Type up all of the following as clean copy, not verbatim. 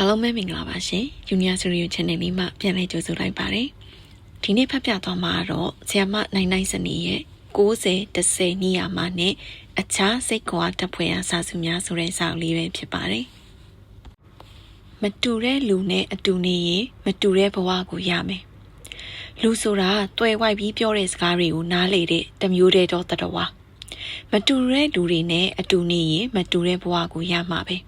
အားလုံးပဲမင်္ဂလာပါရှင် Junior Studio Channel လေးမှာပြန်လည်ကြိုဆိုလိုက်ပါတယ်ဒီနေ့ဖတ်ပြသွားမှာတော့ဆရာမနိုင်နိုင်စနေရဲ့90 10နီးယာမှာနဲ့အခြားစိတ်ကွာတက်ဖွယ်ရာစာစုများဆိုတဲ့စာအုပ်လေးပဲဖြစ်ပါတယ်မတူတဲ့လူနဲ့အတူနေရင်မတူတဲ့ဘဝကိုရမယ်လူဆိုတာတွယ်ဝိုက်ပြီးပြောတဲ့စကားတွေကိုနားလေတဲ့တမျိုးတည်းတော့တတော်ဝါမတူတဲ့လူတွေနဲ့အတူနေရင်မတူတဲ့ဘဝကိုရမှာပဲ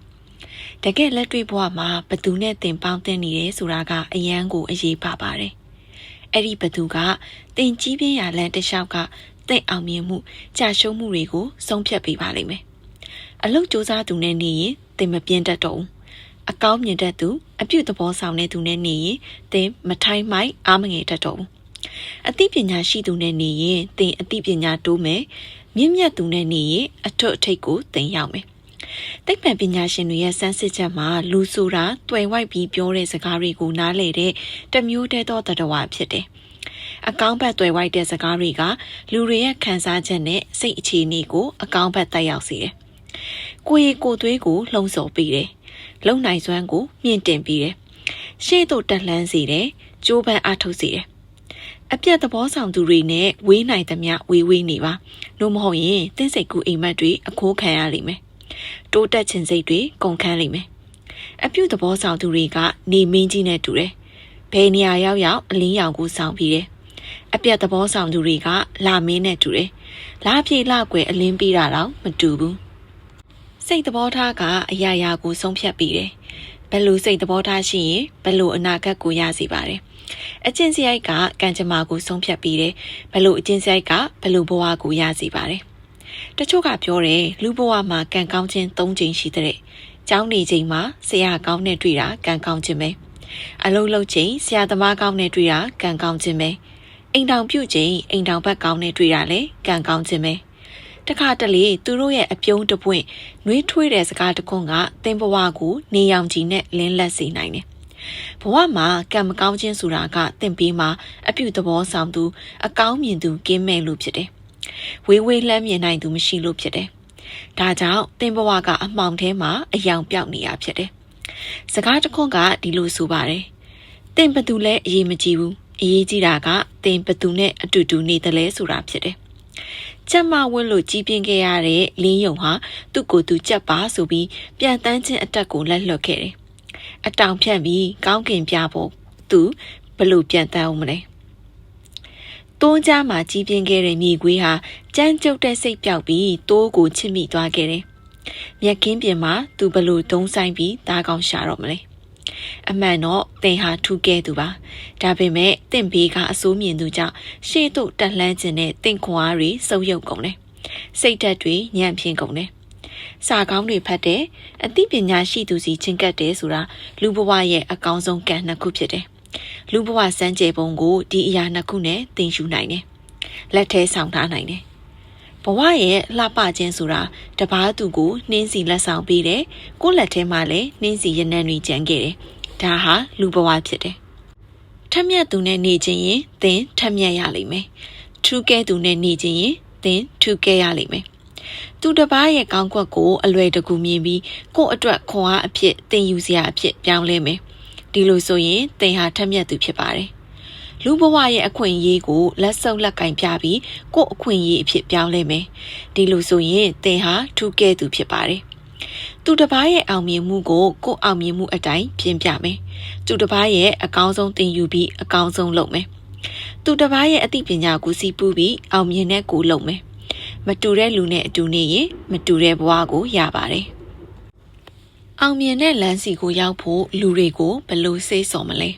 တကယ်လက်တွေ့ဘဝမှာဘသူနဲ့တင်ပေါင်းတင်နေတယ်ဆိုတာကအရန်ကိုအရေးပါပါတယ်အဲ့ဒီဘသူကတင်ကြီးပြင်းရလန်တလျှောက်ကတိတ်အောင်မြင်မှုကြာရှုံးမှုတွေကိုဆုံးဖြတ်ပေးပါလိမ့်မယ်အလုတ်စူးစမ်းသူနဲ့နေရင်တင်မပြင်းတတ်တော့ဘူးအကောင်းမြင်တတ်သူအပြုသဘောဆောင်တဲ့သူနဲ့နေရင်တင်မထိုင်းမိုက်အားမငယ်တတ်တော့ဘူးအသိပညာရှိသူနဲ့နေရင်တင်အသိပညာတိုးမယ်မြင့်မြတ်သူနဲ့နေရင်အထွတ်အထိပ်ကိုတင်ရောက်မယ်သိပ္ပံပညာရှင်တွေရဲ့စမ်းစစ်ချက်မှာလူဆိုတာတွယ်ဝိုက်ပြီးပြောတဲ့စကားတွေကိုနားလည်တဲ့တမျိုးတည်းသောတတဝါဖြစ်တယ်။အကောင်းဘက်တွယ်ဝိုက်တဲ့စကားတွေကလူတွေရဲ့ခံစားချက်နဲ့စိတ်အခြေအနေကိုအကောင်းဘက်တက်ရောက်စေတယ်။ကိုယ်ရည်ကိုယ်သွေးကိုလှုံ့ဆော်ပေးတယ်။လုံနိုင်စွမ်းကိုမြင့်တင်ပေးတယ်။ရှေ့သို့တက်လှမ်းစေတယ်။ကြိုးပမ်းအားထုတ်စေတယ်။အပြတ်သဘောဆောင်သူတွေနဲ့ဝေးနိုင်သမျှဝေးနေပါ။လို့မဟုတ်ရင်သင်စိတ်ကူအိမ်မက်တွေအခိုးခံရလိမ့်မယ်။တိုးတက်ခြင်းစိတ်တွေကုန်ခန်းလိမ့်မယ်။အပြုသဘောဆောင်သူတွေကနေမင်းကြီးနဲ့တူတယ်။ဘယ်နေရာရောက်အလင်းရောင်ကိုဆောင်ပြီးတယ်။အပြတ်သဘောဆောင်သူတွေကလာမင်းနဲ့တူတယ်။လာပြေလာကွယ်အလင်းပေးတာတော့မတူဘူး။စိတ်သဘောထားကအရာရာကိုဆုံးဖြတ်ပြီးတယ်။ဘယ်လိုစိတ်သဘောထားရှိရင်ဘယ်လိုအနာဂတ်ကိုရစေပါတယ်။အကျင့်စရိုက်ကကံကြမ္မာကိုဆုံးဖြတ်ပြီးတယ်။ဘယ်လိုအကျင့်စရိုက်ကဘယ်လိုဘဝကိုရစေပါတယ်။တချို့ကပြောတယ်လူဘဝမှာကံကောင်းခြင်း၃ချိန်ရှိတဲ့ကျောင်းနေချိန်မှာဆရာကောင်းနဲ့တွေ့တာကံကောင်းခြင်းပဲအလုံးလုံးချိန်ဆရာသမားကောင်းနဲ့တွေ့တာကံကောင်းခြင်းပဲအိမ်တောင်ပြုတ်ချိန်အိမ်တောင်ဘက်ကောင်းနဲ့တွေ့တာလည်းကံကောင်းခြင်းပဲတခါတလေသူတို့ရဲ့အပြုံးတပွင့်နှွေးထွေးတဲ့စကားတခွန်းကသင်ဘဝကိုနေရောင်ခြည်နဲ့လင်းလက်စေနိုင်တယ်ဘဝမှာကံမကောင်းခြင်းဆိုတာကသင်ပေးမှာအပြုသဘောဆောင်သူအကောင်းမြင်သူကင်းမဲ့လို့ဖြစ်တယ်ဝေးလှမ်းမြင်နိုင်သူမရှိလို့ဖြစ်တယ်။ဒါကြောင့်သင်ဘဝကအမှောင်ထဲမှာအယောင်ပြောက်နေရဖြစ်တယ်။စကားတစ်ခွန်းကဒီလိုဆိုပါတယ်။သင်ဘသူလဲအရေးမကြီးဘူး။အရေးကြီးတာကသင်ဘသူနဲ့အတူတူနေတယ်လဲဆိုတာဖြစ်တယ်။ကျမဝတ်လို့ကြီးပြင်းခဲ့ရတဲ့လင်းယုံဟာသူ့ကိုယ်သူကြက်ပါဆိုပြီးပြန်တန်းခြင်းအတက်ကိုလက်လွတ်ခဲ့တယ်။အတောင်ဖြန့်ပြီးကောင်းကင်ပြဖို့သူဘလို့ပြန်တန်းအောင်မလဲ။တိုးကြားမှာကြီးပြင်းခဲ့တဲ့မြေခွေးဟာကြမ်းကြုတ်တဲ့စိတ်ပြောက်ပြီးတိုးကိုချစ်မိသွားခဲ့တယ်။မြက်ခင်းပြင်မှာသူဘလို့ဒုံဆိုင်ပြီးသားကောင်းရှာတော့မလဲ။အမှန်တော့သင်ဟာထူးကဲသူပါ။ဒါပေမဲ့သင်ဘေးကအစိုးမြင်သူကြောင့်ရှေ့သို့တက်လှမ်းခြင်းနဲ့သင်ခွန်အားတွေစုပ်ယုပ်ကုန်တယ်။စိတ်ဓာတ်တွေညံ့ဖျင်းကုန်တယ်။စာကောင်းတွေဖတ်တယ်။အသိပညာရှိသူစီချင်းကပ်တယ်ဆိုတာလူဘဝရဲ့အကောင်းဆုံးကံနှစ်ခုဖြစ်တယ်။လူဘဝစမ်းကြယ်ပုံကိုဒီအရာနှစ်ခုနဲ့သင်ယူနိုင်တယ်။လက်ထဲဆောင်ထားနိုင်တယ်။ဘဝရဲ့လှပခြင်းဆိုတာတပားသူကိုနှင်းစီလက်ဆောင်ပေးတယ်။ကိုယ့်လက်ထဲမှာလည်းနှင်းစီရနံ့တွေကျန်ခဲ့တယ်။ဒါဟာလူဘဝဖြစ်တယ်။ထက်မြက်သူနဲ့နေခြင်းရင်သင်ထက်မြက်ရလိမ့်မယ်။ထူးကဲသူနဲ့နေခြင်းရင်သင်ထူးကဲရလိမ့်မယ်။သူတပားရဲ့ကောင်းကွက်ကိုအလွယ်တကူမြင်ပြီးကိုယ့်အတွက်ခွန်အားအဖြစ်သင်ယူစရာအဖြစ်ပြောင်းလဲမယ်။ဒီလိုဆိုရင်သင်ဟာထက်မြက်သူဖြစ်ပါတယ်။လူဘဝရဲ့အခွင့်အရေးကိုလက်ဆုပ်လက်ကင်ပြပြီးကိုယ့်အခွင့်အရေးအဖြစ်ပြောင်းလဲမယ်။ဒီလိုဆိုရင်သင်ဟာထူးကဲသူဖြစ်ပါတယ်။သူတစ်ပါးရဲ့အောင်မြင်မှုကိုကိုယ့်အောင်မြင်မှုအတိုင်းပြင်ပြမယ်။သူတစ်ပါးရဲ့အကောင်းဆုံးသင်ယူပြီးအကောင်းဆုံးလုပ်မယ်။သူတစ်ပါးရဲ့အသိပညာကိုစီးပူးပြီးအောင်မြင်တဲ့ကိုလုပ်မယ်။မတူတဲ့လူနဲ့အတူနေရင်မတူတဲ့ဘဝကိုရပါတယ်။အောင်မြင်တဲ့လမ်းစီကိုရောက်ဖို့လူတွေကိုဘယ်လိုစေးစော်မလဲ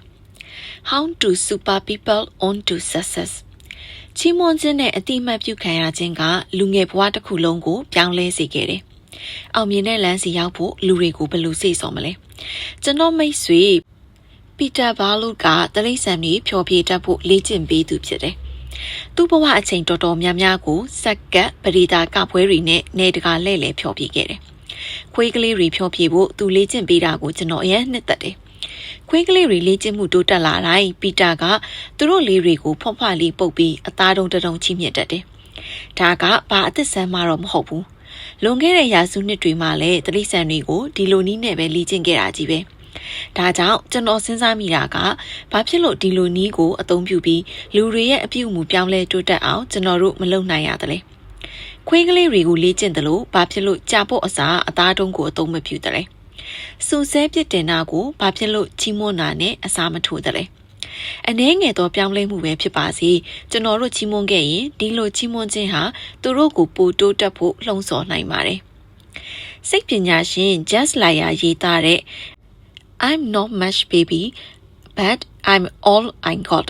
How to super people on to success ချီးမွမ်းခြင်းနဲ့အတိအမှတ်ပြုခံရခြင်းကလူငယ်ဘဝတစ်ခုလုံးကိုပြောင်းလဲစေခဲ့တယ်။အောင်မြင်တဲ့လမ်းစီရောက်ဖို့လူတွေကိုဘယ်လိုစေးစော်မလဲကျွန်တော်မိတ်ဆွေပီတာဘာလုကတလိဆန်ကြီးဖြောပြတတ်ဖို့လေ့ကျင့်ပေးသူဖြစ်တယ်။သူ့ဘဝအချိန်တော်တော်များများကိုစက်ကပ်ပရိဒါကပွဲတွေနဲ့နေတကာလဲဖြောပြခဲ့တယ်။ခွေးကလေးတွေဖြောပြဖို့သူလေ့ကျင့်ပေးတာကိုကျွန်တော်အရင်နှစ်သက်တယ်။ခွေးကလေးတွေလေ့ကျင့်မှုတိုးတက်လာတိုင်းပီတာကသူတို့လေးတွေကိုဖွားဖွားလေးပုတ်ပြီးအသားတုံးတုံချီးမြှင့်တတ်တယ်။ဒါကဘာအသက်ဆန်းမှတော့မဟုတ်ဘူး။လွန်ခဲ့တဲ့ရာစုနှစ်တွေမှာလည်းတလိဆန်တွေကိုဒီလိုနည်းနဲ့ပဲလေ့ကျင့်ခဲ့တာကြီးပဲ။ ဒါကြောင့်ကျွန်တော်စဉ်းစားမိတာကဘာဖြစ်လို့ဒီလိုနီးကိုအသုံးပြုပြီးလူတွေရဲ့အပြုအမူပြောင်းလဲတိုးတက်အောင်ကျွန်တော်တို့မလုပ်နိုင်ရသလဲခွေးကလေးတွေကိုလေ့ကျင့်တယ်လို့ဘာဖြစ်လို့ကြာဖို့အစားအသားတုံးကိုအသုံးမပြုတယ်လဲစူဆဲပြစ်တင်တာကိုဘာဖြစ်လို့ချီးမွမ်းတာနဲ့အစားမထိုးတယ်လဲအနည်းငယ်သောပြောင်းလဲမှုပဲဖြစ်ပါစေကျွန်တော်တို့ချီးမွမ်းခဲ့ရင်ဒီလိုချီးမွမ်းခြင်းဟာသူတို့ကိုပိုတိုးတက်ဖို့လှုံ့ဆော်နိုင်ပါတယ်စိတ်ပညာရှင် Just Laya ရေးသားတဲ့ I'm not much baby but I'm all I got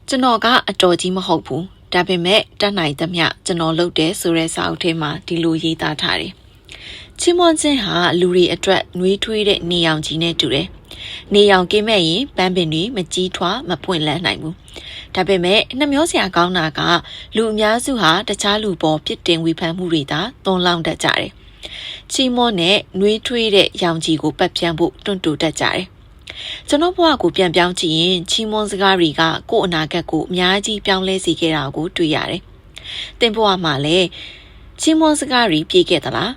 ကျွန်တော်ကအတော်ကြီးမဟုတ်ဘူးဒါပေမဲ့တတ်နိုင်သမျှကျွန်တော်လုပ်တယ်ဆိုတဲ့စာအုပ်ထဲမှာဒီလိုရေးသားထားတယ်ချီးမွမ်းခြင်းဟာလူတွေအတွက်နှွေးထွေးတဲ့နေရောင်ကြီးနဲ့တူတယ်နေရောင်ကင်းမဲ့ရင်ပန်းပင်တွေမကြီးထွားမပွင့်လန်းနိုင်ဘူးဒါပေမဲ့နှမျောစရာကောင်းတာကလူအများစုဟာတခြားလူပေါ်ပြစ်တင်ဝေဖန်မှုတွေသာသွန်လောင်းတတ်ကြတယ်ချီးမွမ်းနဲ့နှွေးထွေးတဲ့ရောင်ကြီးကိုပတ်ပြန်းဖို့တွန့်တိုတတ်ကြတယ်ကျွန်တော်ဘဝကိုပြန်ပြောင်းကြည့်ရင်ချီးမွမ်းစကားတွေကကိုယ့်အနာဂတ်ကိုအများကြီးပြောင်းလဲစေခဲ့တာကိုတွေ့ရတယ်သင်ဘဝမှာလည်းချီးမွမ်းစကားတွေပြည့်ခဲ့သလား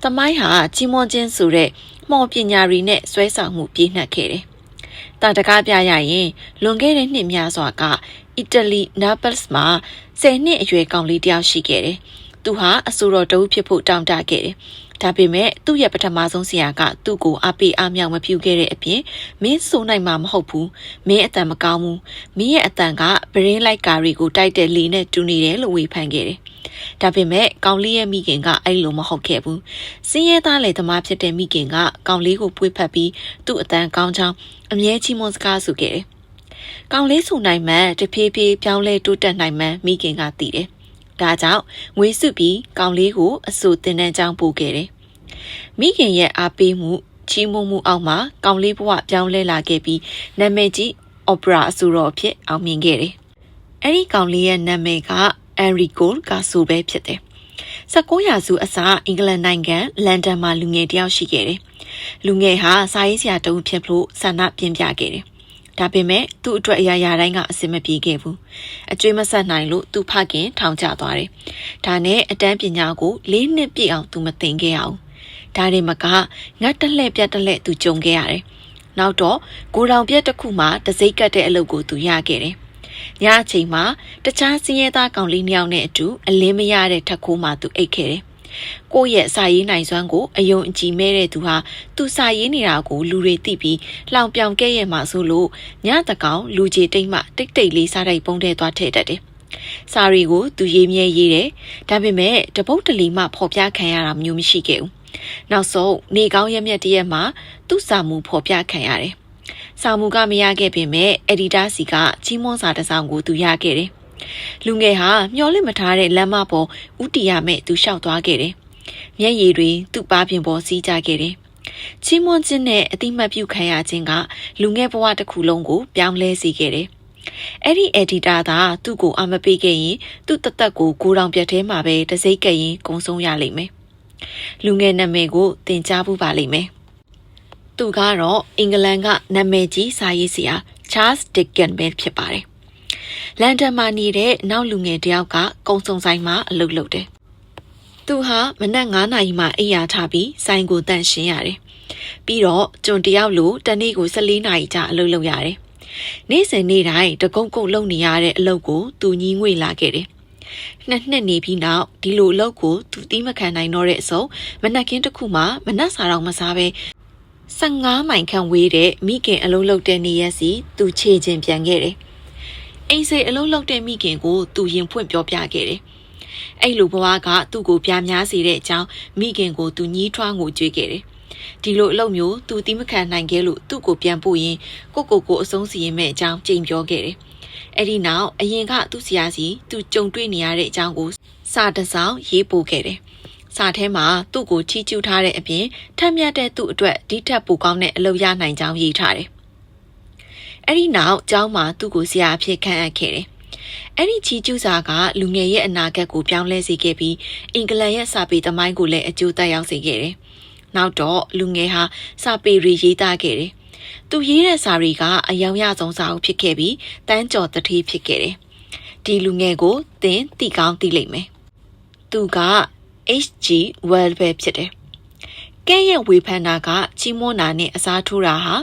သမိုင်းဟာချီးမွမ်းခြင်းဆိုတဲ့မော်ပညာတွေနဲ့ဆွဲဆောင်မှုပြည့်နှက်ခဲ့တယ်။တာတကားပြရရင်လွန်ခဲ့တဲ့နှစ်များစွာကအီတလီနာပလစ်မှာ10နှစ်အရွယ်ကောင်လေးတယောက်ရှိခဲ့တယ်။သူဟာအဆိုတော်တဦးဖြစ်ဖို့တောင်းတခဲ့တယ်။ဒါပေမဲ့သူ့ရဲ့ပထမဆုံးဆရာကသူ့ကိုအားပေးအားမြောက်မပြုခဲ့တဲ့အပြင်မင်းဆိုနိုင်မှာမဟုတ်ဘူး။မင်းအတန်မကောင်းဘူး။မင်းရဲ့အတန်ကဗရင်းလိုက်ကာတွေကိုတိုက်တဲ့လေနဲ့တူနေတယ်လို့ဝေဖန်ခဲ့တယ်။ဒါပေမဲ့ကောင်လေးရဲ့မိခင်ကအဲ့လိုမဟုတ်ခဲ့ဘူး။စင်းရဲသားလေသမားဖြစ်တဲ့မိခင်ကကောင်လေးကိုပွေးဖက်ပြီးသူ့အတန်ကောင်းချောင်းအမြဲချီးမွမ်းစကားဆိုခဲ့တယ်။ကောင်လေးဆိုနိုင်မှတဖြည်းဖြည်းပြောင်းလဲတိုးတက်နိုင်မှမိခင်ကသိတယ်။ဒါကြောင့်ငွေစုပြီးကောင်လေးကိုအဆိုတင်တန်းကြောင်းပို့ခဲ့တယ်။မိခင်ရဲ့အားပေးမှုချီးမွမ်းမှုအောက်မှာကောင်လေးဘဝပြောင်းလဲလာခဲ့ပြီးနာမည်ကြီးအော်ပရာအဆိုတော်အဖြစ်အောင်မြင်ခဲ့တယ်။အဲ့ဒီကောင်လေးရဲ့နာမည်ကအန်ရီကိုကဆိုပဲဖြစ်တယ်။19ရာစုအစအင်္ဂလန်နိုင်ငံလန်ဒန်မှာလူငယ်တယောက်ရှိခဲ့တယ်။လူငယ်ဟာစာရေးဆရာတဦးဖြစ်လို့ဆန္ဒပြင်းပြခဲ့တယ်။ဒါပေမဲ့သူ့အတွက်အရာရာတိုင်းကအဆင်မပြေခဲ့ဘူး။အကျွေးမဆက်နိုင်လို့သူ့ဖခင်ထောင်ကျသွားတယ်။ဒါနဲ့အတန်းပညာကို4နှစ်ပြည့်အောင်သူမသင်ခဲ့အောင်။ဒါတွေမကငတ်တလှဲ့ပြတ်တလှဲ့သူကြုံခဲ့ရတယ်။နောက်တော့ကိုတောင်ပြက်တစ်ခုမှတစိမ့်ကတ်တဲ့အလုပ်ကိုသူရခဲ့တယ်။ညအချိန်မှာတခြားစင်းရဲသားကောင်လေးနှစ်ယောက်နဲ့အတူအလင်းမရတဲ့ထက်ခိုးမှသူအိတ်ခဲ့တယ်။ကိုယ့်ရဲ့စာရေးနိုင်စွမ်းကိုအယုံအကြည်မဲ့တဲ့သူဟာသူစာရေးနေတာကိုလူတွေသိပြီးလောင်ပြောင်ခဲ့ရမှာဆိုလို့ညတကောင်လူကြီးတိတ်မှတိတ်တိတ်လေးစားတိုက်ပုံးထဲသွားထည့်တတ်တယ်။စာရီကိုသူရေးမြဲရေးတယ်။ဒါပေမဲ့တပုတ်တလီမှဖော်ပြခံရတာမျိုးမရှိခဲ့ဘူး။နောက်ဆုံးနေကောင်းရက်မြက်တရက်မှာသူ့စာမှုဖော်ပြခံရတယ်။စာမှုကမရခဲ့ပေမဲ့အက်ဒီတာစီကချီးမွမ်းစာတစ်စောင်ကိုသူရခဲ့တယ်။လူငယ်ဟာမျောလင့်မထားတဲ့လမ်းမပေါ်ဥတီရမဲ့သူလျှောက်သွားခဲ့တယ်။မျက်ရည်တွေသူ့ပါးပြင်ပေါ်စီးကြခဲ့တယ်။ချီးမွမ်းခြင်းနဲ့အတိမတ်ပြုခံရခြင်းကလူငယ်ဘဝတစ်ခုလုံးကိုပြောင်းလဲစေခဲ့တယ်။အဲ့ဒီအက်ဒီတာသာသူ့ကိုအမပေးခဲ့ရင်သူ့တသက်ကိုကိုတောင်ပြတ်ထဲမှာပဲတစိမ့်ကရင်ကုံဆုံးရလိမ့်မယ်။လူငယ်နာမည်ကိုသင်ကြားဖို့ပါလိမ့်မယ်။သူကတော့အင်္ဂလန်ကနာမည်ကြီးစာရေးဆရာ Charles Dickens ပဲဖြစ်ပါတယ်။လန်ဒန်မှာနေတဲ့နောက်လူငယ်တယောက်ကကုံစုံဆိုင်မှာအလုပ်လုပ်တယ်။သူဟာမနက်9နာရီမှအိယာထပြီးဆိုင်ကိုတန့်ရှင်းရတယ်။ပြီးတော့ကျွန်တယောက်လိုတနေ့ကို14နာရီကြာအလုပ်လုပ်ရတယ်။နေ့စဉ်နေ့တိုင်းတကုတ်ကုတ်လုပ်နေရတဲ့အလုပ်ကိုသူညီးငွေလာခဲ့တယ်။နှစ်နေပြီးနောက်ဒီလိုအလုပ်ကိုသူတီးမခံနိုင်တော့တဲ့အစုံမနက်ခင်းတစ်ခုမှမနက်စာတော့မစားပဲ15မိုင်ခန့်ဝေးတဲ့မိခင်အလုပ်လုပ်တဲ့နေရက်စီသူခြေချင်းပြန်ခဲ့တယ်။အိမ်စိအလုပ်လုပ်တဲ့မိခင်ကိုသူရင်ဖွင့်ပြောပြခဲ့တယ်။အဲ့လိုဘဝကသူ့ကိုပြားများစေတဲ့အကြောင်းမိခင်ကိုသူညှီးထွားငိုကြွေးခဲ့တယ်။ဒီလိုအလုပ်မျိုးသူတီးမခံနိုင်ခဲ့လို့သူ့ကိုပြန်ပို့ရင်ကိုအဆုံးစီရင်မဲ့အကြောင်းကြိမ်ပြောခဲ့တယ်။အဲ့ဒီနောက်အရင်ကသူ့ဆရာစီသူကြုံတွေ့နေရတဲ့အကြောင်းကိုစာတစ်စောင်ရေးပို့ခဲ့တယ်။စာထဲမှာသူ့ကိုချီးကျူးထားတဲ့အပြင်ထက်မြက်တဲ့သူ့အတွက်ဒီထက်ပိုကောင်းတဲ့အလုပ်ရနိုင်ကြောင်းရေးထားတယ်။အဲ့ဒီနောက်ကျောင်းမှာသူ့ကိုဆရာအဖြစ်ခန့်အပ်ခဲ့တယ်။အဲ့ဒီချီးကျူးစာကလူငယ်ရဲ့အနာဂတ်ကိုပြောင်းလဲစေခဲ့ပြီးအင်္ဂလန်ရဲ့စာပေသမိုင်းကိုလည်းအကျိုးသက်ရောက်စေခဲ့တယ်။နောက်တော့လူငယ်ဟာစာပေတွေရေးသားခဲ့တယ်။သူရေးတဲ့စာတွေကအယောင်ရဆုံးစာအုပ်ဖြစ်ခဲ့ပြီးတန်းကျော်တတိဖြစ်ခဲ့တယ်။ဒီလူငယ်ကိုသင်သိကောင်းသိလိမ့်မယ်။သူကH.G. Wells ပဲဖြစ်တယ် ကဲရဲ့ဝေဖန်တာကချီးမွမ်းတာနဲ့အစားထိုးတာဟာ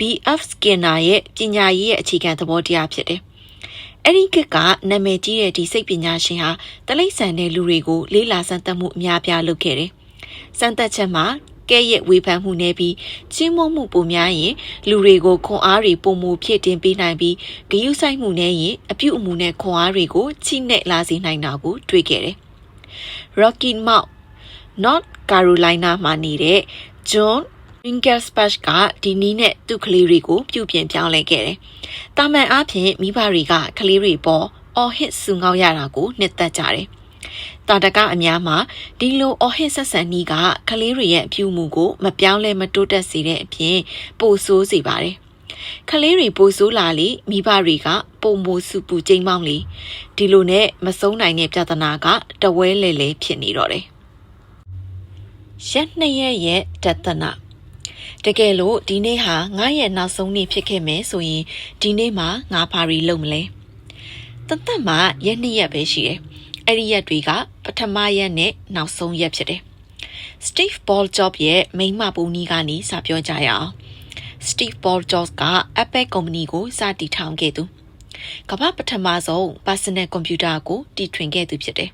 B.F. Skinner ရဲ့ပညာရေးရဲ့အခြေခံသဘောတရားဖြစ်တယ်။အဲ့ဒီကနာမည်ကြီးတဲ့ဒီစိတ်ပညာရှင်ဟာတလိษံတဲ့လူတွေကိုလေးလာစမ်းသပ်မှုအများပြားလုပ်ခဲ့တယ်။စမ်းသပ်ချက်မှာကဲရဲ့ဝေဖန်မှုနဲ့ပြီးချီးမွမ်းမှုပုံများရင်လူတွေကိုခွန်အားတွေပုံမူဖြစ်တင်ပေးနိုင်ပြီးဂရုစိုက်မှုနဲ့ရင်အပြုအမူနဲ့ခွန်အားတွေကိုချိနဲ့လာစေနိုင်တာကိုတွေ့ခဲ့တယ်။ Rocky Mount North Carolina မှာနေတဲ့ John Winkelspach ကဒီနည်းနဲ့သူ့ကလေးတွေကိုပြုပြင်ပြောင်းလဲခဲ့တယ်။တာမန်အားဖြင့်မိဘတွေကကလေးတွေပေါ်အော်ဟစ်ဆူငေါက်ရတာကိုနှစ်သက်ကြတယ်။တာတကအများမှာဒီလိုအော်ဟစ်ဆက်ဆံနည်းကကလေးတွေရဲ့အပြုအမူကိုမပြောင်းလဲမတိုးတက်စေတဲ့အပြင်ပိုဆိုးစေပါတယ်။ကလေးတွေပိုဆိုးလာလေမိဘတွေကပုံမိုးစုပူကျိမ်းမောင်းလေဒီလိုနဲ့မဆုံးနိုင်တဲ့ပြဿနာကတဝဲလဲလဲဖြစ်နေတော့တယ်။ရက်နှစ်ရက်ရဲ့တသနာတကယ်လို့ဒီနေ့ဟာငါရဲ့နောက်ဆုံးနေ့ဖြစ်ခဲ့မယ်ဆိုရင်ဒီနေ့မှာငါဘာတွေလုပ်မလဲတသက်မှာရက်နှစ်ရက်ပဲရှိတယ်အဲ့ဒီရက်တွေကပထမရက်နဲ့နောက်ဆုံးရက်ဖြစ်တယ် Steve Balljob ရဲ့မိန်းမပုံနီးကနေစပြောကြရအောင် Steve Balljob က Apple ကုမ္ပဏီကိုစတည်ထောင်ခဲ့သူကမ္ဘာပထမဆုံး personal computer ကိုတီထွင်ခဲ့သူဖြစ်တယ်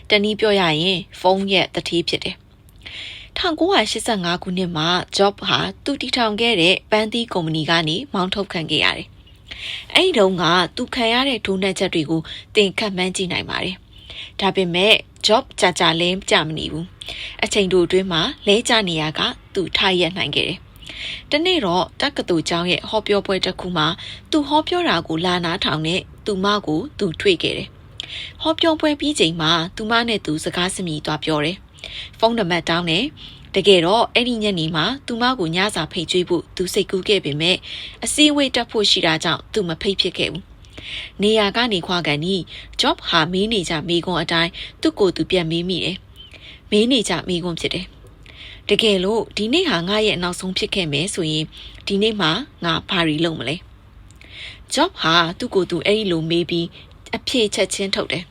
တနည်းပြောရရင်ဖုန်းရဲ့တတိဖြစ်တယ်1985ခုနှစ်မှာ Job ဟာသူတည်ထောင်ခဲ့တဲ့ပန်းသီးကုမ္ပဏီကနေမောင်းထုတ်ခံခဲ့ရတယ်။အဲဒီတုန်းကသူခံရတဲ့ဒုနှက်ချက်တွေကိုသင်ခန့်မှန်းကြည့်နိုင်ပါတယ်။ဒါပေမဲ့ Job ကြာလဲကြမနေဘူး။အချိန်တိုအတွင်းမှာလဲကျနေရကသူထားရနိုင်ခဲ့တယ်။တနေ့တော့တက္ကသိုလ်ကျောင်းရဲ့ဟောပြောပွဲတစ်ခုမှာသူဟောပြောတာကိုလာနားထောင်နဲ့သူမကိုသူတွေ့ခဲ့တယ်။ဟောပြောပွဲပြီးချိန်မှာသူမနဲ့သူစကားစမြည်သွားပြောတယ်။ဖုန်းနံပါတ်တောင်းတယ်တကယ်တော့အဲ့ဒီညနေမှာသူမကိုညစာဖိတ်ကျွေးဖို့သူစိတ်ကူးခဲ့ပေမဲ့အစည်းအဝေးတက်ဖို့ရှိတာကြောင့်သူမဖိတ်ဖြစ်ခဲ့ဘူးနေရာကနေခွာကန်နီ Job ဟာမေးနေကြမိကွန်းအတိုင်းသူ့ကိုယ်သူပြန်မေးမိတယ်မေးနေကြမိကွန်းဖြစ်တယ်တကယ်လို့ဒီနေ့ဟာငါရဲ့နောက်ဆုံးဖြစ်ခဲ့မယ်ဆိုရင်ဒီနေ့မှာငါဘာတွေလုပ်မလဲ Job ဟာသူ့ကိုယ်သူအဲ့ဒီလိုမေးပြီးအဖြေချက်ချင်းထုတ်တယ်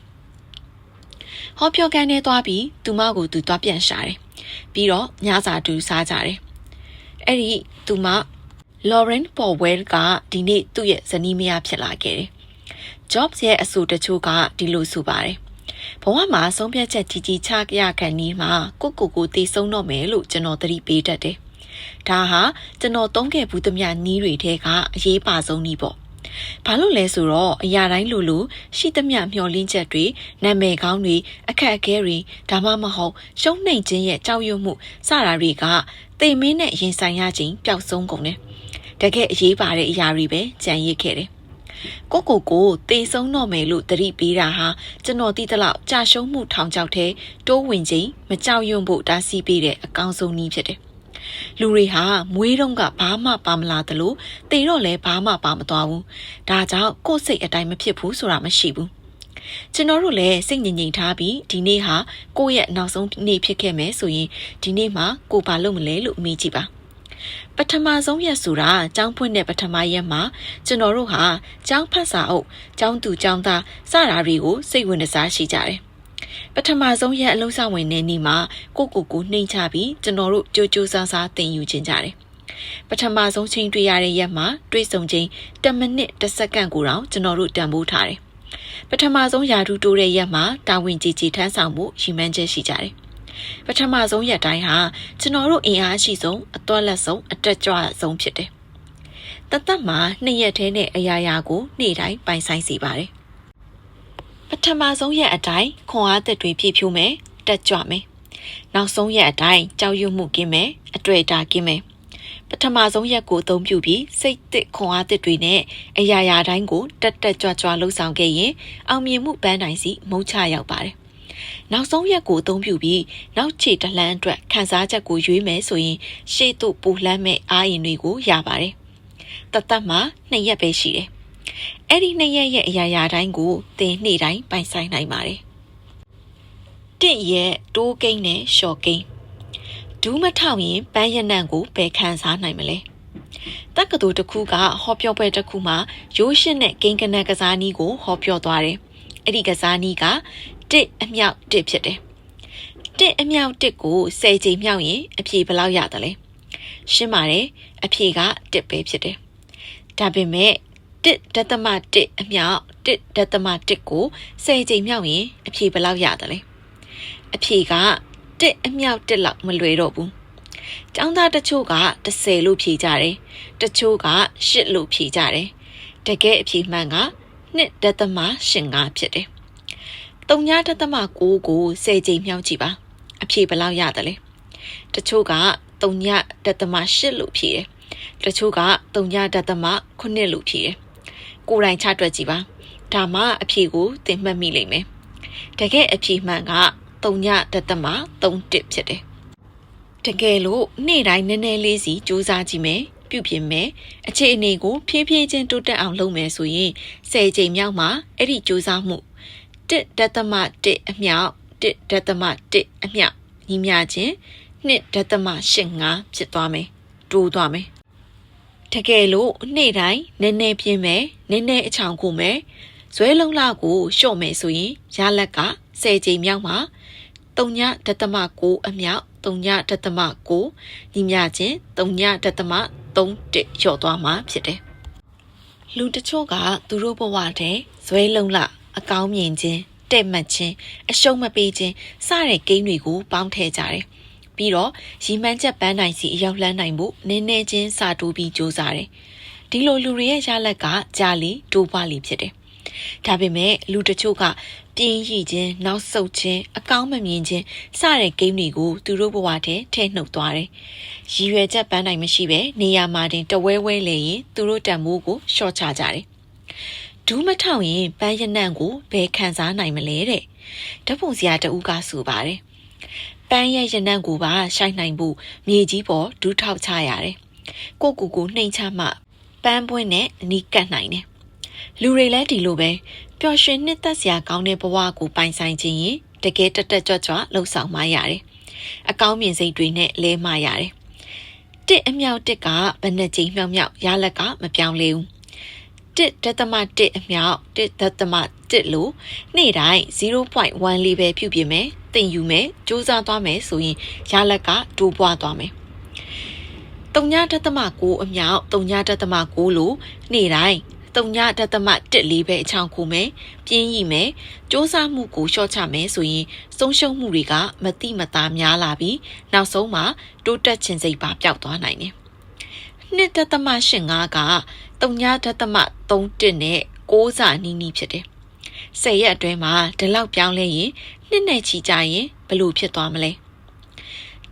ဟောပြောကန်းထဲသွားပြီးသူမကိုသူသွားပြန်ရှာတယ်ပြီးတော့ညစာတူစားကြတယ်အဲ့ဒီသူမ Lauren Powell ကဒီနေ့သူ့ရဲ့ဇနီးမယားဖြစ်လာခဲ့တယ် Jobs ရဲ့အဆိုတချို့ကဒီလိုဆိုပါတယ်ဘဝမှာဆုံးဖြတ်ချက်ကြီးကြီးချရခံနေမှာကိုတည်ဆုံးတော့မယ်လို့ကျွန်တော်သတိပေးတတ်တယ်ဒါဟာကျွန်တော်သုံးခဲ့ဘူးသမျှနီးတွေထဲကအရေးပါဆုံးနီးပေါ့ဘာလို့လဲဆိုတော့အရာတိုင်းလိုရှိသမျှမျှော်လင့်ချက်တွေနာမည်ကောင်းတွေအခက်အခဲတွေဒါမှမဟုတ်ရှုံးနှိမ်ခြင်းရဲ့ကြောက်ရွံ့မှုစတာတွေကသိမင်းနဲ့ရင်ဆိုင်ရခြင်းပျောက်ဆုံးကုန်တယ်တကယ်အရေးပါတဲ့အရာတွေပဲကြံရစ်ခဲ့တယ်ကိုတေဆုံးတော့မယ်လို့သတိပေးတာဟာကျွန်တော်သိသလောက်ကြာရှုံးမှုထောင်ချောက်ထဲတိုးဝင်ခြင်းမကြောက်ရွံ့ဖို့တားဆီးပေးတဲ့အကောင်းဆုံးနည်းဖြစ်တယ်လူတွေဟာမွေးတုန်းကဘာမှပါမလာသလိုတေတော့လည်းဘာမှပါမသွားဘူးဒါကြောင့်ကိုယ်စိတ်အတိုင်းမဖြစ်ဘူးဆိုတာမရှိဘူးကျွန်တော်တို့လည်းစိတ်ငြိမ်ငြိမ်ထားပြီးဒီနေ့ဟာကိုယ့်ရဲ့နောက်ဆုံးနေ့ဖြစ်ခဲ့မယ်ဆိုရင်ဒီနေ့မှာကိုဘာလုပ်မလဲလို့မေးကြည့်ပါပထမဆုံးရက်ဆိုတာကျောင်းဖွင့်တဲ့ပထမရက်မှာကျွန်တော်တို့ဟာကျောင်းဖတ်စာအုပ်ကျောင်းသူကျောင်းသားစတာတွေကိုစိတ်ဝင်စားရှိကြတယ်ပထမဆုံးရက်အလုံးဆောင်ဝင်နေနေမှာကိုနှိမ်ချပြီးကျွန်တော်တို့ကြိုးစားသင်ယူခြင်းကြတယ်ပထမဆုံးချိန်တွေ့ရတဲ့ရက်မှာတွေ့ဆုံခြင်း10မိနစ်10စက္ကန့်ကိုတော့ကျွန်တော်တို့တန်ဖိုးထားတယ်ပထမဆုံးယာထူးတိုးတဲ့ရက်မှာတာဝန်ကြီးထမ်းဆောင်မှုရည်မှန်းချက်ရှိကြတယ်ပထမဆုံးရက်တိုင်းဟာကျွန်တော်တို့အင်အားရှိဆုံးအသွက်လက်ဆုံးအတက်ကြွဆုံးဖြစ်တယ်တသက်မှာ2ရက်ထဲနဲ့အရာရာကိုနေ့တိုင်းပိုင်ဆိုင်စီပါတယ်ပထမဆုံးရက်အတိုင်းခွန်အားသက်တွေဖြည့်ဖြိုးမယ်တက်ကြွမယ်နောက်ဆုံးရက်အတိုင်းကြောက်ရွံ့မှုကင်းမယ်အတွေ့အတာကင်းမယ်ပထမဆုံးရက်ကိုအသုံးပြုပြီးစိတ်သစ်ခွန်အားသစ်တွေနဲ့အရာရာတိုင်းကိုတက်ကြွလှုပ်ဆောင်ခဲ့ရင်အောင်မြင်မှုပန်းတိုင်စီမုတ်ချရောက်ပါတယ်နောက်ဆုံးရက်ကိုအသုံးပြုပြီးနောက်ခြေတလှမ်းအတွက်ခန်းစားချက်ကိုရွေးမယ်ဆိုရင်ရှေ့သို့ပိုလှမ်းမဲ့အားရင်တွေကိုရပါတယ်တသက်မှာ2ရက်ပဲရှိတယ်အဲ့ဒီ2ရက်ရဲ့အရာရာတိုင်းကိုသင်နေ့တိုင်းပိုင်ဆိုင်နိုင်ပါတယ်1ရက်တိုးကိန်းနဲ့ရှော့ကိန်းဒူးမထောက်ရင်ပန်းရနံ့ကိုဘယ်ခံစားနိုင်မလဲတက္ကသိုလ်တစ်ခုကဟောပြောပွဲတစ်ခုမှာရိုးရှင်းတဲ့ကိန်းကနန်းကစားနည်းကိုဟောပြောသွားတယ်အဲ့ဒီကစားနည်းက1အမြောက်1ဖြစ်တယ် တစ်အမြောက်တစ်ကို10ချိန်မြောက်ရင်အဖြေဘယ်လောက်ရတယ်လဲရှင်းပါတယ်အဖြေကတစ်ပဲဖြစ်တယ်ဒါပေမဲ့1.1အမြောက်1.1ကို10ချိန်မြောက်ရင်အဖြေဘယ်လောက်ရတယ်လဲအဖြေက1အမြောက်1လောက်မလွယ်တော့ဘူးကျောင်းသားတချို့က10လို့ဖြေကြတယ်တချို့က8လို့ဖြေကြတယ်တကယ်အဖြေမှန်က2.85ဖြစ်တယ်3.9ကို10ချိန်မြောက်ကြည့်ပါအဖြေဘယ်လောက်ရတယ်လဲတချို့က3.8လို့ဖြေတယ်တချို့က3.9လို့ဖြေတယ်ကိုယ်တိုင်ချတွက်ကြည့်ပါဒါမှအဖြေကိုသင်မှတ်မိလိမ့်မယ်တကယ်အဖြေမှန်က3.31ဖြစ်တယ်တကယ်လို့နေ့တိုင်းနည်းနည်းလေးစီစူးစမ်းကြည့်မယ်ပြုပြင်မယ်အခြေအနေကိုဖြည်းဖြည်းချင်းတိုးတက်အောင်လုပ်မယ်ဆိုရင်10ချိန်မြောက်မှာအဲ့ဒီစူးစမ်းမှု1.1အမြောက်1.1အမြောက်ညီမျှခြင်း2.85ဖြစ်သွားမယ်တိုးသွားမယ်တကယ်လို့နေ့တိုင်းနည်းနည်းပြင်းမယ်နည်းနည်းအချောင်ကိုမယ်ဇွဲလုံးလာကိုလျှော့မယ်ဆိုရင်ရလက်က10ချိန်မြောက်မှာ3.9အမြောက်3.9ညီမျှခြင်း3.31လျှော့သွားမှာဖြစ်တယ်လူတချို့ကသူတို့ဘဝထဲဇွဲလုံးလာအကောင်းမြင်ခြင်းတဲ့မှတ်ခြင်းအရှုံးမပေးခြင်းစတဲ့ဂိမ်းတွေကိုပေါင်းထည့်ကြတယ်ပြီးတော့ရီမှန်းချက်ပန်းနိုင်စီအရောက်လှမ်းနိုင်မှုနည်းနည်းချင်းစာတိုးပြီးစူးစမ်းတယ်ဒီလိုလူတွေရဲ့ရလက်ကကြာလီတိုးပွားလီဖြစ်တယ်ဒါပေမဲ့လူတချို့ကပြင်းရည်ခြင်းနောက်ဆုတ်ခြင်းအကောင်းမမြင်ခြင်းစတဲ့ဂိမ်းတွေကိုသူတို့ဘဝထဲထည့်နှုတ်သွားတယ်ရည်ရွယ်ချက်ပန်းနိုင်မရှိပဲနေရာမှာတင်တဝဲဝဲလေရင်သူတို့တန်မိုးကိုရှော့ချကြတယ်ဒူးမထောင်ရင်ပန်းရနံ့ကိုဘယ်ခံစားနိုင်မလဲတဲ့ဓာတ်ပုံစရာတဦးကဆိုပါတယ်ပန်းရဲ့ရနံ့ကိုပါရှိုက်နိုင်ဖို့မြေကြီးပေါ်ဒူးထောက်ချရတယ်ကိုကိုနှိမ်ချမှပန်းပွင့်နဲ့အနီးကပ်နိုင်တယ်လူတွေလည်းဒီလိုပဲပျော်ရွှင်နှစ်သက်စရာကောင်းတဲ့ဘဝကိုပိုင်ဆိုင်ခြင်းရင်တကယ်တက်ကြွလှုပ်ဆောင်မှရတယ်အကောင်းမြင်စိတ်တွေနဲ့လဲမှရတယ်တစ်အမြောက်တစ်ကဘယ်နှကြိမ်မြောက်ရလက်ကမပြောင်းလဲဘူး1.1အမြောက်1.1လို့နေ့တိုင်း 0.1 လေးပဲပြုပြင်မယ်တင်ယူမယ်စူးစမ်းသွားမယ်ဆိုရင်ရလက်ကတိုးပွားသွားမယ်3.9အမြောက်3.9လို့နေ့တိုင်း3.1လေးပဲအချောင်ခိုမယ်ပြင်းရည်မယ်စူးစမ်းမှုကိုရှော့ချမယ်ဆိုရင်ဆုံးရှုံးမှုတွေကမတိမသားများလာပြီးနောက်ဆုံးမှာတိုးတက်ခြင်းစိတ်ပါပျောက်သွားနိုင်တယ်2.85က3.31နဲ့6စာနီးနီးဖြစ်တယ်10ရက်အတွင်းမှာဒီလောက်ပြောင်းလဲရင်နှစ်နဲ့ချီကြရင်ဘယ်လိုဖြစ်သွားမလဲ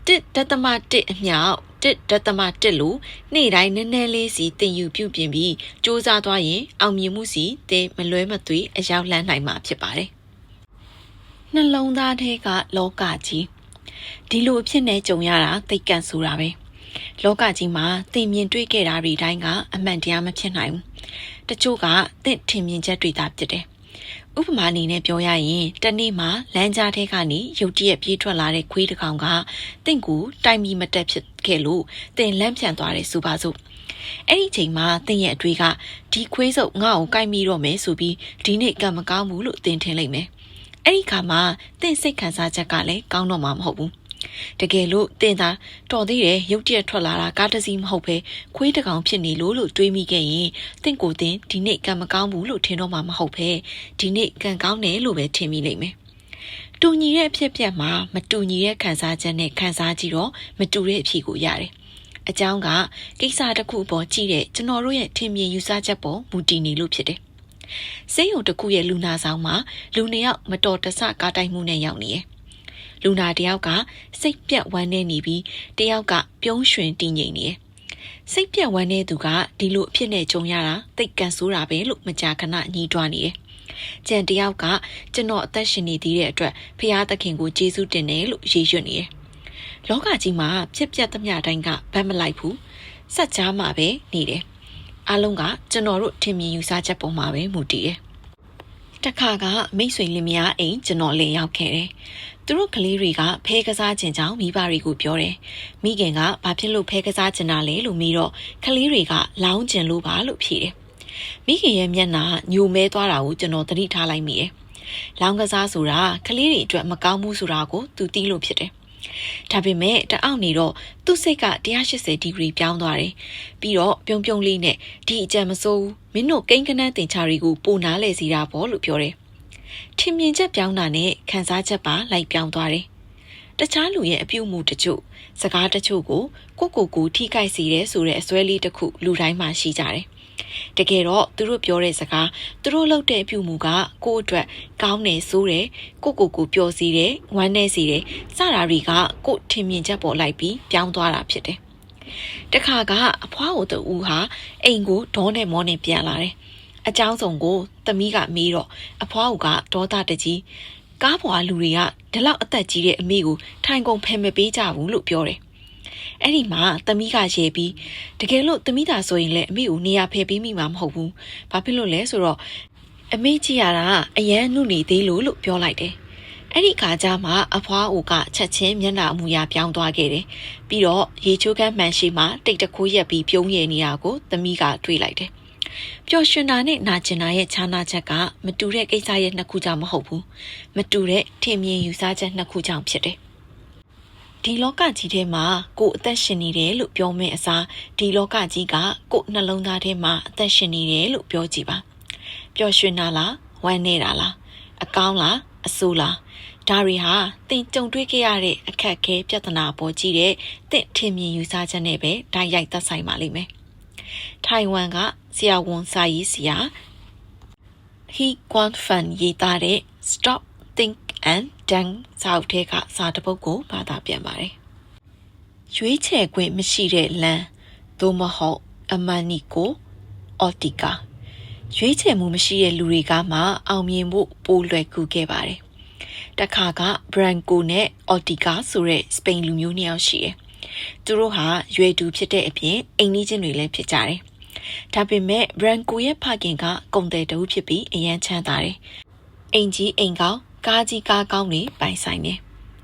1.1အမြောက်1.1လို့နေ့တိုင်းနည်းနည်းလေးစီသင်ယူပြုပြင်ပြီးစူးစမ်းသွားရင်အောင်မြင်မှုစီသင်မလွဲမသွေအရောက်လှမ်းနိုင်မှာဖြစ်ပါတယ်နှလုံးသားထဲကလောကကြီးဒီလိုအဖြစ်နဲ့ကြုံရတာသိက္ကန့်ဆိုတာပဲလောကကြီးမှာသင်မြင်တွေ့ခဲ့တာတွေတိုင်းကအမှန်တရားမဖြစ်နိုင်ဘူးတချို့ကသင်ထင်မြင်ချက်တွေသာဖြစ်တယ်ဥပမာအနေနဲ့ပြောရရင်တနေ့မှာလမ်းကြားထဲကနေရုတ်တရက်ပြေးထွက်လာတဲ့ခွေးတစ်ကောင်ကတင့်ကိုတိုင်မီမတက်ဖြစ်ခဲ့လို့တင်လန့်ဖြန့်သွားတယ်ဆိုပါစို့အဲ့ဒီချိန်မှာတင်ရဲ့အတွေ့ကဒီခွေးစုပ်ငါ့ကိုကိုက်မိတော့မယ်ဆိုပြီးဒီနေ့ကံမကောင်းဘူးလို့တင်ထင်လိုက်မယ်အဲ့ဒီခါမှာတင်စိတ်ခံစားချက်ကလည်းကောင်းတော့မှာမဟုတ်ဘူးတကယ်လို့တင်သာတော်သေးတယ်ရုတ်တရက်ထွက်လာတာကားတစ်စီးမဟုတ်ပဲခွေးတစ်ကောင်ဖြစ်နေလို့တွေးမိခဲ့ရင်တင့်ကိုတင်ဒီနေ့ကံမကောင်းဘူးလို့ထင်တော့မှာမဟုတ်ပဲဒီနေ့ကံကောင်းတယ်လို့ပဲထင်မိလိမ့်မယ်တူညီတဲ့အဖြစ်ပြက်မှာမတူညီတဲ့ခံစားချက်နဲ့ခံစားကြည့်တော့မတူတဲ့အဖြစ်ကိုရတယ်အကြောင်းကကိစ္စတစ်ခုပေါ်ကြည့်တဲ့ကျွန်တော်တို့ရဲ့ထင်မြင်ယူဆချက်ပေါ်မူတည်နေလို့ဖြစ်တယ်စိတ်ယုံတစ်ခုရဲ့လူနာဆောင်မှာလူနှစ်ယောက်မတော်တဆကားတိုက်မှုနဲ့ရောက်နေတယ်လူနာတယောက်ကစိတ်ပြတ်ဝမ်းနေနေပြီးတယောက်ကပြုံးရွှင်တည်ငြိမ်နေတယ်စိတ်ပြတ်ဝမ်းနေသူကဒီလိုအဖြစ်နဲ့ကြုံရတာသိပ်ကန်ဆိုးတာပဲလို့မကြာခဏညှိတွားနေတယ်ကျန်တယောက်ကကျွန်တော်အသက်ရှင်နေသေးတဲ့အတွက်ဖရာသခင်ကိုကျေးဇူးတင်တယ်လို့ရည်ရွယ်နေတယ်လောကကြီးမှာဖြစ်ပျက်သမျှတိုင်းကဗတ်မလိုက်ဘူးစัจ जा မှာပဲနေတယ်အားလုံးကကျွန်တော်တို့ထင်မြင်ယူဆချက်ပေါ်မှာပဲမူတည်တယ်တခါကမိတ်ဆွေလင်မယားအိမ်ကျွန်တော်လင်ရောက်ခဲ့တယ်သူတို့ကလေးတွေကဖဲကစားခြင်းကြောင့်မိဘတွေကိုပြောတယ်မိခင်ကဘာဖြစ်လို့ဖဲကစားခြင်းတာလဲလို့မေးတော့ကလေးတွေကလောင်းကျင်လို့ပါလို့ဖြေတယ်မိခင်ရဲ့မျက်နှာညိုမဲသွားတာကိုကျွန်တော်သတိထားလိုက်မိတယ် လောင်းကစားဆိုတာကလေးတွေအတွက်မကောင်းဘူးဆိုတာကိုသူသိလို့ဖြစ်တယ်ဒါပေမဲ့တအောက်နေတော့သူ့စိတ်က180ဒီဂရီပြောင်းသွားတယ်ပြီးတော့ပြုံပြုံလေးနဲ့ဒီအကြံမစိုးဘူးမင်းတို့ကိန်းကနန်းတင်ချတွေကိုပိုနားလဲစီတာပေါ့လို့ပြောတယ်ထင်မြင်ချက်ပြောင်းတာနဲ့ခံစားချက်ပါလိုက်ပြောင်းသွားတယ်တခြားလူရဲ့အပြုအမူတချို့စကားတချို့ကိုထိခိုက်စေတယ်ဆိုတဲ့အစွဲလေးတစ်ခုလူတိုင်းမှာရှိကြတယ်တကယ်တော့သူတို့ပြောတဲ့စကားသူတို့လုပ်တဲ့အပြုအမူကကိုယ့်အတွက်ကောင်းတယ်ဆိုတယ်ကိုပျော်စီတယ်ဝမ်းနည်းစီတယ်စတာတွေကကိုယ့်ထင်မြင်ချက်ပေါ်လိုက်ပြီးပြောင်းသွားတာဖြစ်တယ်တခါကအဖွားကိုတူဟာအိမ်ကိုဒေါနဲ့မောနဲ့ပြန်လာတယ်အเจ้าဆောင်ကိုသမီးကမေးတော့အဖွားကဒေါသတကြီးကားပေါ်လူတွေကဒီလောက်အသက်ကြီးတဲ့အမေကိုထိုင်ကုန်ဖယ်မပေးကြဘူးလို့ပြောတယ်အဲ့ဒီမှာသမီးကရေပြီးတကယ်လို့သမီးသာဆိုရင်လည်းအမေကိုနေရာဖယ်ပေးမိမှာမဟုတ်ဘူးဘာဖြစ်လို့လဲဆိုတော့အမေကြည့်ရတာအရန်နုနေသေးလို့ပြောလိုက်တယ်အဲ့ဒီခါကျမှအဖွားအိုကချက်ချင်းမျက်နှာအမူအရာပြောင်းသွားခဲ့တယ်ပြီးတော့ရေချိုးကမ်းမှန်ရှိမှတိတ်တခိုးရက်ပြီးပြုံးရနေတာကိုသမီးကတွေးလိုက်တယ်ပျော်ရွှင်တာနဲ့နာကျင်တာရဲ့ခြားနာချက်ကမတူတဲ့ကိစ္စရဲ့နှစ်ခုကြောင့်မဟုတ်ဘူးမတူတဲ့ထင်မြင်ယူဆချက်နှစ်ခုကြောင့်ဖြစ်တယ်ဒီလောကကြီးထဲမှာကိုယ်အသက်ရှင်နေတယ်လို့ပြောမယ့်အစားဒီလောကကြီးကကိုယ်နှလုံးသားထဲမှာအသက်ရှင်နေတယ်လို့ပြောကြည့်ပါပျော်ရွှင်တာလားဝမ်းနေတာလားအကောင်းလားအဆိုးလားဒါတွေဟာသင်ကြုံတွေ့ခဲ့ရတဲ့အခက်အခဲပြဿနာပေါ်ကြည့်တဲ့သင်ထင်မြင်ယူဆချက်နဲ့ပဲဓာတ်ရိုက်သက်ဆိုင်ပါလိမ့်မယ်ထိုင်ဝမ်ကဆရာဝန်စာရေးဆရာ He Guan Fan ရေးသားတဲ့ Stop Think and Done စာအုပ်ထဲကစာတစ်ပုဒ်ကိုဘာသာပြန်ပါတယ်။ရွေးချယ်ခွင့်မရှိတဲ့လမ်းသို့မဟုတ်အမှန်နီကိုအော်တီကာရွေးချယ်မှုမရှိတဲ့လူတွေကမှအောင်မြင်ဖို့ပိုလွယ်ကူခဲ့ပါတယ်။တခါက Branco နဲ့ Ortega ဆိုတဲ့စပိန်လူမျိုးနှစ်ယောက်ရှိတယ်။သူတို့ဟာရွယ်တူဖြစ်တဲ့အပြင်အိမ်နီးချင်းတွေလည်းဖြစ်ကြတယ်။ဒါပေမဲ့ Branco ရဲ့ဖခင်ကကုန်တယ်တူဖြစ်ပြီးအရန်ချမ်းသာတယ်။အိမ်ကြီးအိမ်ကောင်းကားကြီးကားကောင်းတွေပိုင်ဆိုင်တယ်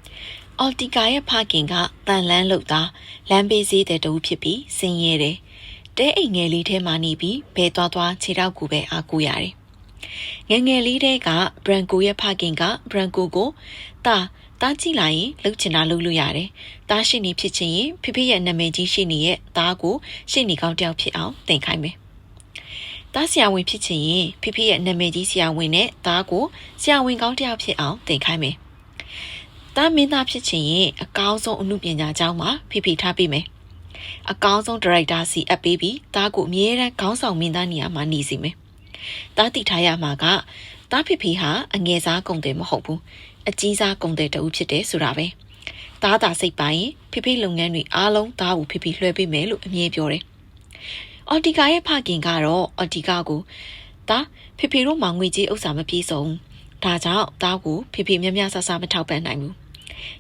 ။အော်တီကာရဲ့ဖခင်ကတန်လန်းလုပ်သားလမ်းဘေးဈေးတဲ့တူဖြစ်ပြီးစင်ရဲတယ်။တဲအိမ်ငယ်လေးထဲမှာနေပြီးဘဲသွားခြေထောက်ကူပဲအားကိုရတယ်။ငယ်လေးတဲက Branco ရဲ့ဖခင်က Branco ကိုတားကြည့်လိုက်ရင်လှုပ်ချင်တာလှုပ်လို့ရတယ်။တားရှိနေဖြစ်ချင်ရင်ဖေရဲ့နာမည်ကြီးရှိနေရဲ့သားကိုရှိနေကောင်းတယောက်ဖြစ်အောင်သင်ခိုင်းမယ်။တားဆရာဝန်ဖြစ်ချင်ရင်ဖေရဲ့နာမည်ကြီးဆရာဝန်နဲ့သားကိုဆရာဝန်ကောင်းတယောက်ဖြစ်အောင်သင်ခိုင်းမယ်။တားမင်းသားဖြစ်ချင်ရင်အကောင်းဆုံးအမှုပညာကျောင်းမှာဖေထားပေးမယ်။အကောင်းဆုံးဒါရိုက်တာစီအပ်ပေးပြီးသားကိုအမြဲတမ်းခေါင်းဆောင်မင်းသားနေရာမှာနေစီမယ်။တားတိထားရမှာကတားဖေဟာအငယ်စားကုန်တယ်မဟုတ်ဘူး။အကြီးစားကုန်တဲ့တူဖြစ်တယ်ဆိုတာပဲသားသာစိတ်ပိုင်းဖေလုပ်ငန်းတွေအားလုံးသားကိုဖေလွှဲပေးမယ်လို့အမြဲပြောတယ်အော်တီကာရဲ့ဖခင်ကတော့အော်တီကာကိုသားဖေတို့မှငွေကြေးဥစ္စာမပြေဆုံးဒါကြောင့်သားကိုဖေမြဆဆမထောက်ပံ့နိုင်ဘူး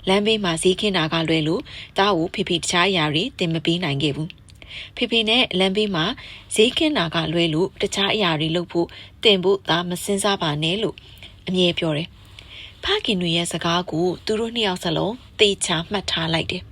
လမ်းဘေးမှာဈေးခင်းတာကလွဲလို့သားကိုဖေတခြားအရာတွေတင်မပေးနိုင်ခဲ့ဘူးဖေနဲ့လမ်းဘေးမှာဈေးခင်းတာကလွဲလို့တခြားအရာတွေလုပ်ဖို့တင်ဖို့သားမစင်စားပါနဲ့လို့အမြဲပြောတယ်ဖခင်တွေရဲ့စကားကိုသူတို့နှစ်ယောက်စလုံးသေချာမှတ်ထားလိုက်တယ်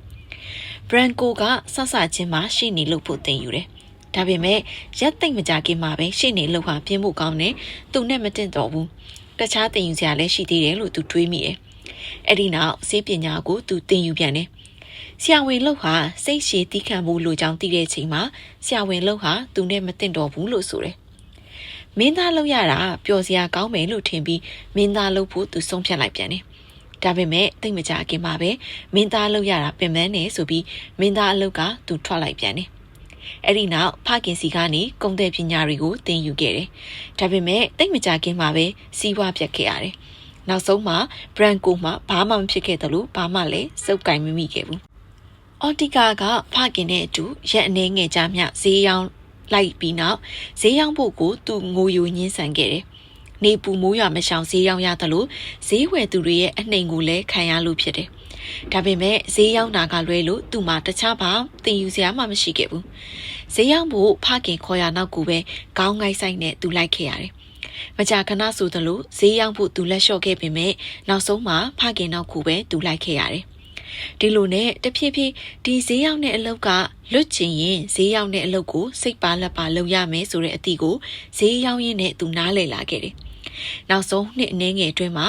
။ Branco ကဆချင်းမှာရှေ့နေလို့ဖို့တင်ယူတယ်။ဒါပေမဲ့ရက်သိမ့်မကြခင်မှာပဲရှေ့နေလို့ဟာပြင်းဖို့ကောင်းတယ်။သူနဲ့မတင်တော့ဘူး။တခြားတင်ယူစရာလည်းရှိသေးတယ်လို့သူတွေးမိတယ်။အဲ့ဒီနောက်စေပညာကိုသူတင်ယူပြန်တယ်။ဆရာဝန်လို့ဟာစိတ်ရှည်တီးခံမှုလိုကြောင်းသိတဲ့ချိန်မှာဆရာဝန်လို့ဟာသူနဲ့မတင်တော့ဘူးလို့ဆိုတယ်။မင်းသားလုပ်ရတာပျော်စရာကောင်းမယ်လို့ထင်ပြီးမင်းသားလုပ်ဖို့သူဆုံးဖြတ်လိုက်ပြန်တယ်။ဒါပေမဲ့သိမကြခင်မှာပဲမင်းသားလုပ်ရတာပင်ပန်းနေဆိုပြီးမင်းသားအလုပ်ကသူထွက်လိုက်ပြန်တယ်။အဲ့ဒီနောက်ဖခင်စီကနေကုန်တဲ့ပညာတွေကိုသင်ယူခဲ့တယ်။ဒါပေမဲ့သိမကြခင်မှာပဲစီးပွားပြတ်ခဲ့ရတယ်။နောက်ဆုံးမှာ Branco မှာဘာမှမဖြစ်ခဲ့တယ်လို့ဘာမှလည်းစုပ်ကင်မမိခဲ့ဘူး။အော်တီကာကဖခင်နဲ့အတူရက်အနေငယ်ကြမြဈေးရောင်းလိုက်ပြီးနောက်ဈေးရောင်းဖို့ကိုသူငိုယိုညင်းဆန်ခဲ့တယ်။နေပူမိုးရွာမရှောင်ဈေးရောင်းရတယ်လို့ဈေးဝယ်သူတွေရဲ့အနှိမ်ကိုလည်းခံရလို့ဖြစ်တယ်။ဒါပေမဲ့ဈေးရောင်းတာကလွဲလို့သူ့မှာတခြားဘာသင်ယူစရာမှမရှိခဲ့ဘူး။ဈေးရောင်းဖို့ဖခင်ခေါ်ရနောက်ကိုပဲခေါင်းငိုက်ဆိုင်နဲ့သူလိုက်ခဲ့ရတယ်။မကြာခဏဆိုသလိုဈေးရောင်းဖို့သူလက်လျှော့ခဲ့ပေမဲ့နောက်ဆုံးမှာဖခင်နောက်ကိုပဲသူလိုက်ခဲ့ရတယ်။ဒီလိုနဲ့တဖြည်းဖြည်းဒီဈေးရောက်တဲ့အလုပ်ကလွတ်ချင်ရင်ဈေးရောက်တဲ့အလုပ်ကိုစိတ်ပါလက်ပါလုပ်ရမယ်ဆိုတဲ့အသည့်ကိုဈေးရောက်ရင်းနဲ့သူနားလည်လာခဲ့တယ် နောက်ဆုံးနှစ်အနေငယ်အတွင်းမှာ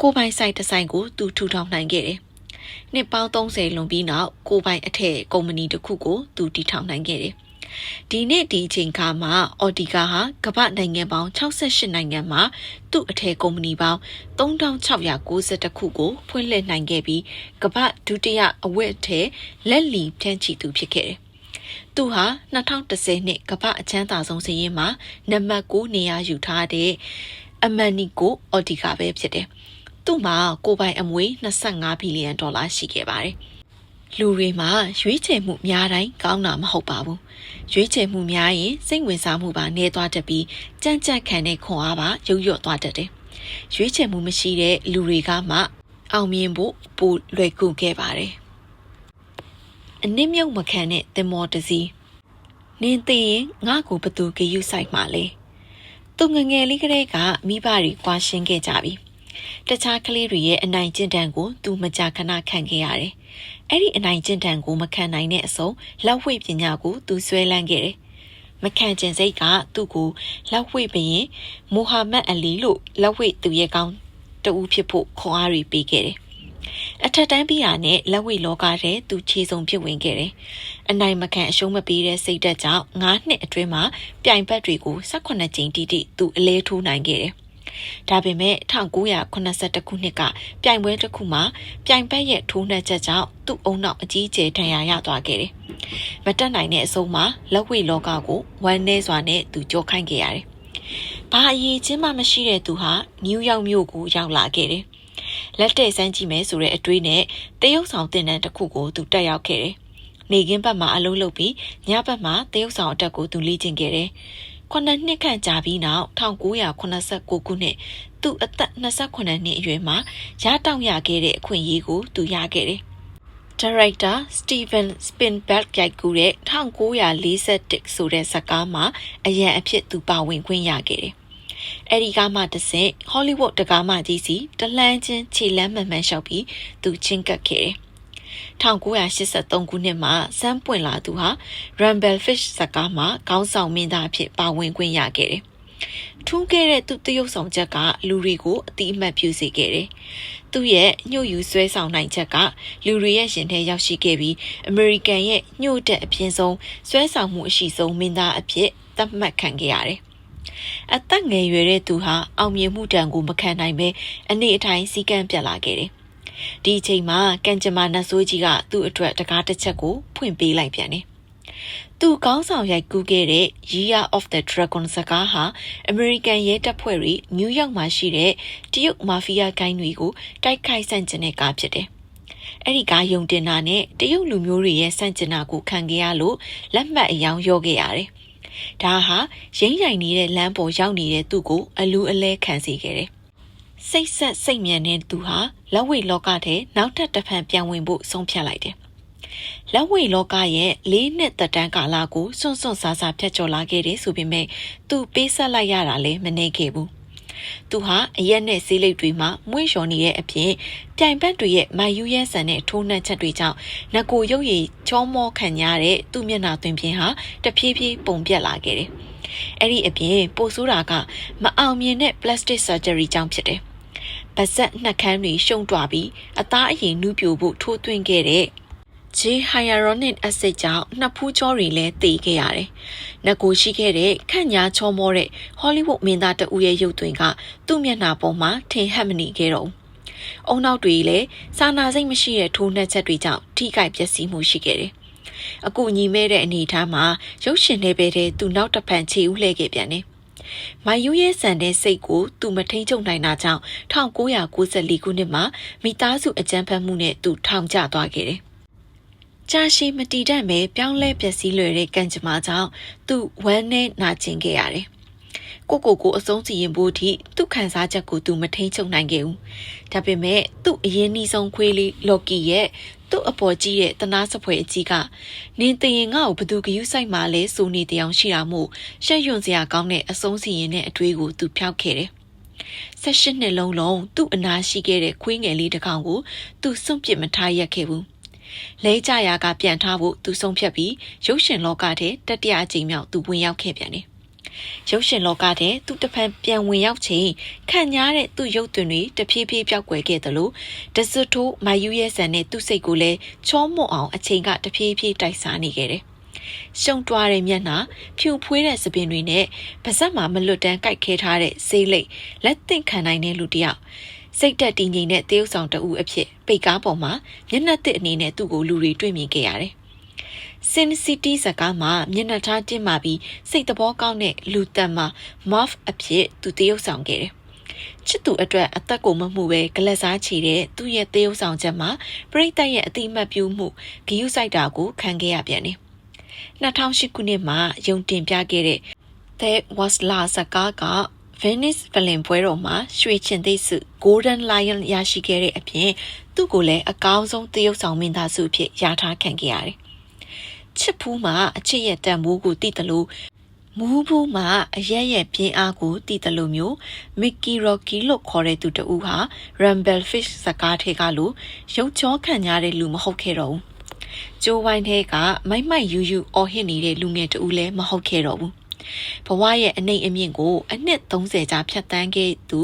ကိုပိုင်ဆိုင်တစ်ဆိုင်ကိုသူထူထောင်နိုင်ခဲ့တယ်။နှစ်ပေါင်း30လွန်ပြီးနောက်ကိုပိုင်အထက်ကုမ္ပဏီတစ်ခုကိုသူတည်ထောင်နိုင်ခဲ့တယ်။ဒီနေ့ဒီအချိန်ခါမှာအော်ဒီကာဟာကမ္ဘာနိုင်ငံပေါင်း68နိုင်ငံမှာသူ့အထက်ကုမ္ပဏီပေါင်း3690ခုကိုဖွင့်လှစ်နိုင်ခဲ့ပြီးကမ္ဘာဒုတိယအဝတ်အထည်လက်လီဖြန့်ချီသူဖြစ်ခဲ့တယ်။သူဟာ2010နှစ်ကမ္ဘာအချမ်းသာဆုံးစာရင်းမှာနံပါတ်9နေရာယူထားတဲ့အမန်နီကိုအော်ဒီကာပဲဖြစ်တယ်။သူ့မှာကိုပိုင်အမွေ25ဘီလီယံဒေါ်လာရှိခဲ့ပါတယ်။လူတွေမှာရွေးချယ်မှုများတိုင်းကောင်းတာမဟုတ်ပါဘူး။ရွေးချယ်မှုများရင်စိတ်ဝင်စားမှုပါနည်းသွားတတ်ပြီးကြမ်းကြက်ခံတဲ့ခွန်အားပါရုပ်ရော့သွားတတ်တယ်။ရွေးချယ်မှုမရှိတဲ့လူတွေကမှအောင်မြင်ဖို့ပိုလွယ်ကူခဲ့ပါတယ်။အနစ်မြုပ်မခံတဲ့သင်္ဘောတစ်စီးနင်းသိရင်ငါ့ကိုဘသူကယူဆိုင်မှလဲ။သူငငယ်လေးကလေးကမိဘတွေကွာရှင်းခဲ့ကြပြီ။တခြားကလေးတွေရဲ့အနိုင်ကျင့်တန်ကိုသူမကြာခဏခံခဲ့ရတယ်။အဲ့ဒီအနိုင်ကျင့်တန်ကိုမခံနိုင်တဲ့အစုံလက်ဝှေ့ပညာကိုသူဆွဲလန်းခဲ့တယ်။မခံကျင်စိတ်ကသူ့ကိုလက်ဝှေ့ဘရင်မိုဟာမက်အလီလို့လက်ဝှေ့သူရဲ့ကောင်းတူဖြစ်ဖို့ခွန်အားတွေပေးခဲ့တယ်။အထက်တန်းပြာနဲ့လက်ဝှေ့လောကထဲသူခြေစုံဖြစ်ဝင်ခဲ့တယ်။အနိုင်မခံအရှုံးမပေးတဲ့စိတ်ဓာတ်ကြောင့်9နှစ်အတွင်းမှာပြိုင်ဘက်တွေကို18ကြိမ်တိတိသူအလဲထိုးနိုင်ခဲ့တယ်။ဒါပေမဲ့1982ခုနှစ်ကပြိုင်ပွဲတစ်ခုမှာပြိုင်ဘက်ရဲ့ထိုးနှက်ချက်ကြောင့်သူ့အုံနောက်အကြီးအကျယ်ဒဏ်ရာရသွားခဲ့တယ်။မတက်နိုင်တဲ့အဆုံးမှာလက်ဝှေ့လောကကိုဝမ်းနည်းစွာနဲ့သူကြောခိုင်းခဲ့ရတယ်။ဘာအရေးချင်းမှမရှိတဲ့သူဟာနယူးယောက်မြို့ကိုရောက်လာခဲ့တယ်။လက်တဲ့စမ်းကြည့်မယ်ဆိုတဲ့အတွေးနဲ့တရုတ်ဆောင်တင်တန်းတစ်ခုကိုသူတက်ရောက်ခဲ့တယ်။နေကင်းဘက်မှာအလုံးလုပ်ပြီးညဘက်မှာတရုတ်ဆောင်အတက်ကိုသူလေ့ကျင့်ခဲ့တယ်။9နှစ်ခန့်ကြာပြီးနောက်1989ခုနှစ်သူအသက်28နှစ်အရွယ်မှာရတောင်းရခဲ့တဲ့အခွင့်အရေးကိုသူရခဲ့တယ်။ဒါရိုက်တာစတီဗန်စပင်ဘတ်ရိုက်ကူတဲ့1941ဆိုတဲ့ဇာတ်ကားမှာအရန်အဖြစ်သူပါဝင်ခွင့်ရခဲ့တယ်။အဲဒီကားမှတစ်ဆင့်ဟောလိဝုဒ်တကားမကြီးစီတလှမ်းချင်းခြေလမ်းမှန်မှန်လျှောက်ပြီးသူချင်းကပ်ခဲ့တယ်။1983ခုနှစ်မှာစမ်းပွင့်လာသူဟာ Rumble Fish ဇာတ်ကားမှာခေါင်းဆောင်မင်းသားအဖြစ်ပါဝင်ခွင့်ရခဲ့တယ်။ထူးခဲ့တဲ့သူ့တရုတ်ဆောင်ချက်ကလူတွေကိုအတိအမှတ်ပြုစေခဲ့တယ်။သူ့ရဲ့ညှို့ယူဆွဲဆောင်နိုင်ချက်ကလူတွေရဲ့ရှင်ထဲရောက်ရှိခဲ့ပြီးအမေရိကန်ရဲ့ညှို့တဲ့အပြင်းဆုံးဆွဲဆောင်မှုအရှိဆုံးမင်းသားအဖြစ်သတ်မှတ်ခံခဲ့ရတယ်။အသက်ငယ်ရွယ်တဲ့သူဟာအောင်မြင်မှုတန်ကိုမခံနိုင်ပဲအနေအထိုင်စီကံပြတ်လာခဲ့တယ်။ဒီအချိန်မှာကန်ဂျမာနတ်ဆိုးကြီးကသူ့အတွက်တကားတစ်ချက်ကိုဖွင့်ပေးလိုက်ပြန်တယ်။သူကောင်းဆောင်ရိုက်ကူးခဲ့တဲ့ Year of the Dragon စကားဟာအမေရိကန်ရဲတပ်ဖွဲ့တွေနယူးယောက်မှာရှိတဲ့တရုတ်မာဖီးယားဂိုင်းတွေကိုတိုက်ခိုက်ဆန့်ကျင်တဲ့ကားဖြစ်တယ်။အဲ့ဒီကားယုံတင်တာနဲ့တရုတ်လူမျိုးတွေရဲ့ဆန့်ကျင်တာကိုခံခဲ့ရလို့လက်မှတ်အယောင်ရော့ခဲ့ရတယ်။ဒါဟာရင်းရိုင်နေတဲ့လမ်းပေါ်ရောက်နေတဲ့သူ့ကိုအလူအလဲခံစေခဲ့တယ်။စိတ်ဆက်စိတ်မြန်တဲ့သူဟာလက်ဝှေ့လောကထဲနောက်ထပ်တစ်ဖန်ပြန်ဝင်ဖို့ဆုံးဖြတ်လိုက်တယ်။လက်ဝှေ့လောကရဲ့4နှစ်သက်တမ်းကာလကိုစွန့်စွန့်စားစားဖြတ်ကျော်လာခဲ့တယ်ဆိုပေမဲ့သူပေးဆက်လိုက်ရတာလည်းမနေခဲ့ဘူး။သူဟာအရက်နဲ့ဆေးလိပ်တွေမှာမွေ့လျော်နေတဲ့အပြင်ပြိုင်ဘက်တွေရဲ့မာယူရဲဆန်တဲ့ထိုးနှက်ချက်တွေကြောင့်ငကိုရုပ်ရည်ချောမောခံရတဲ့သူ့မျက်နှာသွင်းပြင်းဟာတဖြည်းဖြည်းပုံပြက်လာခဲ့တယ်။အဲ့ဒီအပြင်ပိုဆိုးတာကမအောင်မြင်တဲ့ plastic surgery ကြောင့်ဖြစ်တယ်။ပါးစပ်နှက်ခမ်းတွေရှုံ့တွပြီးအသားအရည်နုပြိုဖို့ထိုးသွင်းခဲ့တဲ့hyaluronic acid ကြောင့်နှစ်ဖူးကြောတွေလည်းတေခဲ့ရတယ်။ငကိုရှိခဲ့တဲ့ခန့်ညာချောမောတဲ့ဟောလိဝုဒ်မင်းသားတဦးရဲ့ရုပ်သွင်းကသူ့မျက်နှာပေါ်မှာထင်ဟပ်မနေခဲ့တော့ဘူး။အုံနောက်တွေလည်းစာနာစိတ်မရှိတဲ့ထိုးနှက်ချက်တွေကြောင့်ထိခိုက်ပျက်စီးမှုရှိခဲ့တယ်။အခုညီမဲတဲ့အနေအထားမှာရုပ်ရှင်တွေပဲတဲ့သူနောက်တစ်ဖန်ခြေဦးလှည့်ခဲ့ပြန်တယ်။မာယူရဲ့ဆန်တဲ့စိတ်ကိုသူမထိန်ချုပ်နိုင်တာကြောင့်1994ခုနှစ်မှာမိသားစုအကြမ်းဖက်မှုနဲ့သူထောင်ကျသွားခဲ့တယ်။ကြာရှည်မတည်တတ်ပဲပြောင်းလဲပျက်စီးလွယ်တဲ့ကံကြမ္မာကြောင့်သူဝမ်းနဲ့နာကျင်ခဲ့ရတယ်။ကိုအဆုံးစီရင်ဖို့အထိသူ့ခံစားချက်ကိုသူမထိန်ချုပ်နိုင်ခဲ့ဘူး။ဒါပေမဲ့သူ့အရင်နှီးဆုံးခွေးလေးလော်ကီရဲ့သူ့အပေါ်ကြီးတဲ့တနာစပွဲအကြီးကနင်းတင်ရင်ငါ့ကိုဘသူကယူဆိုင်မှလဲဆိုနေတောင်ရှိတာမို့ရှက်ရွံ့စရာကောင်းတဲ့အဆုံးစီရင်တဲ့အတွေးကိုသူဖျောက်ခဲ့တယ်။18နှစ်လုံးသူ့အနာရှိခဲ့တဲ့ခွေးငယ်လေးတစ်ကောင်ကိုသူစွန့်ပစ်မထားရက်ခဲ့ဘူး။လဲကြရာကပြန်ထားဖို့သူဆုံးဖြတ်ပြီးရုပ်ရှင်လောကထဲတတိယအကြိမ်မြောက်သူဝင်ရောက်ခဲ့ပြန်တယ် ရုပ်ရှင်လောကတဲ့သူတစ်ဖန်ပြန်ဝင်ရောက်ချိန်ခံညားတဲ့သူ့ရုပ်သွင်းတွေတဖြည်းဖြည်းပြောက်ကွယ်ခဲ့တယ်လို့ဒဇတ်ထိုးမယူရဲဆန်နဲ့သူ့စိတ်ကိုလည်းချောမွတ်အောင်အချိန်ကတဖြည်းဖြည်းတိုက်စားနေခဲ့တယ်။ရှုံတွားတဲ့မျက်နှာဖြူဖွေးတဲ့စပင်တွေနဲ့ပါးစပ်မှာမလွတ်တမ်းကိုက်ခဲထားတဲ့ဆေးလိပ်လက်သင့်ခံနိုင်တဲ့လူတစ်ယောက်စိတ်တက်တည်ငြိမ်တဲ့တရုပ်ဆောင်တဦးအဖြစ်ပိတ်ကားပေါ်မှာမျက်နှာသစ်အနေနဲ့သူ့ကိုလူတွေတွေ့မြင်ခဲ့ရတယ်။ Sin City ဇာတ်ကားမှာမျက်နှာထားတင်းမာပြီးစိတ်သဘောကောင်းတဲ့လူတန်မှာ Muff အဖြစ်သူတရုပ်ဆောင်ခဲ့တယ်။ချစ်သူအတွက်အသက်ကိုမမှုပဲဂလက်စားချီတဲ့သူ့ရဲ့တရုပ်ဆောင်ချက်မှာပရိသတ်ရဲ့အတိအမှတ်ပြုမှုဂရုစိုက်တာကိုခံခဲ့ရပြန်တယ်။2008ခုနှစ်မှာရုံတင်ပြခဲ့တဲ့ That Was La ဇာတ်ကားကVenice ဖလင်ပွဲတော်မှာရွှေချင်သိဆု Golden Lion ရရှိခဲ့တဲ့အပြင်သူ့ကိုလည်းအကောင်းဆုံးသရုပ်ဆောင်မင်းသားဆုအဖြစ်ရထားခံခဲ့ရတယ်။ချစ်ဖူးမှာအချစ်ရဲ့တန်ဖိုးကိုသိတယ်လို့မူးဘူးမှာအရက်ရဲ့ပြင်းအားကိုသိတယ်လို့မျိုး Mickey Rocky လို့ခေါ်တဲ့သူတဦးဟာ Rumblefish ဇာတ်ကားထဲကလို့ရုပ်ချောခံရတဲ့လူမဟုတ်ခဲ့တော့ဘူး။ဂျိုးဝိုင်းထဲကမိုက်မိုက်ယူယူအော်ဟစ်နေတဲ့လူငယ်တဦးလည်းမဟုတ်ခဲ့တော့ဘူး။ဘဝရဲ့အနှိမ်အမြင့်ကိုအနှစ်30ကြာဖြတ်တန်းခဲ့သူ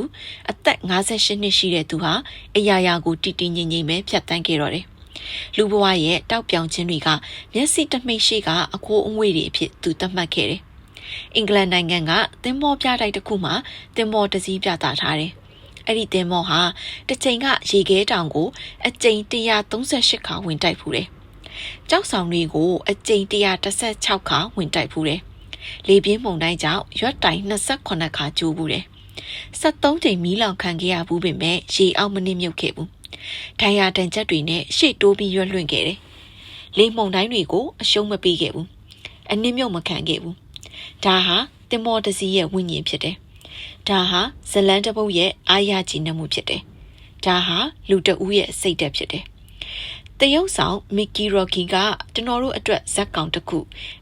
အသက်58နှစ်ရှိတဲ့သူဟာအရာရာကိုတည်တည်ငြိမ်ငြိမ်ပဲဖြတ်တန်းခဲ့တော့တယ်။လူဘဝရဲ့တောက်ပြောင်ခြင်းတွေကမျက်စိတမိတ်ရှိကအခိုးအငွေ့တွေအဖြစ်သူသတ်မှတ်ခဲ့တယ်။အင်္ဂလန်နိုင်ငံကသင်္ဘောပြတိုက်တစ်ခုမှာသင်္ဘောတစ်စီးပြသထားတယ်။အဲ့ဒီသင်္ဘောဟာတစ်ချိန်ကရေခဲတောင်ကိုအကြိမ်138ခါဝင်တိုက်ဖူးတယ်။ကြောက်ဆောင်တွေကိုအကြိမ်116ခါဝင်တိုက်ဖူးတယ်။လေပြင်းမုန်တိုင်းကြောင့်ရွက်တိုင်28ခါကျိုးဘူးတယ်။73ချိန်မီးလောင်ခံခဲ့ရဘူးပေမဲ့ရေအောက်မနစ်မြုပ်ခဲ့ဘူး။ဒဏ်ရာတန်ချက်တွေနဲ့ရှေ့တိုးပြီးရွက်လွှင့်ခဲ့တယ်။လေမုန်တိုင်းတွေကိုအရှုံးမပေးခဲ့ဘူး။အနစ်မြုပ်မခံခဲ့ဘူး။ဒါဟာတင်မော်တစီရဲ့ဝိညာဉ်ဖြစ်တယ်။ဒါဟာဇလန်တပုတ်ရဲ့အာရကြည်နမှုဖြစ်တယ်။ဒါဟာလူတဦးရဲ့စိတ်ဓာတ်ဖြစ်တယ်။တရုတ်ဆောင်မီကီရိုကီကကျွန်တော်တို့အတွက်ဇက်ကောင်တစ်ခု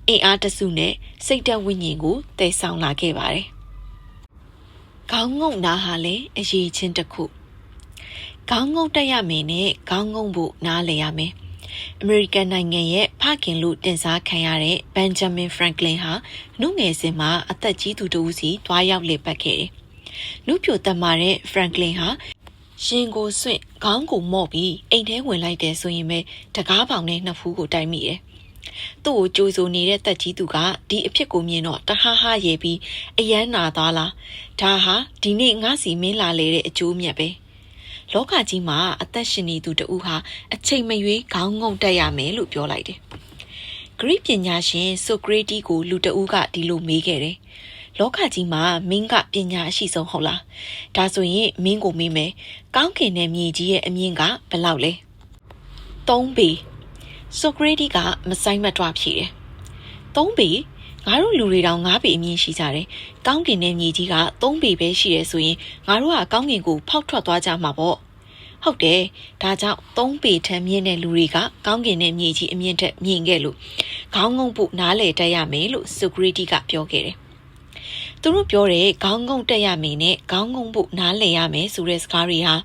အင်အားတစုနဲ့စိတ်ဓာတ်ဝိညာဉ်ကိုတည်ဆောင်လာခဲ့ပါတယ်။ခေါင်းငုံနာဟာလည်းအရေးချင်းတစ်ခုခေါင်းငုံတက်ရမယ်နဲ့ခေါင်းငုံဖို့နားလည်ရမယ်။အမေရိကန်နိုင်ငံရဲ့ဖခင်လို့တင်စားခံရတဲ့ဘန်ဂျမင်ဖရန်ကလင်ဟာနှုတ်ငယ်စဉ်မှာအသက်ကြီးသူတဦးစီတွားရောက်လေပတ်ခဲ့တယ်။နှုတ်ပြိုတက်မာတဲ့ဖရန်ကလင်ဟာရှင်ကိုစွန့်ခေါင်းကိုမော့ပြီးအိမ်ထဲဝင်လိုက်တယ်ဆိုရင်ပဲတကားပေါင်နဲ့နှစ်ဖူးကိုတိုက်မိတယ်။သူ့ကိုကြိုးစိုးနေတဲ့တက်ကြီးသူကဒီအဖြစ်ကိုမြင်တော့တဟားဟားရဲပြီးအယမ်းနာသွားလား။ဒါဟာဒီနေ့ငါစီမင်းလာလေတဲ့အကျိုးမြတ်ပဲ။လောကကြီးမှာအသက်ရှင်နေသူတဦးဟာအချိန်မရွေးခေါင်းငုံတက်ရမယ်လို့ပြောလိုက်တယ်။ဂရိပညာရှင်ဆိုကရေတီကိုလူတဦးကဒီလိုမေးခဲ့တယ်။လောကကြီးမှာမင်းကပညာအရှိဆုံးဟုတ်လား။ဒါဆိုရင်မင်းကိုမေးမယ်။ကောင်းကင်နဲ့မြေကြီးရဲ့အမြင့်ကဘယ်လောက်လဲ။3 ပေဆိုကရေတီကမဆိုင်မတွားဖြေတယ်။3 ပေငါတို့လူတွေတောင်9ပေအမြင့်ရှိကြတယ်။ကောင်းကင်နဲ့မြေကြီးက3ပေပဲရှိတယ်ဆိုရင်ငါတို့ကကောင်းကင်ကိုဖောက်ထွက်သွားကြမှာပေါ့။ဟုတ်တယ်။ဒါကြောင့်3ပေထက်မြင့်တဲ့လူတွေကကောင်းကင်နဲ့မြေကြီးအမြင့်ထက်မြင့်ခဲ့လို့ခေါင်းငုံဖို့နားလေတက်ရမယ်လို့ဆိုကရေတီကပြောခဲ့တယ်။သူတို့ပြောတဲ့ခေါင်းငုံတက်ရမယ်နဲ့ခေါင်းငုံဖို့နားလည်ရမယ်ဆိုတဲ့စကားတွေဟာ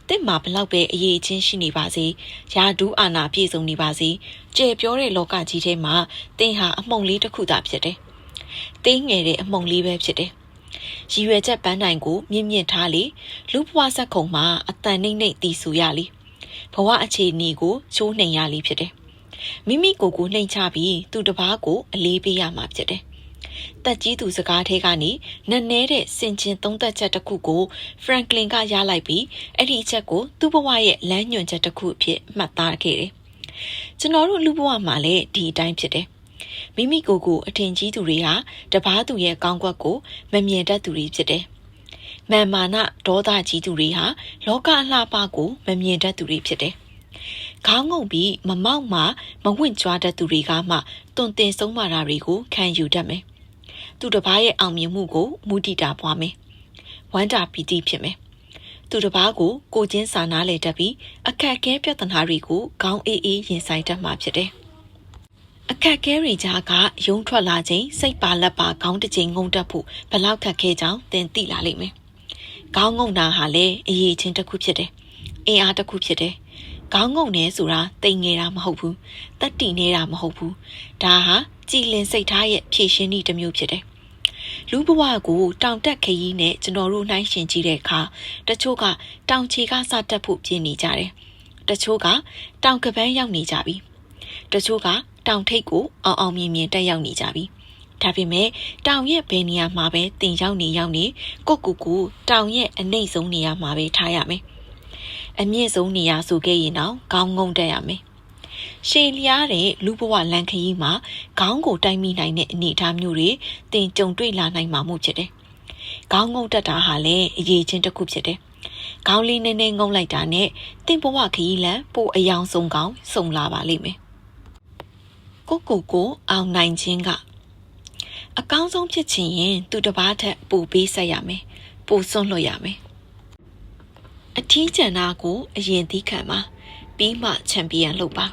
တစ်မှာဘလောက်ပဲအရေးချင်းရှိနေပါစေယာဒူးအာနာပြည့်စုံနေပါစေကျေပြောတဲ့လောကကြီးထဲမှာတင်းဟာအမှုန်လေးတစ်ခုသာဖြစ်တယ်။တင်းငယ်တဲ့အမှုန်လေးပဲဖြစ်တယ်။ရည်ရွယ်ချက်ပန်းတိုင်ကိုမြင့်မြင့်ထားလေလူဘဝစက်ခုံမှာအတန်နှိမ့်နှိမ့်တီးဆူရလေဘဝအခြေအနေကိုချိုးနှိမ်ရလေဖြစ်တယ်။မိမိကိုယ်ကိုနှိမ်ချပြီးသူတစ်ပါးကိုအလေးပေးရမှာဖြစ်တယ်။တက်ကြီးသူစကားထဲကနေနက်နဲတဲ့စင်ကျင်သုံးသက်ချက်တစ်ခုကိုဖရန်ကလင်ကရလိုက်ပြီးအဲ့ဒီအချက်ကိုသူ့ဘဝရဲ့လမ်းညွှန်ချက်တစ်ခုအဖြစ်မှတ်သားခဲ့တယ်။ကျွန်တော်တို့လူဘဝမှာလည်းဒီအတိုင်းဖြစ်တယ်။မိမိကိုယ်ကိုအထင်ကြီးသူတွေဟာတပားသူရဲ့ကောင်းကွက်ကိုမမြင်တတ်သူတွေဖြစ်တယ်။မာမာနဒေါသကြီးသူတွေဟာလောကအလှပကိုမမြင်တတ်သူတွေဖြစ်တယ်။ခေါင်းငုံပြီးမမောက်မှမဝင့်ကြွားတတ်သူတွေကမှတွင်တင်ဆုံးမတာတွေကိုခံယူတတ်မယ်။သူတစ်ပါးရဲ့အောင်မြင်မှုကိုမူတည်တာပွားမယ်။ဝမ်းတာပီတိဖြစ်မယ်။သူတစ်ပါးကိုကိုချင်းစာနာလေတတ်ပြီးအခက်အခဲပြဿနာတွေကိုခေါင်းအေးအေးရင်ဆိုင်တတ်မှာဖြစ်တယ်။အခက်အခဲတွေကြားကရုံထွက်လာခြင်းစိတ်ပါလက်ပါခေါင်းတစ်ချိန်ငုံတက်ဖို့ဘလောက်ခက်ခဲကြောင်းသင်သိလာလိမ့်မယ်။ခေါင်းငုံတာဟာလည်းအရေးချင်းတစ်ခုဖြစ်တယ်။အင်အားတစ်ခုဖြစ်တယ်။ခေါင်းငုံနေဆိုတာတိမ်ငယ်တာမဟုတ်ဘူး။တက်တီနေတာမဟုတ်ဘူး။ဒါဟာကြည်လင်စိတ်ထားရဲ့ဖြည့်ရှင်းနည်းတစ်မျိုးဖြစ်တယ်။လူ လူဘဝကိုတောင်တက်ခရီးနဲ့ကျွန်တော်တို့နှိုင်းယှဉ်ကြည့်တဲ့အခါတချို့ကတောင်ချီကစတက်ဖို့ပြင်နေကြတယ်တချို့ကတောင်ကပန်းရောက်နေကြပြီတချို့ကတောင်ထိပ်ကိုအောင်မြင်တက်ရောက်နေကြပြီဒါပေမဲ့တောင်ရဲ့ဘယ်နေရာမှာပဲတင်ရောက်နေကိုတောင်ရဲ့အနှိမ့်ဆုံးနေရာမှာပဲထားရမယ်အမြင့်ဆုံးနေရာဆိုခဲ့ရင်တော့ခေါင်းငုံတက်ရမယ်ရှည်လျားတဲ့လူဘဝလန်ခရီးမှာခေါင်းကိုတိုက်မိနိုင်တဲ့အနေအထားမျိုးတွေတင်ကြုံတွေ့လာနိုင်မှာမှုဖြစ်တယ်။ခေါင်းငုံတက်တာဟာလည်းအရေးချင်းတစ်ခုဖြစ်တယ်။ခေါင်းလေးနည်းနည်းငုံလိုက်တာနဲ့တင်ဘဝခရီးလန်ပိုအယောင်ဆုံးကောင်းစုံလာပါလိမ့်မယ်။ကိုအောင်နိုင်ခြင်းကအကောင်းဆုံးဖြစ်ချင်ရင်သူတစ်ပါးထက်ပိုပေးဆက်ရမယ်။ပိုစွန့်လွတ်ရမယ်။အထီးကျန်တာကိုအရင်သိခံပါပြီးမှချန်ပီယံလုပ်ပါ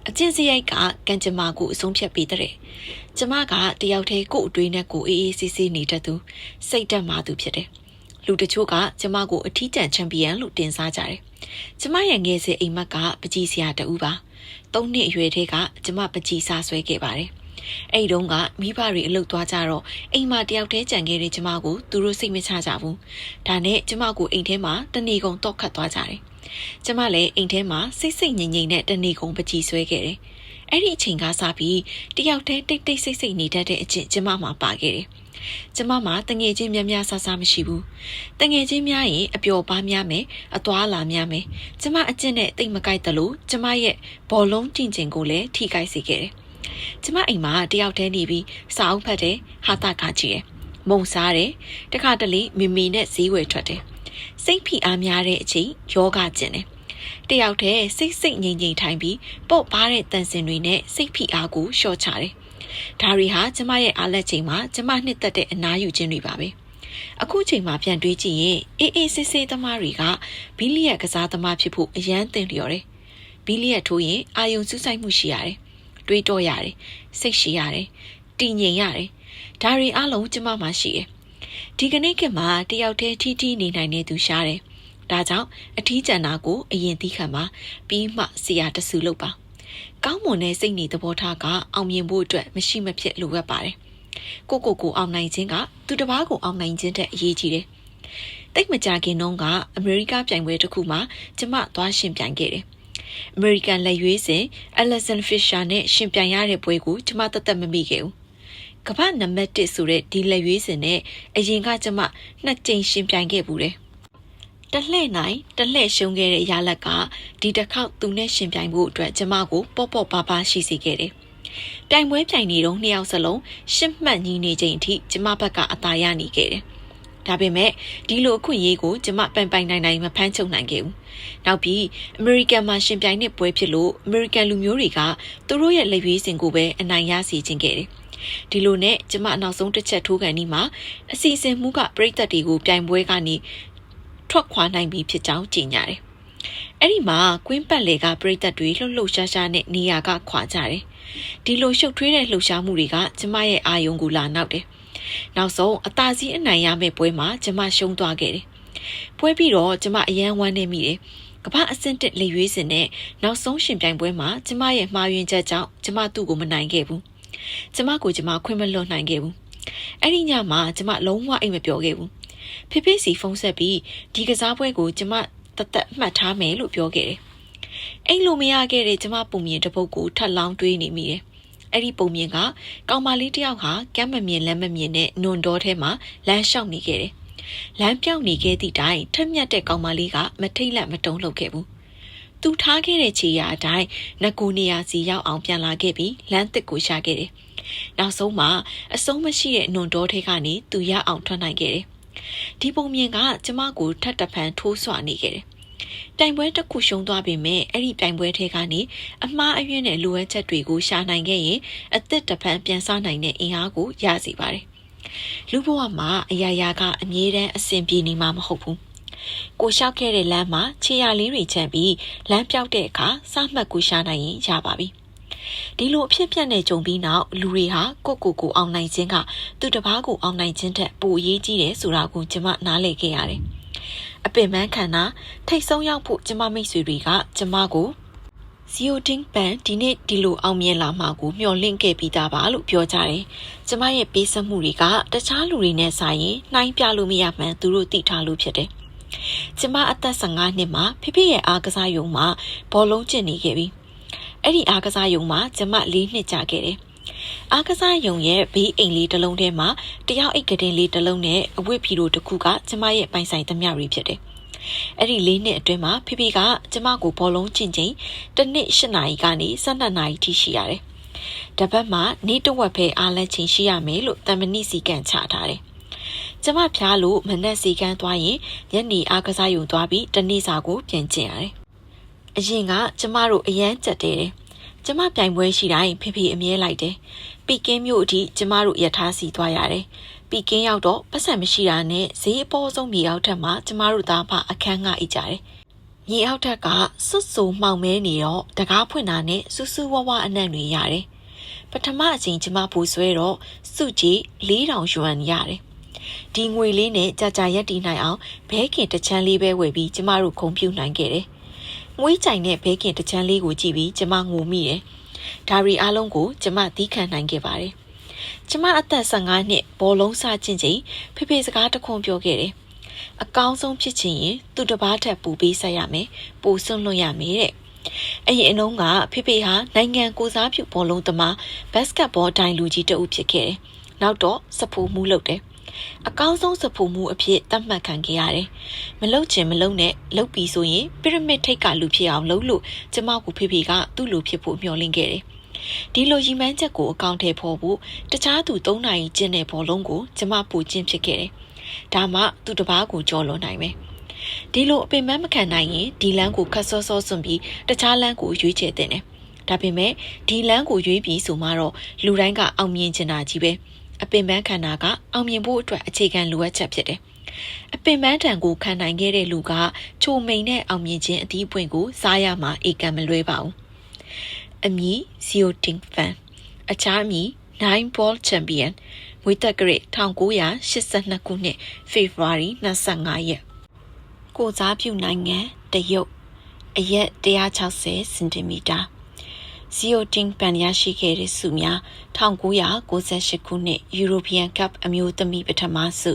အကျင့်စရိုက်ကကန်ကျမကိုအဆုံးဖြတ်ပေးတဲ့ကျမကတယောက်တည်းကို့အတွေးနဲ့ကိုအေးအေးဆေးဆေးနေတတ်သူစိတ်တက်မှသူဖြစ်တယ်လူတချို့ကကျမကိုအထီးကျန်ချန်ပီယံလို့တင်စားကြတယ်ကျမရဲ့ငယ်စဉ်အိမ်မက်ကပကြီးစရာတူပါ3နှစ်အရွယ်တည်းကကျမပကြီးစားဆွဲခဲ့ပါတယ်အဲ့တုန်းကမိဘတွေအလုပ်သွားကြတော့အိမ်မှာတယောက်တည်းကြံခဲ့တဲ့ကျမကိုသူတို့စိတ်မချကြဘူးဒါနဲ့ကျမကိုအိမ်ထဲမှာတနေကုန်တော့ခတ်သွားကြတယ်ကျမလည်းအိမ်ထဲမှာစိတ်ငြိမ်နဲ့တနေကုန်ပကြီးဆွဲခဲ့တယ်အဲ့ဒီအချိန်ကစပြီးတယောက်တည်းတိတ်စိတ်နေတတ်တဲ့အကျင့်ကျမမှာပါခဲ့တယ်ကျမမှာတငယ်ချင်းများဆမရှိဘူးတငယ်ချင်းများရင်အပျော်ပါများမယ်အသွားလာများမယ်ကျမအကျင့်နဲ့တိတ်မကိုက်တယ်လို့ကျမရဲ့ဘောလုံးကျင့်ကျင်ကိုလည်းထိခိုက်စေခဲ့တယ်ကျမအိမ်မှာတယောက်တည်းနေပြီးစာအုပ်ဖတ်တယ်ဟာတာခါကြည့်တယ်မုံစားတယ်တခါတလေမီနဲ့ဈေးဝယ်ထွက်တယ်စိတ်ဖိအားများတဲ့အချိန်ယောဂကျင့်တယ်တယောက်တည်းစိတ်ငြိမ်ထိုင်ပြီးပေါ့ပါတဲ့တန်စင်တွေနဲ့စိတ်ဖိအားကိုလျှော့ချတယ်ဒါတွေဟာကျမရဲ့အားလက်ချိန်မှာကျမနှစ်သက်တဲ့အနားယူခြင်းတွေပါပဲအခုချိန်မှာပြန်တွေးကြည့်ရင်အေးဆေးသမားတွေကဘီလီယက်ကစားသမားဖြစ်ဖို့အရန်သင့်လျော်တယ်ဘီလီယက်ထိုးရင်အာယုံစူးစိုက်မှုရှိရတယ်တွေးတော့ရတယ်စိတ်ရှိရတယ်တည်ငြိမ်ရတယ်ဒါတွေအလုံးကျမမှာရှိတယ်ဒီကနေ့ကမှတယောက်တည်းထီနေနိုင်တဲ့သူရှားတယ်ဒါကြောင့်အထီးကျန်တာကိုအရင်သိခံပါပြီးမှဆရာတဆူလုပ်ပါကောင်းမွန်တဲ့စိတ်နေသဘောထားကအောင်မြင်ဖို့အတွက်မရှိမဖြစ်လိုအပ်ပါတယ်ကိုအောင်နိုင်ခြင်းကသူတစ်ပါးကိုအောင်နိုင်ခြင်းတဲ့အရေးကြီးတယ်တိတ်မကြခင်တုန်းကအမေရိကပြိုင်ပွဲတစ်ခုမှာကျမသွားရှင်ပြိုင်ခဲ့တယ်အမေရိကန်လက်ရွေးစင် Alexander Fisher နဲ့ရှင်ပြိုင်ရတဲ့ပွဲကိုကျမသက်မမိခဲ့ဘူးကမ္ဘာနံပါတ်1ဆိုတဲ့ဒီလက်ရွေးစင်နဲ့အရင်ကကျမ2ကြိမ်ရှင်ပြိုင်ခဲ့ဘူးတယ်တလှဲ့နိုင်တလှဲ့ရှုံးခဲ့တဲ့ရလက်ကဒီတစ်ခေါက်သူနဲ့ရှင်ပြိုင်ဖို့အတွက်ကျမကိုပေါ့ပါရှိစေခဲ့တယ်ပြိုင်ပွဲပြိုင်နေတော့2ယောက်စလုံးရှစ်မှတ်ညီနေချိန်အထိကျမဘက်ကအသာရနေခဲ့တယ်ဒါပေမဲ့ဒီလိုအခွင့်အရေးကိုကျမပိုင်နိုင်မဖမ်းချုပ်နိုင်ခဲ့ဘူးနောက်ပြီးအမေရိကန်မှာရှင်ပြိုင်တဲ့ပွဲဖြစ်လို့အမေရိကန်လူမျိုးတွေကသူတို့ရဲ့လက်ရွေးစင်ကိုပဲအနိုင်ရစေခြင်းခဲ့တယ်ဒီလိုနဲ့ကျမနောက်ဆုံးတစ်ချက်ထိုးကန်ဒီမှာအစီအစဉ်မှုကပြိသက်တွေကိုပြိုင်ပွဲကနေထွက်ခွာနိုင်ပြီဖြစ်ကြောင်းကြေညာတယ်အဲ့ဒီမှာကွင်းပတ်လေကပြိသက်တွေလှုပ်ရှားနဲ့နေရာကခွာကြတယ်ဒီလိုရှုပ်ထွေးတဲ့လှုပ်ရှားမှုတွေကကျမရဲ့အာယုံကိုလာနောက်တယ်နောက်ဆုံးအသာစီးအနိုင်ရမယ့်ပွဲမှာကျမရှုံးသွားခဲ့တယ်ပွဲပြီးတော့ကျမအယမ်းဝမ်းနေမိတယ်ကမ္ဘာအဆင့်1လက်ရွေးစင်နဲ့နောက်ဆုံးရှင်ပြိုင်ပွဲမှာကျမရဲ့မှားယွင်းချက်ကြောင့်ကျမသူ့ကိုမနိုင်ခဲ့ဘူးကျမခွင့်မလွတ်နိုင်ခဲ့ဘူးအဲ့ဒီညမှာကျမလုံးဝအိမ်မပျော်ခဲ့ဘူးဖေစီဖုန်းဆက်ပြီးဒီကစားပွဲကိုကျမတသက်မှတ်ထားမယ်လို့ပြောခဲ့တယ်အိမ်လိုမရခဲ့တဲ့ကျမပုံမြင်တစ်ပုဒ်ကိုထပ်လောင်းတွေးနေမိတယ်အဲ့ဒီပုံမြင်ကကောင်မလေးတစ်ယောက်ဟာကမ်းမမြင်လက်မမြင်နဲ့နွန်တော်ထဲမှာလမ်းလျှောက်နေခဲ့တယ်လမ်းပြောင်းနေခဲ့သည့်တိုင်ထက်မြက်တဲ့ကောင်မလေးကမထိတ်လက်မတုံ့လှုပ်ခဲ့ဘူးသူထားခဲ့တဲ့ခြေရာအတိုင်းငကူနေရာစီရောက်အောင်ပြန်လာခဲ့ပြီးလမ်းသစ်ကိုရှာခဲ့တယ်နောက်ဆုံးမှာအဆုံးမရှိတဲ့နွန်တော်ထဲကနေသူရအောင်ထွက်နိုင်ခဲ့တယ်ဒီပုံမြင်ကကျမကိုထပ်တဖန်ထိုးဆွနေခဲ့တယ်တိုင်ပွဲတစ်ခုရှုံးသွားပေမဲ့အဲ့ဒီတိုင်ပွဲထဲကနေအမှားအယွင်းနဲ့လိုအပ်ချက်တွေကိုရှာနိုင်ခဲ့ရင်အသက်တဖန်ပြန်စားနိုင်တဲ့အင်အားကိုရစေပါတယ်လူဘဝမှာအရာရာကအမြဲတမ်းအဆင်ပြေနေမှာမဟုတ်ဘူးကိုလျှောက်ခဲ့တဲ့လမ်းမှာခြေရာလေးတွေချမ်းပြီးလမ်းပြောက်တဲ့အခါစမှတ်ကိုရှာနိုင်ရင်ရပါပြီဒီလိုအဖြစ်ပြက်နေကြုံပြီးနောက်လူတွေဟာကိုအောင်နိုင်ခြင်းကသူတစ်ပါးကိုအောင်နိုင်ခြင်းထက်ပိုအရေးကြီးတယ်ဆိုတာကိုကျမနားလည်ခဲ့ရတယ်အပင်ပန်းခံတာထိတ်ဆုံးရောက်ဖို့ကျမမိတ်ဆွေတွေကကျမကို စီယိုတင်းပန်ဒီနေ့ဒီလိုအောင်မြင်လာမှာကိုမျှော်လင့်ခဲ့ပြီးသားပါလို့ပြောကြတယ်။ကျမရဲ့ပေးဆက်မှုတွေကတခြားလူတွေနဲ့ဆိုင်ရင်နှိုင်းပြလို့မရမှန်းသူတို့သိထားလို့ဖြစ်တယ်။ကျမအသက်15နှစ်မှာဖေရဲ့အားကစားရုံမှာဘောလုံးကျင့်နေခဲ့ပြီ။အဲ့ဒီအားကစားရုံမှာကျမ4နှစ်ကြာခဲ့တယ်။အားကစားရုံရဲ့ဘေးအိမ်လေးတစ်လုံးထဲမှာတယောက်အိတ်ကတင်လေးတစ်လုံးနဲ့အဝတ်ဖြူတို့တစ်ခုကကျမရဲ့ပိုင်ဆိုင်သမျှတွေဖြစ်တယ်။အဲ့ဒီ4နှစ်အတွင်းမှာဖေကကျမကိုဘောလုံးကျင့်ချိန်တစ်နှစ်8နာရီကနေ12နာရီထိရှိရတယ်။တစ်ပတ်မှာနေ့တစ်ဝက်ပဲအားလက်ချိန်ရှိရမယ်လို့တမဏိစီကံချထားတယ်။ကျမဖျားလို့မနက်စီကံသွားရင်ညနေအားကစားရုံသွားပြီးတနေ့စာကိုပြန်ကျင့်ရတယ်။အရင်ကကျမတို့အရန်ကြက်တယ်။ကျမပြိုင်ပွဲရှိတိုင်းဖေအမြဲလိုက်တယ်။ပီကင်းမြို့အထိကျမတို့ရထားစီသွားရတယ်။ပီကင်းရောက်တော့ပတ်စံမရှိတာနဲ့ဈေးအပေါ်ဆုံးမြေအောက်ထက်မှာကျမတို့သားဖအခန်းငှအိတ်ကြတယ်။မြေအောက်ထက်ကစွတ်ဆူမှောင်မဲနေတော့တကားဖွင့်တာနဲ့စူးစူးဝါးဝါအနံ့တွေရတယ်။ပထမအချိန်ကျမပူဆွဲတော့စုကြည်4000ယွမ်ရတယ်။ဒီငွေလေးနဲ့ကြာရက်တည်နိုင်အောင်ဘဲခင်တစ်ချမ်းလေးပဲဝယ်ပြီးကျမတို့ခုံပြုတ်နိုင်ခဲ့တယ်။ငွေကြိုင်နဲ့ဘဲခင်တစ်ချမ်းလေးကိုကြည့်ပြီးကျမငိုမိတယ်။ဒါရီအားလုံးကိုကျမသီးခံနိုင်ခဲ့ပါတယ်။ကျမအသက်15နှစ်ဘောလုံးစကျင့်ချိန်ဖေစကားတခွန်းပြောခဲ့တယ်။အကောင်းဆုံးဖြစ်ချင်ရင်သူတစ်ပါးထက်ပူပေးဆက်ရမယ်။ပူစွန့်လွတ်ရမယ်တဲ့။အရင်အနှုန်းကဖေဟာနိုင်ငံကိုစားပြုဘောလုံးသမားဘတ်စကတ်ဘောတိုင်လူကြီးတအုပ်ဖြစ်ခဲ့တယ်။နောက်တော့စဖိုမှုလုပ်တယ်။အကောင်းဆုံးစဖိုမှုအဖြစ်သတ်မှတ်ခံခဲ့ရတယ်။မလုပ်ချင်မလုပ်နဲ့လုပ်ပြီးဆိုရင်ပရမစ်ထိတ်ကလူဖြစ်အောင်လုပ်လို့ကျမကိုဖေကသူ့လူဖြစ်ဖို့မျှော်လင့်ခဲ့တယ်။ဒီလိုရည်မှန်းချက်ကိုအကောင့်ထဲပေါ်ဖို့တခြားသူ3နာရီကျင့်တဲ့ဘောလုံးကိုကျမပူကျင့်ဖြစ်ခဲ့တယ်။ဒါမှသူတစ်ပါးကိုကြော်လွန်နိုင်မယ်။ဒီလိုအပင်ပန်းမခံနိုင်ရင်ဒီလမ်းကိုခတ်စောစောစွန့်ပြီးတခြားလမ်းကိုရွေးချယ်တဲ့တယ်။ဒါပေမဲ့ဒီလမ်းကိုရွေးပြီးဆိုမှတော့လူတိုင်းကအောင်မြင်ချင်တာကြီးပဲ။အပင်ပန်းခံတာကအောင်မြင်ဖို့အတွက်အခြေခံလိုအပ်ချက်ဖြစ်တယ်။အပင်ပန်းတန်ကိုခံနိုင်ခဲ့တဲ့လူကချိုမိန်နဲ့အောင်မြင်ခြင်းအသီးပွင့်ကိုစားရမှာအေကံမလွဲပါဘူး။အမည်စီယိုတင်းဖန်အခြားအမည်9 ball champion မွေးတက်ဂရိ1982ခုနှစ်ဖေဖော်ဝါရီ25ရက်ကိုစားပြုနိုင်ငံတရုတ်အရက်160စင်တီမီတာစီယိုတင်းပန်ရရှိခဲ့တဲ့ဆုများ1998ခုနှစ် European Cup အမျိုးသမီးပထမဆု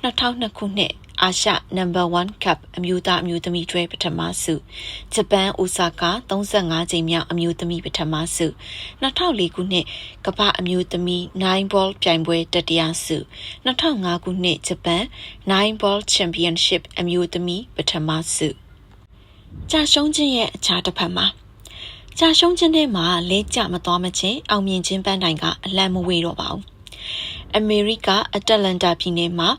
2002ခုနှစ်အာရှ number 1 cup အမျိုးသားအမျိုးသမီးတွဲပထမဆုဂျပန်အိုဆာကာ35ကြိမ်မြောက်အမျိုးသမီးပထမဆု2004ခုနှစ်ကမ္ဘာအမျိုးသမီး9 ball ပြိုင်ပွဲတတိယဆု2005ခုနှစ်ဂျပန်9 ball championship အမျိုးသမီးပထမဆုကြာရှုံးခြင်းရဲ့အခြားတစ်ဖက်မှာကြာရှုံးခြင်းထဲမှာလဲကျမသွားမချင်းအောင်မြင်ခြင်းပန်းတိုင်ကအလံမဝေတော့ပါဘူးအမေရိကအတလန်တာပြည်နယ်မှာ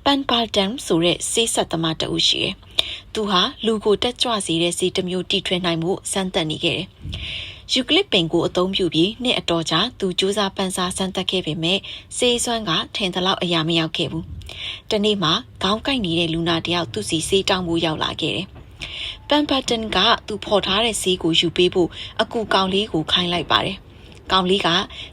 ပန်ပါတန်ဆိုတဲ့ဆေးဆက်သမားတဦးရှိတယ်။သူဟာလူကိုတက်ကြွစေတဲ့ဆေးတစ်မျိုးတီထွင်နိုင်မှုစမ်းသပ်နေခဲ့တယ်။ယူကလစ်ပင်ကိုအသုံးပြုပြီးနှစ်အတော်ကြာသူစူးစမ်းပန်းစားစမ်းသပ်ခဲ့ပေမဲ့ဆေးစွမ်းကထင်သလောက်အရာမရောက်ခဲ့ဘူး။တနေ့မှခေါင်းကိုက်နေတဲ့လူနာတယောက်သူ့စီဆေးတောင်းဖို့ရောက်လာခဲ့တယ်။ပန်ပါတန်ကသူဖော်ထားတဲ့ဆေးကိုယူပေးဖို့အကူကောင်လေးကိုခိုင်းလိုက်ပါတယ်။ကောင်လေးက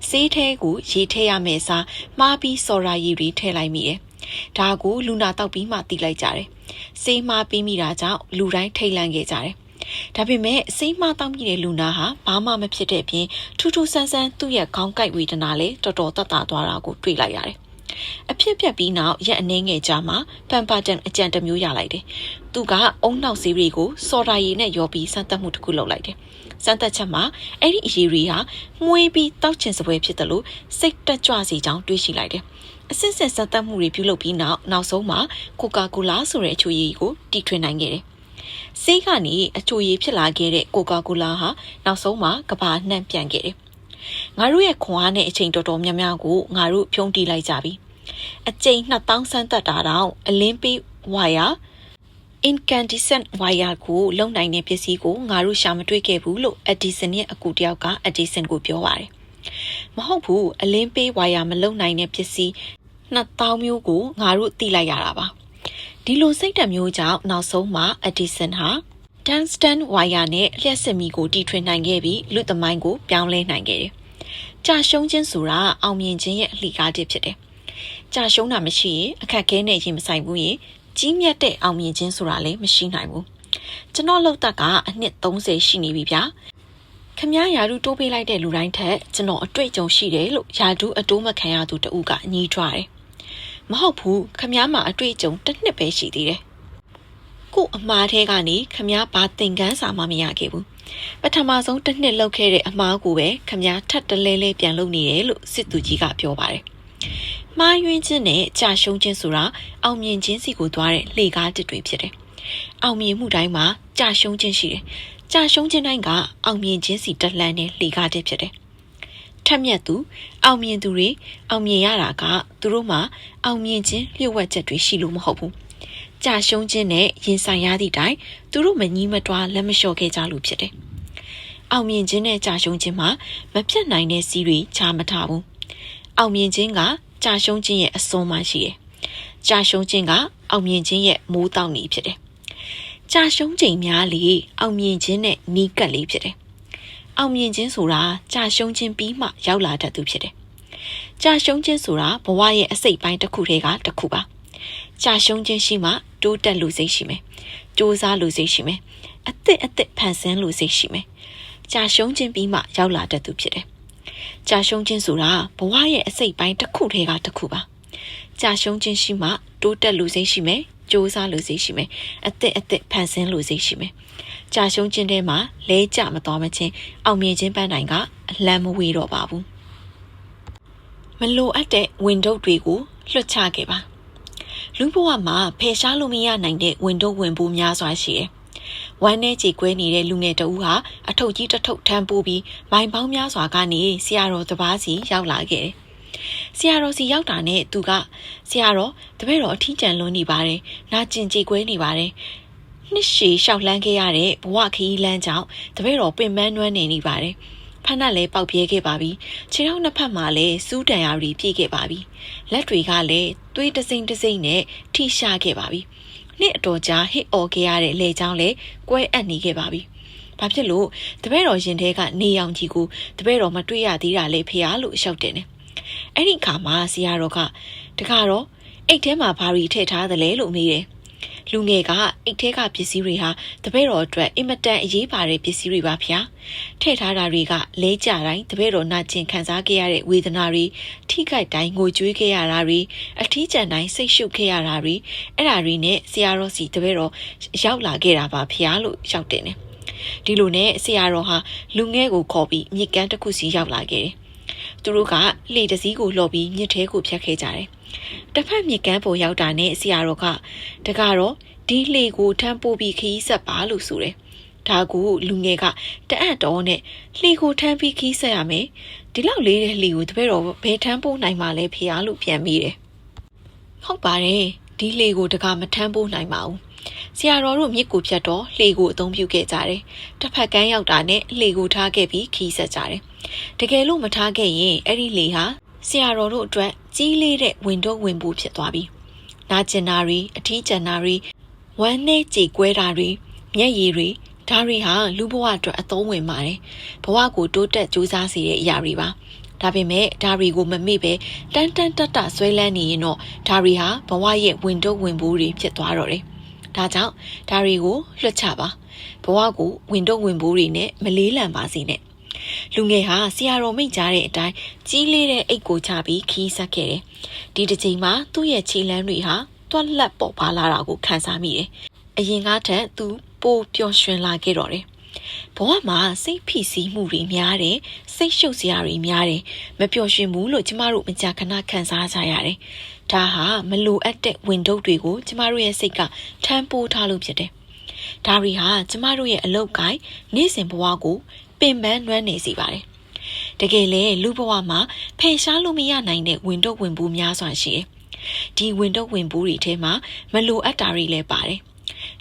ဆေးထဲကိုရေထည့်ရမယ်စားမှားပြီးစော်ရာရည်တွေထည့်လိုက်မိတယ်။ဒါကိုလူနာတောက်ပြီးမှတီးလိုက်ကြတယ်။ဆေးမှားပြီးမိတာကြောင့်လူတိုင်းထိတ်လန့်ခဲ့ကြတယ်။ဒါပေမဲ့ဆေးမှားတောက်မိတဲ့လူနာဟာဘာမှမဖြစ်တဲ့အပြင်ထူးထူးဆန်းဆန်းသူ့ရဲ့ခေါင်းကိုက်ဝေဒနာလည်းတော်တော်သက်သာသွားတာကိုတွေ့လိုက်ရတယ်။အဖြစ်ပြက်ပြီးနောက်ရက်အနည်းငယ်ကြာမှပန်ပါတန်အကြံတစ်မျိုးရလိုက်တယ်။သူကအုံနောက်ဆေးတွေကိုစော်ဒါရည်နဲ့ရောပြီးစမ်းသပ်မှုတစ်ခုလုပ်လိုက်တယ်။စမ်းသပ်ချက်မှာအဲ့ဒီအရည်တွေဟာမွေးပြီးတောက်ချင်စပွဲဖြစ်တယ်လို့စိတ်တက်ကြွစေကြောင်းတွေးရှိလိုက်တယ်။အစစ်စစ်စမ်းသပ်မှုတွေပြုလုပ်ပြီးနောက်ဆုံးမှာကိုကာကိုလာဆိုတဲ့အချိုရည်ကိုတီထွင်နိုင်ခဲ့တယ်။ဆေးကနေအချိုရည်ဖြစ်လာခဲ့တဲ့ကိုကာကိုလာဟာနောက်ဆုံးမှာကဘာနှံ့ပြန်ခဲ့တယ်။ငါတို့ရဲ့ခွန်အားနဲ့အချိန်တော်တော်များများကိုငါတို့ဖြုံးတီးလိုက်ကြပြီ။အကျိန်2000စမ်းသပ်တာတောင်အလင်းပေးဝါယာincandescent wire ကိုလုံနိုင်တဲ့ပစ္စည်းကိုငါတို့ရှာမတွေ့ခဲ့ဘူးလို့ Edison ရဲ့အကူတယောက်က Edison ကိုပြောပါတယ်။မဟုတ်ဘူးအလင်းပေးဝါယာမလုံနိုင်တဲ့ပစ္စည်း2000မျိုးကိုငါတို့သိလိုက်ရတာပါ။ဒီလိုစိတ်ဓာတ်မျိုးကြောင့်နောက်ဆုံးမှာ Edison ဟာ tungsten wire နဲ့လျှက်စစ်မီကိုတီထွင်နိုင်ခဲ့ပြီးလူသမိုင်းကိုပြောင်းလဲနိုင်ခဲ့တယ်။ကြာရှုံးခြင်းဆိုတာအောင်မြင်ခြင်းရဲ့အလှကားတစ်ဖြစ်တယ်။ကြာရှုံးတာမရှိရင်အခက်ခဲနဲ့ရင်မဆိုင်ဘူးရင်ကြီးမြတ်တဲ့အောင်မြင်ခြင်းဆိုတာလည်းမရှိနိုင်ဘူးကျွန်တော်လောက်သက်ကအနှစ်30ရှိနေပြီဗျာ ခမည်းယာဒူတိုးပေးလိုက်တဲ့လူတိုင်းထက်ကျွန်တော်အတွေ့အကြုံရှိတယ်လို့ယာဒူအတိုးမခံရသူတဦးကညှိထွားတယ်မဟုတ်ဘူးခမည်းမှာအတွေ့အကြုံတစ်နှစ်ပဲရှိသေးတယ်ကို့အမှားထဲကနေခမည်းဘာသင်ခန်းစာမှမရခဲ့ဘူးပထမဆုံးတစ်နှစ်လောက်ခဲ့တဲ့အမှားကိုပဲခမည်းထပ်တလဲလဲပြန်လုပ်နေတယ်လို့စစ်သူကြီးကပြောပါတယ်မှားယွင်းခြင်းနဲ့ကြာရှုံးခြင်းဆိုတာအောင်မြင်ခြင်းစီကိုသွားတဲ့လှေကားတစ်တွေဖြစ်တယ်အောင်မြင်မှုတိုင်းမှာကြာရှုံးခြင်းရှိတယ်ကြာရှုံးခြင်းတိုင်းကအောင်မြင်ခြင်းစီတက်လှမ်းတဲ့လှေကားတစ်ဖြစ်တယ်ထက်မြက်သူအောင်မြင်သူတွေအောင်မြင်ရတာကသူတို့မှာအောင်မြင်ခြင်းလျှို့ဝှက်ချက်တွေရှိလို့မဟုတ်ဘူးကြာရှုံးခြင်းနဲ့ရင်ဆိုင်ရသည့်တိုင်သူတို့မငြီးမတွားလက်မလျှော့ခဲ့ကြလို့ဖြစ်တယ်အောင်မြင်ခြင်းနဲ့ကြာရှုံးခြင်းမှာမပြတ်နိုင်တဲ့စီးတွေချာမထားဘူးအောင်မြင်ခြင်းကကြာရှုံးခြင်းရဲ့အစွန်းမှရှိတယ်ကြာရှုံးခြင်းကအောင်မြင်ခြင်းရဲ့မိုးတောက်နေဖြစ်တယ်ကြာရှုံးချိန်များလေအောင်မြင်ခြင်းနဲ့နီးကပ်လေးဖြစ်တယ်အောင်မြင်ခြင်းဆိုတာကြာရှုံးခြင်းပြီးမှရောက်လာတတ်သူဖြစ်တယ်ကြာရှုံးခြင်းဆိုတာဘဝရဲ့အစိတ်ပိုင်းတစ်ခုတည်းကတစ်ခုပါကြာရှုံးခြင်းရှိမှတိုးတက်လို့စိတ်ရှိမယ်စူးစမ်းလို့စိတ်ရှိမယ်အသက်ဖန်ဆင်းလို့စိတ်ရှိမယ်ကြာရှုံးခြင်းပြီးမှရောက်လာတတ်သူဖြစ်တယ်ကြာရှုံးခြင်းဆိုတာဘဝရဲ့အစိတ်ပိုင်းတစ်ခုတည်းကတစ်ခုပါကြာရှုံးခြင်းရှိမှတိုးတက်လို့စိတ်ရှိမယ်စူးစမ်းလို့စိတ်ရှိမယ်အသက်ဖန်ဆင်းလို့စိတ်ရှိမယ်ကြာရှုံးခြင်းထဲမှာလဲကျမသွားမချင်းအောင်မြင်ခြင်းပန်းတိုင်ကအလံမဝေတော့ပါဘူးမလိုအပ်တဲ့ဝင်တုပ်တွေကိုလွှတ်ချခဲ့ပါလူဘဝမှာဖယ်ရှားလို့မရနိုင်တဲ့ဝင်တုပ်ဝင်ပိုးများစွာရှိတယ်ဝမ်းနဲ့ကြေကွဲနေတဲ့လူငယ်တဦးဟာအထုပ်ကြီးတစ်ထုပ်ထမ်းပိုးပြီးမိုင်ပေါင်းများစွာကနေဆရာတော်တစ်ပါးစီရောက်လာခဲ့တယ်ဆရာတော်စီရောက်တာနဲ့သူကဆရာတော်တပည့်တော်အထီးကျန်လွန်းနေပါတယ်နာကျင်ကြေကွဲနေပါတယ်နှစ်ရှည်လျှောက်လှမ်းခဲ့ရတဲ့ဘဝခရီးလမ်းကြောင့်တပည့်တော်ပင်ပန်းနွမ်းနေပါတယ်ဖက်နှက်လည်းပေါက်ပြဲခဲ့ပါပြီခြေထောက်နှစ်ဖက်မှာလည်းစူးတန်ရာတွေပြည့်ခဲ့ပါပြီလက်တွေကလည်းသွေးတစိမ့်တစိမ့်နဲ့ထိရှာခဲ့ပါပြီနှစ်အတော်ကြာဟစ်အော်ခဲ့ရတဲ့လေချောင်းလည်းကွဲအပ်နေခဲ့ပါပြီဘာဖြစ်လို့တပည့်တော်ရင်ထဲကနေရောင်ကြီးကိုတပည့်တော်မတွေ့ရသေးတာလေဖေဟာလို့ရှောက်တယ်နဲ့အဲ့ဒီခါမှာဆရာတော်ကတခါတော့အိတ်ထဲမှာဘာတွေထည့်ထားသလဲလို့မေးတယ်လူငယ်ကအိတ်ထဲကပစ္စည်းတွေဟာတပည့်တော်အတွက်အင်မတန်အရေးပါတဲ့ပစ္စည်းတွေပါဗျာထည့်ထားတာတွေကလဲကြတိုင်းတပည့်တော်နာကျင်ခံစားခဲ့ရတဲ့ဝေဒနာတွေထိခိုက်တိုင်းငိုကြွေးခဲ့ရတာတွေအထီးကျန်တိုင်းစိတ်ရှုပ်ခဲ့ရတာတွေအဲ့ဒါတွေနဲ့ဆရာတော်စီတပည့်တော်ရောက်လာခဲ့တာပါဗျာလို့ရောက်တယ်နဲ့ဒီလိုနဲ့ဆရာတော်ဟာလူငယ်ကိုခေါ်ပြီးမြစ်ကမ်းတစ်ခုစီရောက်လာခဲ့တယ်သူတို့ကလှေတစည်းကိုလော်ပြီးမြစ်ထဲကိုဖြတ်ခဲ့ကြတယ်တစ်ဖက်မြစ်ကမ်းပေါ်ရောက်တာနဲ့ဆရာတော်ကတကတော့ဒီလှေကိုထမ်းပိုးပြီးခီးဆက်ပါလို့ဆိုတယ်ဒါကိုလူငယ်ကတအံ့တော်နဲ့လှေကိုထမ်းပြီးခီးဆက်ရမယ်ဒီလောက်လေးတဲ့လှေကိုတပည့်တော်ဘယ်ထမ်းပိုးနိုင်မှလဲဖေဟာလို့ပြန်မိတယ်ဟုတ်ပါတယ်ဒီလှေကိုတကမထမ်းပိုးနိုင်ပါဘူးဆရာတော်တို့မြစ်ကိုဖြတ်တော့လှေကိုအသုံးပြုခဲ့ကြတယ်တစ်ဖက်ကမ်းရောက်တာနဲ့လှေကိုထားခဲ့ပြီးခီးဆက်ကြတယ်တကယ်လို့မထားခဲ့ရင်အဲ့ဒီလေဟာဆရာတော်တို့အတွက်ကြီးလေးတဲ့ဝင်တော့ဝင်ပိုးဖြစ်သွားပြီနာကျင်တာတွေအထီးကျန်တာတွေဝမ်းနဲ့ကြေကွဲတာတွေမျက်ရည်တွေဒါတွေဟာလူဘဝအတွက်အသုံးဝင်ပါတယ်ဘဝကိုတိုးတက်ကြိုးစားစေတဲ့အရာတွေပါဒါပေမဲ့ဒါတွေကိုမမေ့ပဲတန်တဆွဲလန်းနေရင်တော့ဒါတွေဟာဘဝရဲ့ဝင်တော့ဝင်ပိုးတွေဖြစ်သွားတော့တယ်ဒါကြောင့်ဒါတွေကိုလွှတ်ချပါဘဝကိုဝင်တော့ဝင်ပိုးတွေနဲ့မလေးလံပါစေနဲ့လူငယ်ဟာဆရာတော်မိန့်ကြားတဲ့အတိုင်းကြီးလေးတဲ့အိတ်ကိုချပြီးခီးဆက်ခဲ့တယ်ဒီတစ်ချိန်မှာသူ့ရဲ့ခြေလမ်းတွေဟာတွက်လက်ပေါ်ပါလာတာကိုခံစားမိတယ်အရင်ကထက်သူပိုပျော်ရွှင်လာခဲ့တော့တယ်ဘဝမှာစိတ်ဖိစီးမှုတွေများတယ်စိတ်ရှုပ်စရာတွေများတယ်မပျော်ရွှင်ဘူးလို့ကျမတို့မကြာခဏခံစားကြရတယ်ဒါဟာမလိုအပ်တဲ့ဝင်တုပ်တွေကိုကျမတို့ရဲ့စိတ်ကထမ်းပိုးထားလို့ဖြစ်တယ်ဒါတွေဟာကျမတို့ရဲ့အလုပ်ကိုင်းနေ့စဉ်ဘဝကိုပင်ပန်းနွမ်းနေစေပါတယ်တကယ်လေလူဘဝမှာဖယ်ရှားလို့မရနိုင်တဲ့ဝင်တုပ်ဝင်ပိုးများစွာရှိတယ်ဒီဝင်တုပ်ဝင်ပိုးတွေထဲမှာမလိုအပ်တာတွေလည်းပါတယ်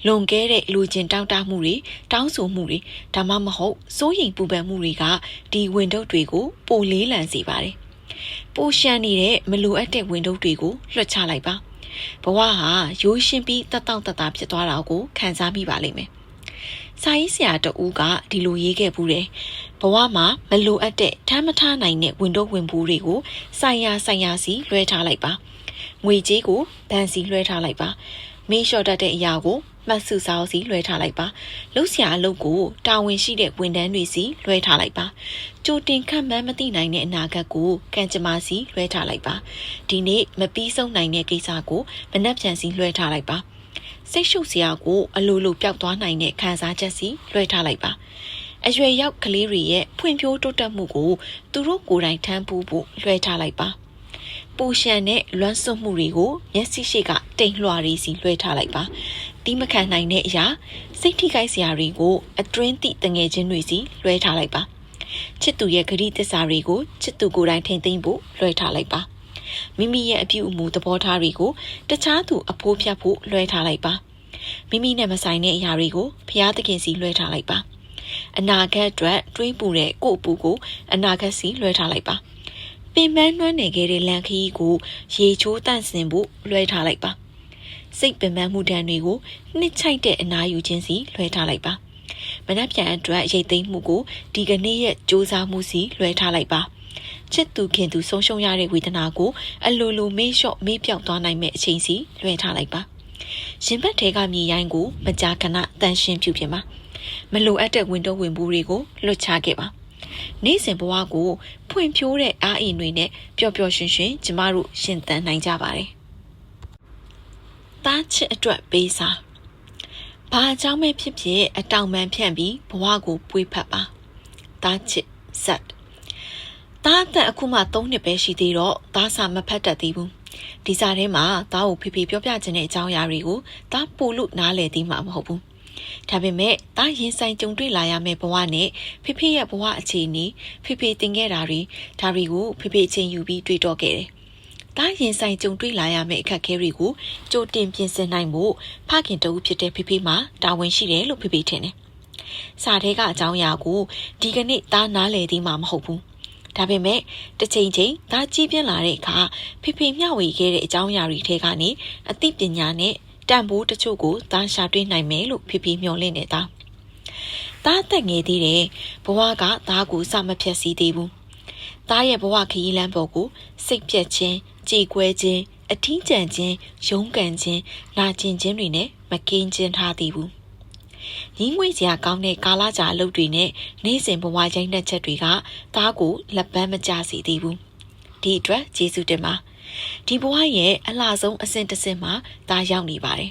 လွန်ကဲတဲ့လူချင်းတောင်းတမှုတွေတောင်းဆိုမှုတွေဒါမှမဟုတ်စိုးရိမ်ပူပန်မှုတွေကဒီဝင်တုပ်တွေကိုပိုလေးလံစေပါတယ်ပိုရှမ်းနေတဲ့မလိုအပ်တဲ့ဝင်တုပ်တွေကိုလွှတ်ချလိုက်ပါဘဝဟာရိုးရှင်းပြီးတက်တောင့်တက်တာဖြစ်သွားတာကိုခံစားမိပါလိမ့်မယ်စာရေးဆရာတဦးကဒီလိုရေးခဲ့ဘူးတယ်ဘဝမှာမလိုအပ်တဲ့ထမ်းမထားနိုင်တဲ့ဝင်တော့ဝင်ပိုးတွေကိုဆိုင်ရာစီလွှဲထားလိုက်ပါငွေကြေးကိုဘဏ်စီလွှဲထားလိုက်ပါ မေးလျှော့တတ်တဲ့အရာကိုမှတ်စုစာအုပ်စီလွှဲထားလိုက်ပါလှုပ်ရှားအလုပ်ကိုတာဝန်ရှိတဲ့ဝန်ထမ်းတွေစီလွှဲထားလိုက်ပါကြိုတင်ခန့်မှန်းမသိနိုင်တဲ့အနာဂတ်ကိုကံကြမ္မာစီလွှဲထားလိုက်ပါဒီနေ့မပြီးဆုံးနိုင်တဲ့ကိစ္စကိုမနှက်ဖြန်စီလွှဲထားလိုက်ပါစိတ်ရှုပ်စရာကိုအလိုလိုပျောက်သွားနိုင်တဲ့ခံစားချက်စီလွှဲထားလိုက်ပါအရွယ်ရောက်ကလေးတွေရဲ့ဖွံ့ဖြိုးတိုးတက်မှုကိုသူတို့ကိုယ်တိုင်ထမ်းဖို့လွှဲထားလိုက်ပါပူရှန်နဲ့လွမ်းဆွမှုတွေကိုမျက်စိရှိကတိမ်လွှာရီစီလွှဲထားလိုက်ပါတီးမခံနိုင်တဲ့အရာစိတ်ထိခိုက်စရာတွေကိုအတွင်းတိတငယ်ချင်းတွေစီလွှဲထားလိုက်ပါချစ်သူရဲ့ဂရုသစ္စာတွေကိုချစ်သူကိုယ်တိုင်ထိန်သိမ်းဖို့လွှဲထားလိုက်ပါမိမိရဲ့အပြုအမူသဘောထားတွေကိုတခြားသူအဖိုးဖြတ်ဖို့လွှဲထားလိုက်ပါမိမိနဲ့မဆိုင်တဲ့အရာတွေကိုဖျားသခင်စီလွှဲထားလိုက်ပါအနာဂတ်အတွက်တွေးပူတဲ့ကိုယ့်အပူကိုအနာဂတ်စီလွှဲထားလိုက်ပါပင်ပန်းနှွမ်းနေခဲ့တဲ့လန်ခီးကိုရေချိုးတန့်စင်ဖို့လွှဲထားလိုက်ပါစိတ်ပင်ပန်းမှုတန်တွေကိုနှစ်ချိုက်တဲ့အနာယူခြင်းစီလွှဲထားလိုက်ပါမနှက်ပြန်အတွက်ရိတ်သိမ်းမှုကိုဒီကနေ့ရဲ့စူးစမ်းမှုစီလွှဲထားလိုက်ပါချစ်သူခင်သူဆုံးရှုံးရတဲ့ဝေဒနာကိုအလိုလိုမေ့လျှော့မေ့ပြောက်သွားနိုင်မဲ့အချိန်စီလွှဲထားလိုက်ပါရင်ဘတ်ထဲကမြေရိုင်းကိုမကြာခဏတန်ရှင်းပြုပြင်ပါမလိုအပ်တဲ့ဝင်တော့ဝင်ဘူးတွေကိုလွတ်ချခဲ့ပါနေ့စဉ်ဘဝကိုဖွံ့ဖြိုးတဲ့အားအင်တွေနဲ့ပျော်ပျော်ရွှင်ရွှင်ကျမတို့ရှင်သန်နိုင်ကြပါတယ်တားချစ်အတွက်ပေးစာဘာအကြောင်းပဲဖြစ်ဖြစ်အတောင်ပံဖြန့်ပြီးဘဝကိုပွေးဖက်ပါတားချစ်ဇက်တားအသက်အခုမှ3နှစ်ပဲရှိသေးတော့တားစာမဖတ်တတ်သေးဘူးဒီစာထဲမှာတားကိုဖေဖေပြောပြခြင်းတဲ့အကြောင်းအရာတွေကိုတားပို့လို့နားလည်သေးမှာမဟုတ်ဘူးဒါပေမဲ့တားရင်ဆိုင်ကြုံတွေ့လာရမယ့်ဘဝနဲ့ဖေဖေရဲ့ဘဝအခြေအနေဖေဖေတင်ခဲ့တာတွေဒါတွေကိုဖေဖေချင်းယူပြီးတွေ့တော့ခဲ့တယ်။တားရင်ဆိုင်ကြုံတွေ့လာရမယ့်အခက်အခဲတွေကိုကြိုတင်ပြင်ဆင်နိုင်ဖို့ဖခင်တဦးဖြစ်တဲ့ဖေဖေမှာတာဝန်ရှိတယ်လို့ဖေဖေထင်တယ်။စာထဲကအကြောင်းအရာကိုဒီကနေ့တားနားလည်သေးမှာမဟုတ်ဘူး။ဒါပေမဲ့တစ်ချိန်ချင်းတားကြီးပြင်းလာတဲ့အခါဖေဖေမျှဝေခဲ့တဲ့အကြောင်းအရာတွေထဲကနေအသိပညာနဲ့တန်ဖိုးတချို့ကိုတားရှာတွေ့နိုင်မယ်လို့ဖေဖေမျှော်လင့်နေတာ။တားသက်ငယ်သေးတယ်ဘဝကတားကိုစမဖြတ်စည်းသေးဘူး။တားရဲ့ဘဝခရီးလမ်းပေါ်ကိုစိတ်ပြတ်ခြင်းကြေကွဲခြင်းအထီးကျန်ခြင်းရုန်းကန်ခြင်းနာကျင်ခြင်းတွေနဲ့မကင်းကျင်ထားသေးဘူး။ရင်းငွေ့စရာကောင်းတဲ့ကာလကြာအလုပ်တွေနဲ့နေ့စဉ်ဘဝရိုင်းနှက်ချက်တွေကတားကိုလက်ပန်းမကျစေသေးဘူး။ဒီအတွက်ကျေးဇူးတင်ပါဒီဘဝရဲ့အလှဆုံးအဆင့်တစ်ဆင့်မှာဒါရောက်နေပါတယ်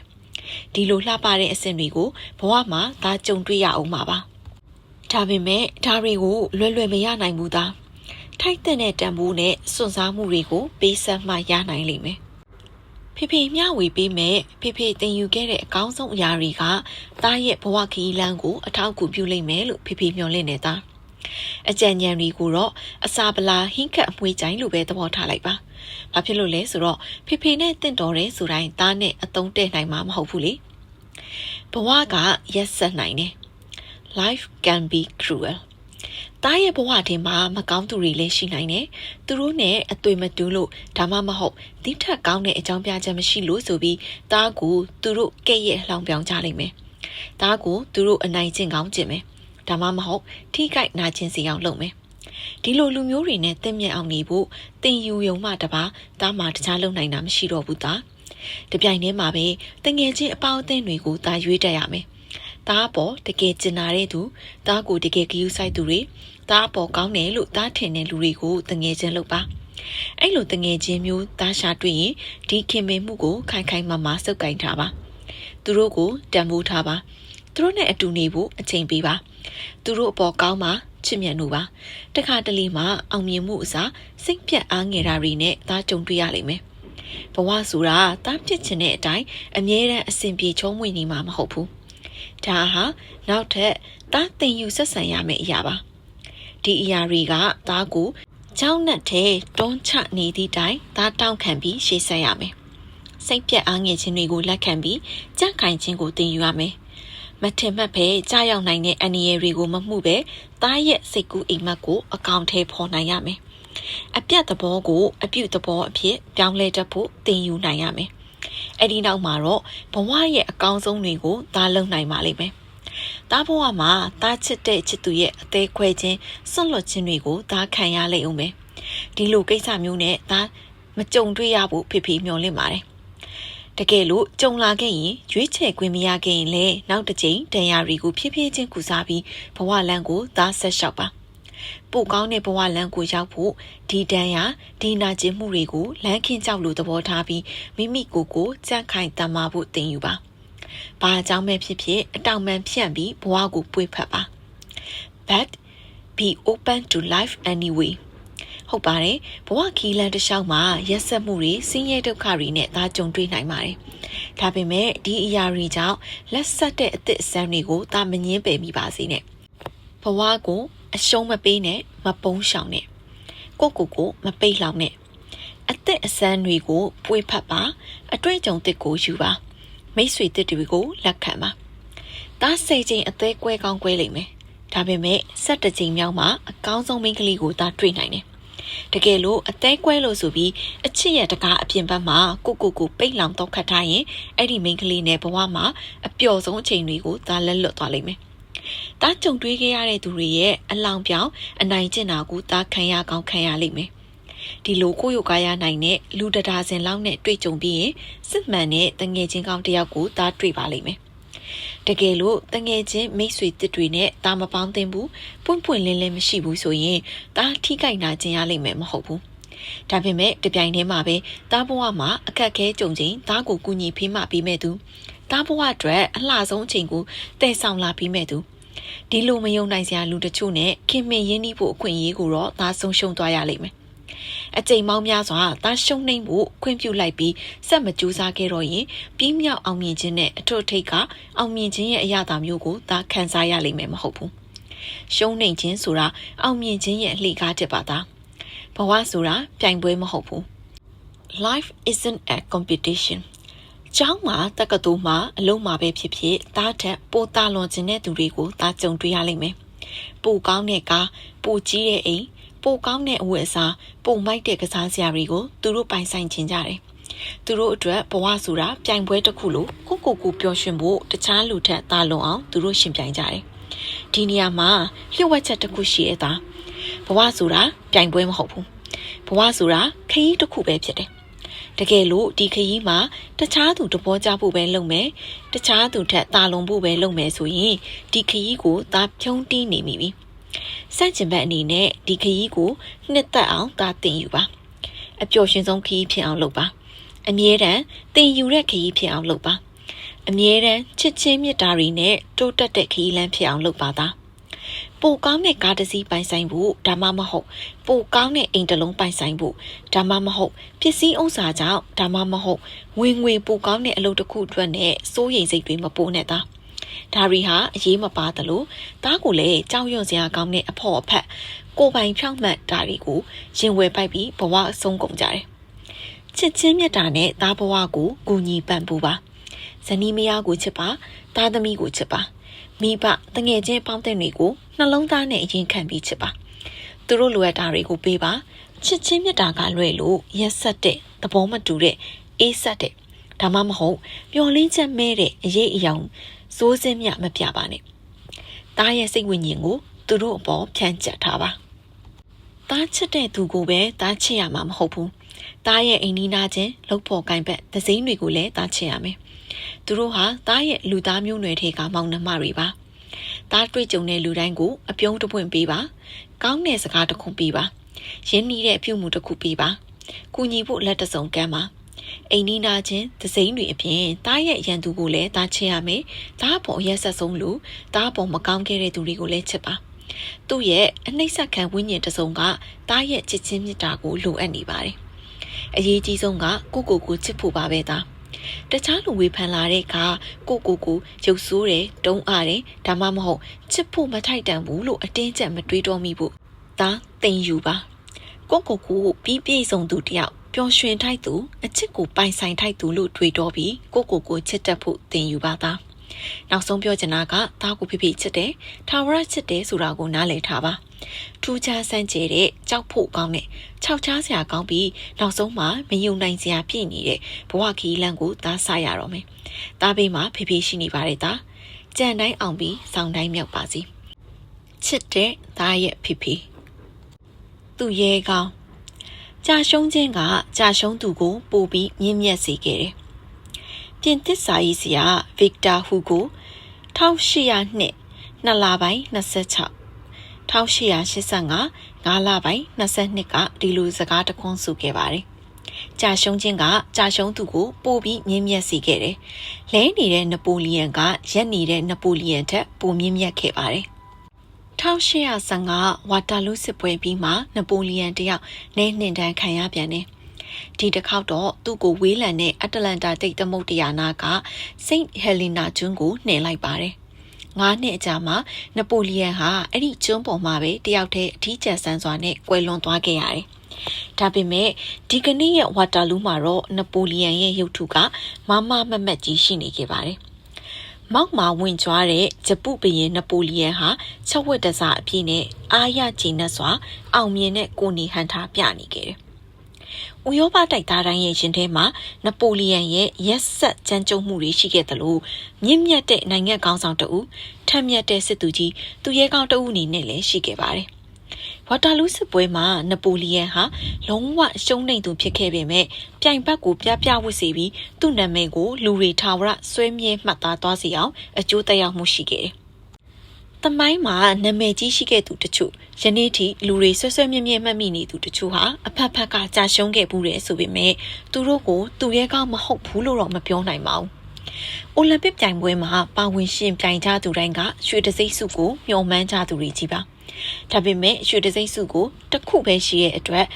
ဒီလိုလှပတဲ့အဆင့်တွေကိုဘဝမှာဒါကြုံတွေ့ရအောင်ပါဒါပေမဲ့ဒါတွေကိုလွယ်လွယ်မရနိုင်ဘူးသားထိုက်တဲ့တန်ဖိုးနဲ့စွန့်စားမှုတွေကိုပေးဆက်မှရနိုင်လိမ့်မယ်ဖေဖေမျှဝေပေးမဲ့ဖေဖေတင်ယူခဲ့တဲ့အကောင်းဆုံးအရာတွေကသားရဲ့ဘဝခရီးလမ်းကိုအထောက်အကူပြုလိမ့်မယ်လို့ဖေဖေမျှော်လင့်နေတာအကြံဉာဏ်တွေကိုတော့အစာပလာဟင်းခတ်အမွှေးကြိုင်လို့ပဲသဘောထားလိုက်ပါဘာဖြစ်လို့လဲဆိုတော့ဖေဖေနဲ့တင့်တော်တယ်ဆိုတိုင်းသားနဲ့အသုံးတဲ့နိုင်မှာမဟုတ်ဘူးလေဘဝကရက်ဆက်နိုင်တယ် Life can be cruel သားရဲ့ဘဝထဲမှာမကောင်းသူတွေလည်းရှိနိုင်တယ်သူတို့နဲ့အသွေးမတူးလို့ဒါမှမဟုတ်ဒီထက်ကောင်းတဲ့အကြောင်းပြချက်မရှိလို့ဆိုပြီးသားကိုသူတို့ကဲ့ရဲ့လှောင်ပြောင်ကြလိမ့်မယ်သားကိုသူတို့အနိုင်ကျင့်ကောင်းကျင့်မယ်ဒါမှမဟုတ်ထိခိုက်နာကျင်စေအောင်လုပ်မယ်ဒီလိုလူမျိုးတွေနဲ့တင့်မြတ်အောင်နေဖို့တင်ယူယုံမှတပါတားမှတခြားလုပ်နိုင်တာမရှိတော့ဘူးသားတပြိုင်တည်းမှာပဲတငယ်ချင်းအပေါင်းအသင်းတွေကိုသားရွေးတတ်ရမယ်သားပေါ်တကယ်ကျင်နာတဲ့သူသားကိုတကယ်ဂရုစိုက်သူတွေသားပေါ်ကောင်းတယ်လို့သားထင်တဲ့လူတွေကိုတငယ်ချင်းလုပ်ပါအဲ့လိုတငယ်ချင်းမျိုးသားရှာတွေ့ရင်ဒီခင်မင်မှုကိုခိုင်ခိုင်မာမာစုပ်ကင်ထားပါသူတို့ကိုတန်ဖိုးထားပါသူတို့နဲ့အတူနေဖို့အချိန်ပေးပါသူတို့အပေါ်ကောင်းပါချစ်မြတ်လို့ပါတခါတလေမှအောင်မြင်မှုအစားစိတ်ပြတ်အားငယ်တာတွေနဲ့သားကြုံတွေ့ရလိမ့်မယ်ဘဝဆိုတာသားဖြစ်ချင်တဲ့အတိုင်းအမြဲတမ်းအစဉ်ပြေချုံးဝင်နေမှာမဟုတ်ဘူးဒါဟာနောက်ထပ်သားတင်ယူဆက်ဆံရမယ့်အရာပါဒီအရာတွေကသားကိုကြောင်းနဲ့ထဲတွန်းချနေသည့်တိုင်သားတောင့်ခံပြီးရှေ့ဆက်ရမယ်စိတ်ပြတ်အားငယ်ခြင်းတွေကိုလက်ခံပြီးကြန့်ခိုင်ခြင်းကိုတင်ယူရမယ်မထင်မှတ်ပဲကြားရောက်နိုင်တဲ့အန္တရာယ်တွေကိုမမှုပဲသားရဲ့စိတ်ကူးအိမ်မက်ကိုအကောင့်ထဲပေါ်နိုင်ရမယ်အပြတ်သဘောကိုအပြုတ်သဘောအဖြစ်ပြောင်းလဲတတ်ဖို့သင်ယူနိုင်ရမယ်အဲ့ဒီနောက်မှာတော့ဘဝရဲ့အကောင်းဆုံးတွေကိုသားလုံနိုင်ပါလိမ့်မယ်သားဘဝမှာသားချစ်တဲ့ချစ်သူရဲ့အသေးခွဲခြင်းဆွန့်လွတ်ခြင်းတွေကိုသားခံရလိမ့်ဦးမယ်ဒီလိုကိစ္စမျိုးနဲ့သားမကြုံတွေ့ရဖို့ဖေဖေမျှော်လင့်ပါတယ် တကယ်လို့ကြုံလာခဲ့ရင်ရွေးချယ်ခွင့်မရခဲ့ရင်လည်းနောက်တစ်ချိန်တန်ရာတွေကိုဖြည်းဖြည်းချင်းကူစားပြီးဘဝလမ်းကိုသားဆက်လျှောက်ပါပိုကောင်းတဲ့ဘဝလမ်းကိုရောက်ဖို့ဒီတန်ရာဒီနာကျင်မှုတွေကိုလမ်းခင်းကြောက်လို့သဘောထားပြီးမိမိကိုယ်ကိုကြန့်ခိုင်တမ်းမာဖို့သင်ယူပါဘာအကြောင်းပဲဖြစ်ဖြစ်အတောင်ပံဖြန့်ပြီးဘဝကိုပွေဖက်ပါ but be open to life anyway ဟုတ်ပါတယ်ဘဝခီးလန်းတစ်လျှောက်မှာရက်ဆက်မှုတွေဆင်းရဲဒုက္ခတွေနဲ့သာကြုံတွေ့နိုင်ပါတယ်ဒါပေမဲ့ဒီအရာတွေကြောင့်လက်ဆက်တဲ့အသစ်အဆန်းတွေကိုသာမငင်းပယ်မိပါစေနဲ့ဘဝကိုအရှုံးမပေးနဲ့မပုံးရှောင်နဲ့ကိုမပိတ်လောင်နဲ့အသစ်အဆန်းတွေကိုပွေဖက်ပါအတွေ့အကြုံသစ်ကိုယူပါမိတ်ဆွေသစ်တွေကိုလက်ခံပါဒါစိတ်ချင်းအသေးကွဲကောင်းကွဲလိမ့်မယ်ဒါပေမဲ့17ချိန်မြောက်မှာအကောင်းဆုံးမိန်းကလေးကိုသာတွေ့နိုင်တယ်တကယ်လို့အသေးကွဲလို့ဆိုပြီးအချစ်ရတကားအပြင်ဘက်မှာကိုပိတ်လောင်တော့ခတ်ထားရင်အဲ့ဒီမိန်းကလေးနဲ့ဘဝမှာအပျော်ဆုံးအချိန်တွေကိုသာလက်လွတ်သွားလိမ့်မယ်ဒါကြုံတွေ့ခဲ့ရတဲ့သူတွေရဲ့အလောင်ပြောင်အနိုင်ကျင့်တာကိုသာခံရကောင်းခံရလိမ့်မယ်ဒီလိုကိုယ့်ရုပ်ကာယနိုင်တဲ့လူတဒါစင်လောက်နဲ့တွေ့ကြုံပြီးရင်စစ်မှန်တဲ့တငယ်ချင်းကောင်းတစ်ယောက်ကိုသာတွေ့ပါလိမ့်မယ်တကယ်လို့တငယ်ချင်းမိတ်ဆွေတစ်တွေနဲ့တာမပေါင်းသင်ဘူးပွင့်လင်းလင်းမရှိဘူးဆိုရင်ဒါထိခိုက်နာကျင်ရလိမ့်မယ်မဟုတ်ဘူးဒါပေမဲ့တပြိုင်တည်းမှာပဲတားဘဝမှာအခက်ခဲကြုံချင်းဒါကိုကူညီဖေးမှပေးမဲ့သူတားဘဝအတွက်အလှဆုံးအချိန်ကိုတည်ဆောင်လာပေးမဲ့သူဒီလိုမယုံနိုင်စရာလူတချို့နဲ့ခင်မင်ရင်းနှီးဖို့အခွင့်အရေးကိုတော့ဒါဆုံးရှုံးသွားရလိမ့်မယ်အကြိမ်မောင်းများစွာဒါရှုံးနှိမ့်ဖို့ခွင့်ပြုလိုက်ပြီးစက်မကြိုးစားခဲ့တော့ရင်ပြီးမြောက်အောင်မြင်ခြင်းနဲ့အထွတ်ထိပ်ကအောင်မြင်ခြင်းရဲ့အရာတာမျိုးကိုဒါခံစားရလိမ့်မယ်မဟုတ်ဘူးရှုံးနှိမ့်ခြင်းဆိုတာအောင်မြင်ခြင်းရဲ့အလှကားတစ်ပါသားဘဝဆိုတာပြိုင်ပွဲမဟုတ်ဘူး Life isn't a competition ကျောင်းမှာတက္ကသိုလ်မှာအလုံးမှာပဲဖြစ်ဖြစ်တားထက်ပိုတာလွန်ခြင်းတဲ့သူတွေကိုဒါကြုံတွေ့ရလိမ့်မယ်ပိုကောင်းတဲ့ကားပိုကြီးတဲ့အိမ်ပိုကောင်းတဲ့အဝတ်အစားပိုမိုက်တဲ့ကစားစရာတွေကိုသူတို့ပိုင်ဆိုင်ခြင်းကြတယ်သူတို့အတွက်ဘဝဆိုတာပြိုင်ပွဲတစ်ခုလို့ကိုပျော်ရွှင်ဖို့တခြားလူထက်သာလွန်အောင်သူတို့ရှင်ပြိုင်ကြတယ်ဒီနေရာမှာလျှို့ဝှက်ချက်တစ်ခုရှိရတာဘဝဆိုတာပြိုင်ပွဲမဟုတ်ဘူးဘဝဆိုတာခရီးတစ်ခုပဲဖြစ်တယ်တကယ်လို့ဒီခရီးမှာတခြားသူတဘောကြဖို့ပဲလုပ်မယ်တခြားသူထက်တာလွန်ဖို့ပဲလုပ်မယ်ဆိုရင်ဒီခရီးကိုသာဖြုံးတီးနေမိပြီစန့်ကျင်ဘက်အနေနဲ့ဒီခရီးကိုနှစ်သက်အောင်သာတင်ယူပါအပျော်ရွှင်ဆုံးခရီးဖြစ်အောင်လုပ်ပါအမြဲတမ်းတင်ယူတဲ့ခရီးဖြစ်အောင်လုပ်ပါအမြဲတမ်းချစ်ချင်းမြတ်တာတွေနဲ့တိုးတက်တဲ့ခရီးလမ်းဖြစ်အောင်လုပ်ပါသားပိုကောင်းတဲ့ကားတစ်စီးပိုင်ဆိုင်ဖို့ဒါမှမဟုတ်ပိုကောင်းတဲ့အိမ်တစ်လုံးပိုင်ဆိုင်ဖို့ဒါမှမဟုတ်ပစ္စည်းဥစ္စာကြောင့်ဒါမှမဟုတ်ဝင်ငွေပိုကောင်းတဲ့အလုပ်တစ်ခုအတွက်နဲ့စိုးရိမ်စိတ်တွေမပိုးနဲ့သားဒါရီဟာအရေးမပါသလိုတားကိုလည်းကြောက်ရွံ့စရာကောင်းတဲ့အဖို့အဖက်ကိုပိုင်ဖြောင့်မတ်ဒါရီကိုရင်ဝယ်ပိုက်ပြီးဘဝအဆုံးကုန်ကြတယ်ချစ်ချင်းမြတ်တာနဲ့သားဘဝကိုကူညီပံ့ပိုးပါဇနီးမယားကိုချစ်ပါသားသမီးကိုချစ်ပါမိဘတငယ်ချင်းပေါင်းတဲ့တွေကိုနှလုံးသားနဲ့အရင်ခံပြီးချစ်ပါသူတို့လိုအပ်တာတွေကိုပေးပါချစ်ချင်းမြတ်တာကလွဲလို့ရက်ဆက်တဲ့သဘောမတူတဲ့အေးဆက်တဲ့ဒါမှမဟုတ်ပျော်လင်းချက်မဲတဲ့အရေးအယောင်စိုးစင်းမြမပြပါနဲ့တားရဲ့စိတ်ဝိညာဉ်ကိုသူတို့အပေါ်ဖြန့်ကျက်ထားပါတားချစ်တဲ့သူကိုပဲတားချစ်ရမှာမဟုတ်ဘူးတားရဲ့အိမ်နီးနားချင်းလှုပ်ဖို့ကိုင်ဘက်သစိမ်းတွေကိုလည်းတားချစ်ရမယ်သူတို့ဟာတားရဲ့လူသားမျိုးနွယ်တွေကမောင်နှမတွေပါတားတွေ့ကြုံတဲ့လူတိုင်းကိုအပြုံးတပွင့်ပေးပါကောင်းတဲ့စကားတစ်ခုပေးပါရင်းနှီးတဲ့အပြုမှုတစ်ခုပေးပါကူညီဖို့လက်တစုံကမ်းပါအိမ်နီးနာချင်းသစိမ်းတွေအပြင်တားရဲ့ရန်သူကိုလည်းတားချစ်ရမယ်တားပေါ်ရက်ဆက်ဆုံးလူတားပေါ်မကောင်းခဲ့တဲ့သူတွေကိုလည်းချစ်ပါသူ့ရဲ့အနှိမ့်ဆက်ခံဝိညာဉ်တစုံကတားရဲ့ချစ်ချင်းမြတ်တာကိုလိုအပ်နေပါတယ်အရေးကြီးဆုံးကကိုချစ်ဖို့ပါပဲသားတခြားလူဝေဖန်လာတဲ့အခါကိုရုပ်ဆိုးတယ်တုံးအားတယ်ဒါမှမဟုတ်ချစ်ဖို့မထိုက်တန်ဘူးလို့အတင်းကျပ်မတွေးတော့မိဘူးဒါတင်ယူပါကိုပြီးပြည့်စုံသူတယောက်ပျော်ရွှင်ထိုက်သူအချစ်ကိုပိုင်ဆိုင်ထိုက်သူလို့တွေးတော့ပြီးကိုချစ်တတ်ဖို့တင်ယူပါသားနောက်ဆုံးပြောချင်တာကသားကိုဖိချစ်တယ်ထာဝရချစ်တယ်ဆိုတာကိုနားလည်ထားပါထူးခြားဆန်းကျဲတဲ့ကြောက်ဖို့ကောင်းတဲ့ခြောက်ခြားစရာကောင်းပြီးနောက်ဆုံးမှာမယုံနိုင်စရာပြည့်နေတဲ့ဘဝခီးလန်းကိုသားဆရတော့မယ်။သားဘေးမှာဖိရှိနေပါတယ်သား။ကြံတိုင်းအောင်ပြီးဆောင်းတိုင်းမြောက်ပါစီ။ချစ်တဲ့သားရဲ့ဖိသူ့ရဲကောင်းကြာရှုံးခြင်းကကြာရှုံးသူကိုပို့ပြီးမြင့်မြတ်စေခဲ့တယ် ပြင်သစ်စာရေးဆရာ Victor Hugo 1800နှစ်2လပိုင်း26 1885 5လပိုင်း22ကဒီလိုစကားတခွန်းဆိုခဲ့ပါတယ်။ကြာရှုံးခြင်းကကြာရှုံးသူကိုပိုပြီးမြင့်မြတ်စေခဲ့တယ်။လဲနေတဲ့နပိုလီယံကရက်နေတဲ့နပိုလီယံထက်ပိုမြင့်မြတ်ခဲ့ပါတယ်။1815ဝါတာလူစစ်ပွဲပြီးမှနပိုလီယံတယောက်နဲနှင်တန်းခံရပြန်တယ်။ဒီတစ်ခေါက်တော့သူ့ကိုဝေးလံတဲ့အတ္တလန္တာတိတ်သမုဒ္ဒရာနာကစိန့်ဟယ်လီနာကျွန်းကိုနှင်လိုက်ပါတယ်။9နှစ်အကြာမှာနပိုလီယံဟာအဲ့ဒီကျွန်းပေါ်မှာပဲတယောက်တည်းအထီးကျန်ဆန်းစွာနဲ့ကွယ်လွန်သွားခဲ့ရတယ်။ဒါပေမဲ့ဒီကနေ့ရဲ့ဝါတာလူမှာတော့နပိုလီယံရဲ့ရုပ်ထုကမမမမတ်ကြီးရှိနေခဲ့ပါတယ်။မောက်မှာဝင်ကြွားတဲ့ဂျပုဘရင်နပိုလီယံဟာချက်ဝက်တစားအဖြစ်နဲ့အားရကျဉ်နဲ့စွာအောင်မြင်တဲ့ကိုနေဟန်ထားပြနေခဲ့တယ်။ဥရောပတိုက်သားတိုင်းရဲ့ရှင်ထဲမှာနပိုလီယံရဲ့ရက်ဆက်ကြမ်းကြုတ်မှုတွေရှိခဲ့တယ်လို့မြင့်မြတ်တဲ့နိုင်ငံကောင်းဆောင်တဦးထက်မြက်တဲ့စစ်သူကြီးသူရဲကောင်းတဦးအနေနဲ့လည်းရှိခဲ့ပါတယ်။ဝါတာလူစစ်ပွဲမှာနပိုလီယံဟာလုံးဝရှုံးနိမ့်သူဖြစ်ခဲ့ပေမဲ့ပြိုင်ဘက်ကိုပြဝစ်စေပြီးသူ့နာမည်ကိုလူတွေထာဝရဆွဲမြဲမှတ်သားသွားစေအောင်အကျိုးသက်ရောက်မှုရှိခဲ့တယ်။တမိုင်းမှာနာမည်ကြီးရှိခဲ့သူတချို့ယနေ့ထိလူတွေဆွဆွမြဲမြဲမှတ်မိနေသူတချို့ဟာအဖက်ဖက်ကကြာရှုံးခဲ့ဘူးတယ်ဆိုပေမဲ့သူတို့ကိုသူရဲကောင်းမဟုတ်ဘူးလို့တော့မပြောနိုင်ပါဘူး။အိုလံပစ်ပြိုင်ပွဲမှာပါဝင်ရှင်ပြိုင်ကြသူတိုင်းကရွှေတံဆိပ်ဆုကိုမျှော်မှန်းကြသူတွေကြီးပါ။ဒါပေမဲ့ရွှေတံဆိပ်ဆုကိုတစ်ခုပဲရှိရဲ့အတွက်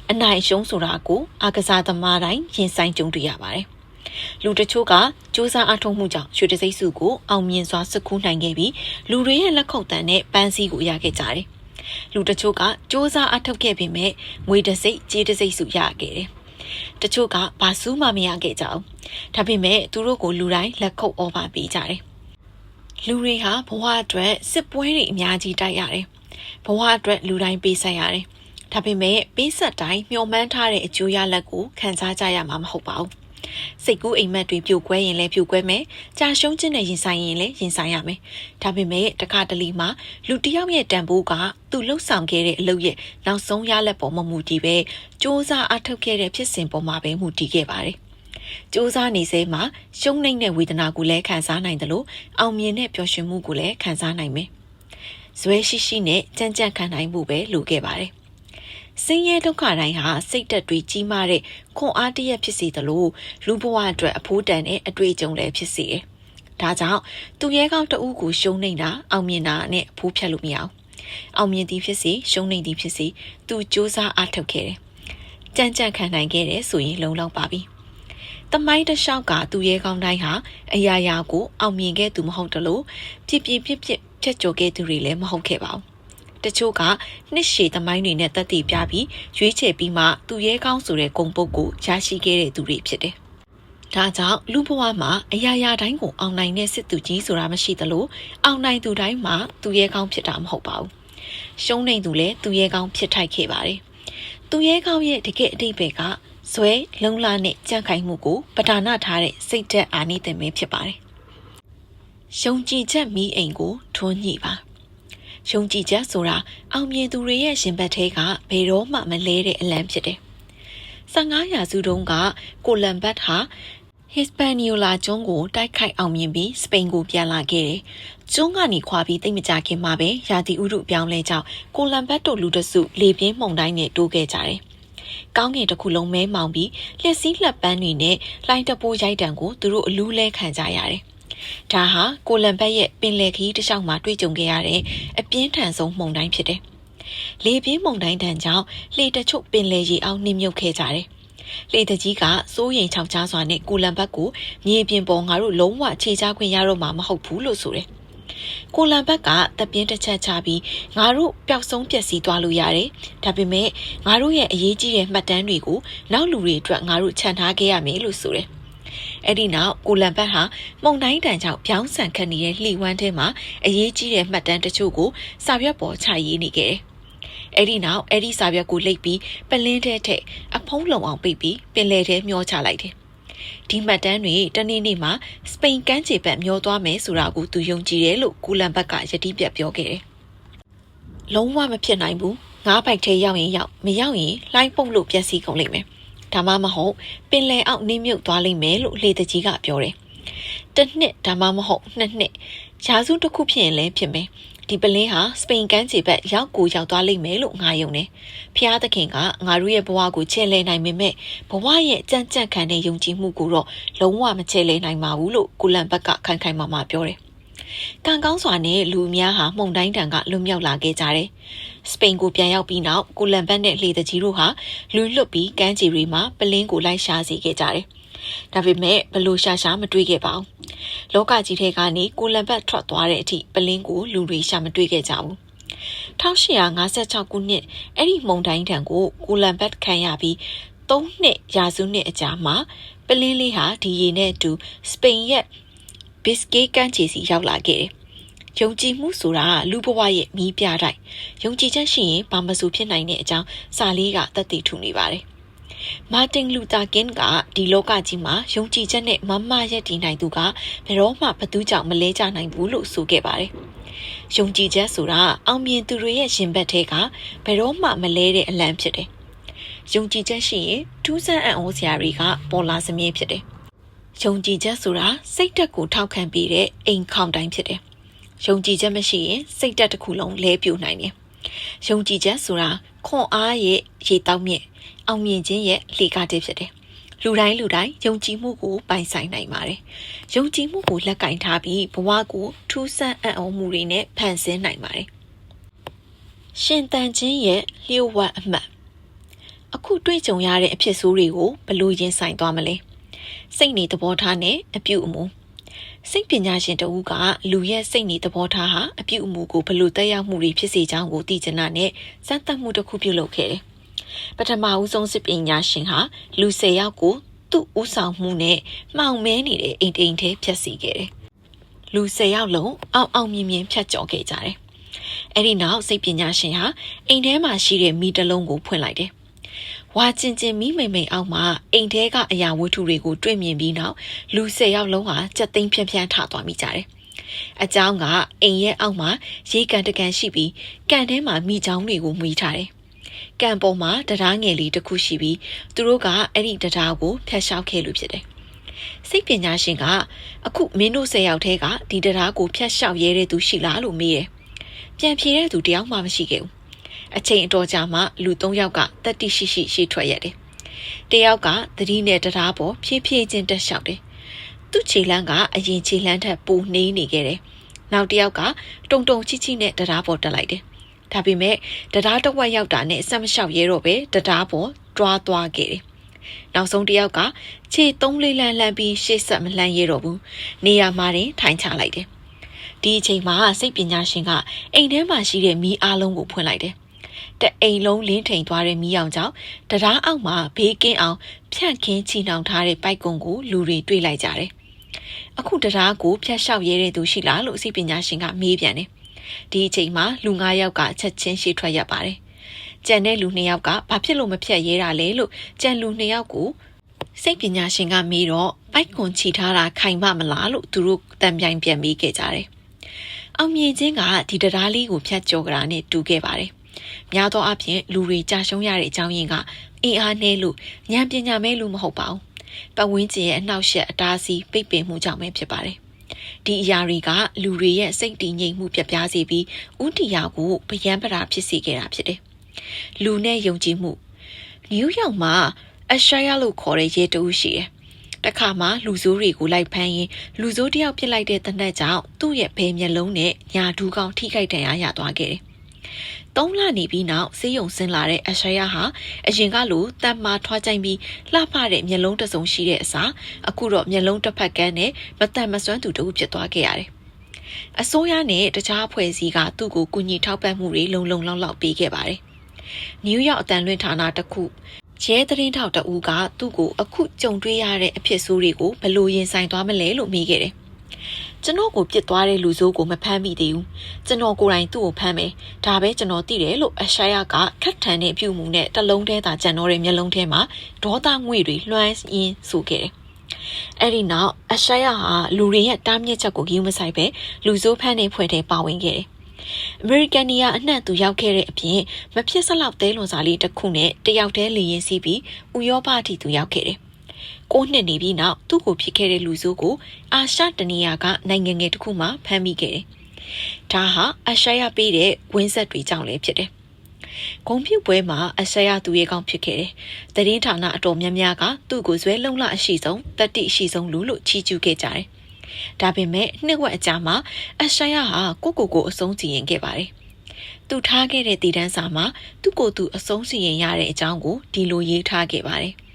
အနိုင်ရှုံးဆိုတာကိုအားကစားသမားတိုင်းရင်ဆိုင်ကြုံတွေ့ရပါတယ်။လူတချို့ကစူးစမ်းအားထုတ်မှုကြောင့်ရွှေတံဆိပ်ဆုကိုအောင်မြင်စွာစကူးနိုင်ခဲ့ပြီးလူတွေရဲ့လက်ခုပ်တန်းနဲ့ပန်းစည်းကိုရခဲ့ကြတယ်။လူတချို့ကစူးစမ်းအားထုတ်ခဲ့ပေမဲ့ငွေတံဆိပ်ကြေးတံဆိပ်ဆုရခဲ့တယ်။တချို့ကဘာစူးမှမရခဲ့ကြဘူး။ဒါပေမဲ့သူတို့ကိုလူတိုင်းလက်ခုပ်ဩဘာပေးကြတယ်။လူတွေဟာဘဝအတွက်စစ်ပွဲတွေအများကြီးတိုက်ရတယ်။ဘဝအတွက်လူတိုင်းပေးဆက်ရတယ်။ဒါပေမဲ့ပေးဆက်တိုင်းမျှော်မှန်းထားတဲ့အကျိုးရလဒ်ကိုခံစားကြရမှာမဟုတ်ပါဘူး။စိတ်ကူးအိမ်မက်တွေပြိုကွဲရင်လည်းပြိုကွဲမယ်။ကြာရှုံးခြင်းနဲ့ရင်ဆိုင်ရင်လည်းရင်ဆိုင်ရမယ်။ဒါပေမဲ့တခါတလေမှာလူတစ်ယောက်ရဲ့တန်ဖိုးကသူလှုပ်ဆောင်ခဲ့တဲ့အလုပ်ရဲ့နောက်ဆုံးရလဒ်ပေါ်မှာမူတည်ပဲစူးစမ်းအားထုတ်ခဲ့တဲ့ဖြစ်စဉ်ပေါ်မှာပဲမူတည်ခဲ့ပါတယ်။စူးစမ်းနေစေမှာရှုံးနိမ့်တဲ့ဝေဒနာကိုလည်းခံစားနိုင်တယ်လို့အောင်မြင်တဲ့ပျော်ရွှင်မှုကိုလည်းခံစားနိုင်မယ်။ဇွဲရှိရှိနဲ့ကြံ့ကြံ့ခံနိုင်မှုပဲလိုခဲ့ပါတယ်။ဆင်းရဲဒုက္ခတိုင်းဟာစိတ်သက်တွေကြီးမားတဲ့ခွန်အားတရက်ဖြစ်စေသလိုလူဘဝအတွက်အဖိုးတန်တဲ့အတွေ့အကြုံလည်းဖြစ်စေတယ်။ဒါကြောင့်သူရဲကောင်းတဦးကိုရှုံးနေတာအောင်မြင်တာနဲ့အဖိုးဖြတ်လို့မရအောင်။အောင်မြင်သည်ဖြစ်စေရှုံးနေသည်ဖြစ်စေသူစူးစမ်းအားထုတ်ခဲ့တယ်။ကြံ့ကြံ့ခံနိုင်ခဲ့တယ်ဆိုရင်လုံလောက်ပါပြီ။တမိုင်းတစ်လျှောက်ကသူရဲကောင်းတိုင်းဟာအရာရာကိုအောင်မြင်ခဲ့သူမဟုတ်တလို့ပြစ်ဖြတ်ကျော်ခဲ့သူတွေလည်းမဟုတ်ခဲ့ပါဘူး။တချို့ကနှစ်ရှည်သမိုင်းတွေနဲ့တက်တည်ပြပြီးရွေးချယ်ပြီးမှသူရဲကောင်းဆိုတဲ့ဂုဏ်ပုဒ်ကိုရရှိခဲ့တဲ့သူတွေဖြစ်တယ်။ဒါကြောင့်လူဘဝမှာအရာရာတိုင်းကိုအောင်နိုင်တဲ့စစ်သူကြီးဆိုတာမရှိသလိုအောင်နိုင်သူတိုင်းမှာသူရဲကောင်းဖြစ်တာမဟုတ်ပါဘူး။ရှုံးနေသူလည်းသူရဲကောင်းဖြစ်ထိုက်ခဲ့ပါတယ်။သူရဲကောင်းရဲ့တကယ့်အဓိပ္ပာယ်ကဇွဲလုံလနဲ့ကြံ့ခိုင်မှုကိုပဓာနထားတဲ့စိတ်သက်အာနိသင်ပဲဖြစ်ပါတယ်။ယုံကြည်ချက်မိအိမ်ကိုထွန်းညှိပါယုံကြည်ချက်ဆိုတာအောင်မြင်သူတွေရဲ့ရှင်ဘက်ထဲကဘယ်တော့မှမလဲတဲ့အလံဖြစ်တယ်။15ရာစုတုန်းကကိုလံဘတ်ဟာဟစ်ပန်နီယိုလာကျွန်းကိုတိုက်ခိုက်အောင်မြင်ပြီးစပိန်ကိုပြန်လာခဲ့တယ်။ကျွန်းကနေခွာပြီးတိတ်မကြခင်မှာပဲရာသီဥတုပြောင်းလဲကြောင်းကိုလံဘတ်တို့လူတစုလေပြင်းမှုန်တိုင်းနဲ့တိုးခဲ့ကြတယ်။ကောင်းကင်တစ်ခုလုံးမဲမောင်ပြီးလျှက်စီးလက်ပန်းတွေနဲ့လှိုင်းတပိုးရိုက်တံကိုသူတို့အလူးလဲခံကြရတယ်။ဒါဟာကိုလံဘတ်ရဲ့ပင်လယ်ခီးတစ်လျှောက်မှာတွေ့ကြုံခဲ့ရတဲ့အပြင်းထန်ဆုံးမှုန်တိုင်းဖြစ်တယ်။လေပြင်းမှုန်တိုင်းတန်ကြောင့်လှေတချို့ပင်လယ်ရေအောက်နှိမ့်မြုပ်ခဲ့ကြတယ်။လှေတကြီးကစိုးရိမ်ချောက်ချားစွာနဲ့ကိုလံဘတ်ကိုမြေပြင်ပေါ်ငါတို့လုံးဝခြေချခွင့်ရတော့မှာမဟုတ်ဘူးလို့ဆိုတယ်။ကိုလံဘတ်ကတပြင်းတစ်ချက်ချပြီးငါတို့ပျောက်ဆုံးပျက်စီးသွားလို့ရတယ်။ဒါပေမဲ့ငါတို့ရဲ့အရေးကြီးတဲ့မှတ်တမ်းတွေကိုနောက်လူတွေအတွက်ငါတို့ခြံထားခဲ့ရမယ်လို့ဆိုတယ်။အဲ့ဒီနောက်ကိုလံဘတ်ဟာမုန်တိုင်းတန်ကြောင့်ပြောင်းဆန်ခတ်နေတဲ့လှိဝမ်းထဲမှာအရေးကြီးတဲ့မှတ်တမ်းတချို့ကိုစာရွက်ပေါ်ချရေးနေခဲ့တယ်။အဲ့ဒီနောက်အဲ့ဒီစာရွက်ကိုလိပ်ပြီးပလင်းထဲထည့်အဖုံးလုံအောင်ပိတ်ပြီးပင်လယ်ထဲမျောချလိုက်တယ်။ဒီမှတ်တမ်းတွေတနေ့နေ့မှာစပိန်ကမ်းခြေဘက်မျောသွားမယ်ဆိုတာကိုသူယုံကြည်တယ်လို့ကိုလံဘတ်ကယတိပြတ်ပြောခဲ့တယ်။လုံးဝမဖြစ်နိုင်ဘူး။ငါးပိုက်ထဲရောက်ရင်ရောက်မရောက်ရင်လှိုင်းပုတ်လို့ပျက်စီးကုန်လိမ့်မယ်။ ဒါမှမဟုတ်ပင်လယ်အောက်နှင်းမြုပ်သွားလိမ့်မယ်လို့လေတကြီးကပြောတယ်။တစ်နှစ်ဒါမှမဟုတ်နှစ်နှစ်ရာစုတစ်ခုဖြစ်ရင်လည်းဖြစ်မယ်။ဒီပလင်းဟာစပိန်ကမ်းခြေဘက်ရောက်သွားလိမ့်မယ်လို့ငါယုံတယ်။ဖျားသခင်ကငါတို့ရဲ့ဘဝကိုချဲ့လဲနိုင်ပေမဲ့ဘဝရဲ့ကြံ့ကြံ့ခံတဲ့ယုံကြည်မှုကိုတော့လုံးဝမချဲ့လဲနိုင်ပါဘူးလို့ကိုလန်ဘက်ကခိုင်ခိုင်မာမာပြောတယ်။ကံကောင်းစွာနဲ့လူအများဟာမှုန်တိုင်းတန်ကလွတ်မြောက်လာခဲ့ကြတယ်။စပိန်ကိုပြန်ရောက်ပြီးနောက်ကိုလန်ဘက်နဲ့လေတကြီးတို့ဟာလူလွတ်ပြီးကမ်းခြေတွေမှာပလင်းကိုလိုက်ရှာစေခဲ့ကြတယ်။ဒါပေမဲ့ဘလို့ရှာမတွေ့ခဲ့ပါဘူး။လောကကြီးထဲကနေကိုလန်ဘက်ထွက်သွားတဲ့အထိပလင်းကိုလူတွေရှာမတွေ့ခဲ့ကြဘူး။1856ခုနှစ်အဲ့ဒီမှုန်တိုင်းတန်ကိုကိုလန်ဘက်ခံရပြီး3နှစ်ရာစုနှစ်အကြာမှာပလင်းလေးဟာဒီရေနဲ့အတူစပိန်ရဲ့ဘစ်ကေးကမ်းခြေစီရောက်လာခဲ့တယ်။ယုံကြည်မှုဆိုတာလူဘဝရဲ့မီးပြတိုက်ယုံကြည်ချက်ရှိရင်ဘာမဆိုဖြစ်နိုင်တဲ့အကြောင်းစာလေးကသက်သေထူနေပါတယ်။မာတင်လူသာကင်းကဒီလောကကြီးမှာယုံကြည်ချက်နဲ့မမရက်တည်နိုင်သူကဘယ်တော့မှဘသူကြောင့်မလဲကြနိုင်ဘူးလို့ဆိုခဲ့ပါတယ်။ယုံကြည်ချက်ဆိုတာအောင်မြင်သူတွေရဲ့ရှင်ဘက်ထဲကဘယ်တော့မှမလဲတဲ့အလံဖြစ်တယ်။ယုံကြည်ချက်ရှိရင်ထူးဆန်းအံ့ဩစရာတွေကပေါ်လာစမြဲဖြစ်တယ်။ယုံကြည်ချက်ဆိုတာစိတ်ဓာတ်ကိုထောက်ခံပေးတဲ့အိမ်ခေါင်တိုင်းဖြစ်တယ်။ယုံကြည်ချက်မရှိရင်စိတ်ဓာတ်တစ်ခုလုံးလဲပြိုနိုင်တယ်။ယုံကြည်ချက်ဆိုတာခွန်အားရဲ့ရေတောက်မြင့်အောင်မြင်ခြင်းရဲ့လေကားတဲ့ဖြစ်တယ်။လူတိုင်းယုံကြည်မှုကိုပိုင်ဆိုင်နိုင်ပါတယ်။ယုံကြည်မှုကိုလက်ကင်ထားပြီးဘဝကိုထူးဆန်းအံ့ဩမှုတွေနဲ့ဖန်ဆင်းနိုင်ပါတယ်။ရှင်သန်ခြင်းရဲ့လျှို့ဝှက်အမှတ်အခုတွေ့ကြုံရတဲ့အဖြစ်ဆိုးတွေကိုဘယ်လိုရင်ဆိုင်သွားမလဲ။စိတ်နေသဘောထားနဲ့အပြုအမူစိတ်ပညာရှင်တဦးကလူရဲ့စိတ်နေသဘောထားဟာအပြုအမူကိုဘယ်လိုတက်ရောက်မှုတွေဖြစ်စေကြောင်းကိုသိချင်တာနဲ့စမ်းသပ်မှုတစ်ခုပြုလုပ်ခဲ့တယ်။ပထမဦးဆုံးစိတ်ပညာရှင်ဟာလူ10ယောက်ကိုသူ့ဦးဆောင်မှုနဲ့မှောင်မဲနေတဲ့အိမ်တိမ်ထဲဖျက်ဆီးခဲ့တယ်။လူ10ယောက်လုံးအောင်မြင်ဖြတ်ကျော်ခဲ့ကြတယ်။အဲ့ဒီနောက်စိတ်ပညာရှင်ဟာအိမ်ထဲမှာရှိတဲ့မီးတစ်လုံးကိုဖွင့်လိုက်တယ်။ဝါကျင်မီးမိန်အောက်မှာအိမ်ထဲကအရာဝတ္ထုတွေကိုတွေ့မြင်ပြီးနောက်လူ10ယောက်လုံးဟာကြက်သိမ်းဖြန်းထသွားမိကြတယ်။အကြောင်းကအိမ်ရဲ့အောက်မှာရေကန်တကန်ရှိပြီးကန်ထဲမှာမိချောင်းတွေကိုမွေးထားတယ်။ကန်ပေါ်မှာတရားငယ်လေးတစ်ခုရှိပြီးသူတို့ကအဲ့ဒီတရားကိုဖျက်လျှောက်ခဲ့လို့ဖြစ်တယ်။စိတ်ပညာရှင်ကအခုမင်းတို့10ယောက်ထဲကဒီတရားကိုဖျက်လျှောက်ရဲတဲ့သူရှိလားလို့မေးတယ်။ပြန်ဖြေတဲ့သူတယောက်မှမရှိခဲ့ဘူး။အချိန်အတော်ကြာမှလူ3ယောက်ကတတိရှိထွက်ရတယ်။တယောက်ကသတိနဲ့တရားပေါ်ဖြည်းဖြည်းချင်းတက်လျှောက်တယ်။သူ့ခြေလမ်းကအရင်ခြေလမ်းထက်ပိုနှေးနေခဲ့တယ်။နောက်တယောက်ကတုံချိနဲ့တရားပေါ်တက်လိုက်တယ်။ဒါပေမဲ့တရားတစ်ဝက်ရောက်တာနဲ့ဆက်မလျှောက်ရဲတော့ပဲတရားပေါ်တွားသွားခဲ့တယ်။နောက်ဆုံးတယောက်ကခြေ3-4လမ်းလှမ်းပြီးရှေ့ဆက်မလှမ်းရဲတော့ဘူး။နေရာမှာတင်ထိုင်ချလိုက်တယ်။ဒီအချိန်မှာစိတ်ပညာရှင်ကအိမ်ထဲမှာရှိတဲ့မီးအားလုံးကိုဖွင့်လိုက်တယ်။တအိမ်လုံးလင်းထိန်သွားတဲ့မီးရောင်ကြောင့်တရားအောက်မှာဘေးကင်းအောင်ဖြန့်ခင်းချီနှောင်ထားတဲ့ပိုက်ကွန်ကိုလူတွေတွေ့လိုက်ကြတယ်။အခုတရားကိုဖျက်လျှောက်ရဲတဲ့သူရှိလားလို့စိတ်ပညာရှင်ကမေးပြန်တယ်။ဒီအချိန်မှာလူ9ယောက်ကချက်ချင်းရှေ့ထွက်ရပါတယ်။ကြံတဲ့လူ2ယောက်ကဘာဖြစ်လို့မဖျက်ရဲတာလဲလို့ကြံလူ2ယောက်ကိုစိတ်ပညာရှင်ကမေးတော့ပိုက်ကွန်ချီထားတာခိုင်မမလားလို့သူတို့တံပြိုင်ပြန်မေးခဲ့ကြတယ်။အောင်မြင်ခြင်းကဒီတရားလေးကိုဖျက်ကျော်ကြတာနဲ့တူခဲ့ပါတယ်။များသောအားဖြင့်လူတွေကြာရှုံးရတဲ့အကြောင်းရင်းကအင်အားနည်းလို့ဉာဏ်ပညာမဲ့လို့မဟုတ်ပါဘူး။ပတ်ဝန်းကျင်ရဲ့အနှောက်အယှက်အတားအဆီးပိတ်ပင်မှုကြောင့်ပဲဖြစ်ပါတယ်။ဒီအရာတွေကလူတွေရဲ့စိတ်တည်ငြိမ်မှုပြပြစေပြီးဥတီယာကိုဗယံပရာဖြစ်စေခဲ့တာဖြစ်တယ်။လူနဲ့ယုံကြည်မှုနယူးယောက်မှာအရှာယာလို့ခေါ်တဲ့ရဲတအုပ်ရှိတယ်။တခါမှလူဆိုးတွေကိုလိုက်ဖမ်းရင်လူဆိုးတယောက်ပြစ်လိုက်တဲ့တနက်ကြောင့်သူ့ရဲ့ဘဲမျက်လုံးနဲ့ညာဒူးကောင်းထိခိုက်ဒဏ်ရာရသွားခဲ့တယ်။3 လနေပြီးနောက်ဆေးရုံဆင်းလာတဲ့အရှာယာဟာအရင်ကလိုတမ်းမာထွားကြိုင်ပြီးလှပတဲ့မျက်လုံးတစ်စုံရှိတဲ့အစားအခုတော့မျက်လုံးတစ်ဖက်ကန်းနဲ့မတန်မစွမ်းသူတဦးဖြစ်သွားခဲ့ရတယ်။အစိုးရနဲ့တခြားအဖွဲ့အစည်းကသူ့ကိုကူညီထောက်ပံ့မှုတွေလုံလောက်ပေးခဲ့ပါတယ်။နယူးယောက်အတန်လွင့်ဌာနတစ်ခုရဲသတင်းထောက်တဦးကသူ့ကိုအခုကြုံတွေ့ရတဲ့အဖြစ်ဆိုးတွေကိုဘယ်လိုရင်ဆိုင်သွားမလဲလို့မေးခဲ့တယ်။ကျွန်တော်ကိုပြစ်သွားတဲ့လူဆိုးကိုမဖမ်းမိသေးဘူး။ကျွန်တော်ကိုယ်တိုင်သူ့ကိုဖမ်းမယ်။ဒါပဲကျွန်တော်သိတယ်လို့အရှာယာကခက်ထန်တဲ့ပြုမှုနဲ့တလုံးထဲသာကြံတော့တဲ့မျက်လုံးထဲမှာဒေါသငွေ့တွေလွှမ်းရင်းဆိုခဲ့တယ်။အဲ့ဒီနောက်အရှာယာဟာလူတွေရဲ့တားမြစ်ချက်ကိုဂရုမစိုက်ပဲလူဆိုးဖမ်းတဲ့ဖွဲ့ထဲပါဝင်ခဲ့တယ် အမေရိကန်နေရာအနှံ့သူရောက်ခဲ့တဲ့အပြင်မဖြစ်စလောက်သေးလွန်စာလေးတစ်ခုနဲ့တယောက်တည်းလေရင်စီးပြီးဥရောပအထိသူရောက်ခဲ့တယ်။9 နှစ်နေပြီးနောက်သူ့ကိုဖြစ်ခဲ့တဲ့လူဆိုးကိုအာရှတနေရာကနိုင်ငံငယ်တစ်ခုမှဖမ်းမိခဲ့တယ်။ဒါဟာအရှာရပေးတဲ့ဝင်းဆက်တွေကြောင့်လည်းဖြစ်တယ်။ဂုံပြူပွဲမှာအရှာရသူရဲ့ကောင်ဖြစ်ခဲ့တယ်။သတင်းဌာနအတော်များများကသူ့ကိုဇွဲလုံလအရှိဆုံးတတိအရှိဆုံးလူလို့ချီးကျူးခဲ့ကြတယ်။ဒါပေမဲ့နှစ်ဝက်အကြာမှာအရှာရဟာကိုအဆုံးစီရင်ခဲ့ပါတယ်။သူထားခဲ့တဲ့တည်တန်းစာမှာသူ့ကိုယ်သူအဆုံးစီရင်ရတဲ့အကြောင်းကိုဒီလိုရေးထားခဲ့ပါတယ်။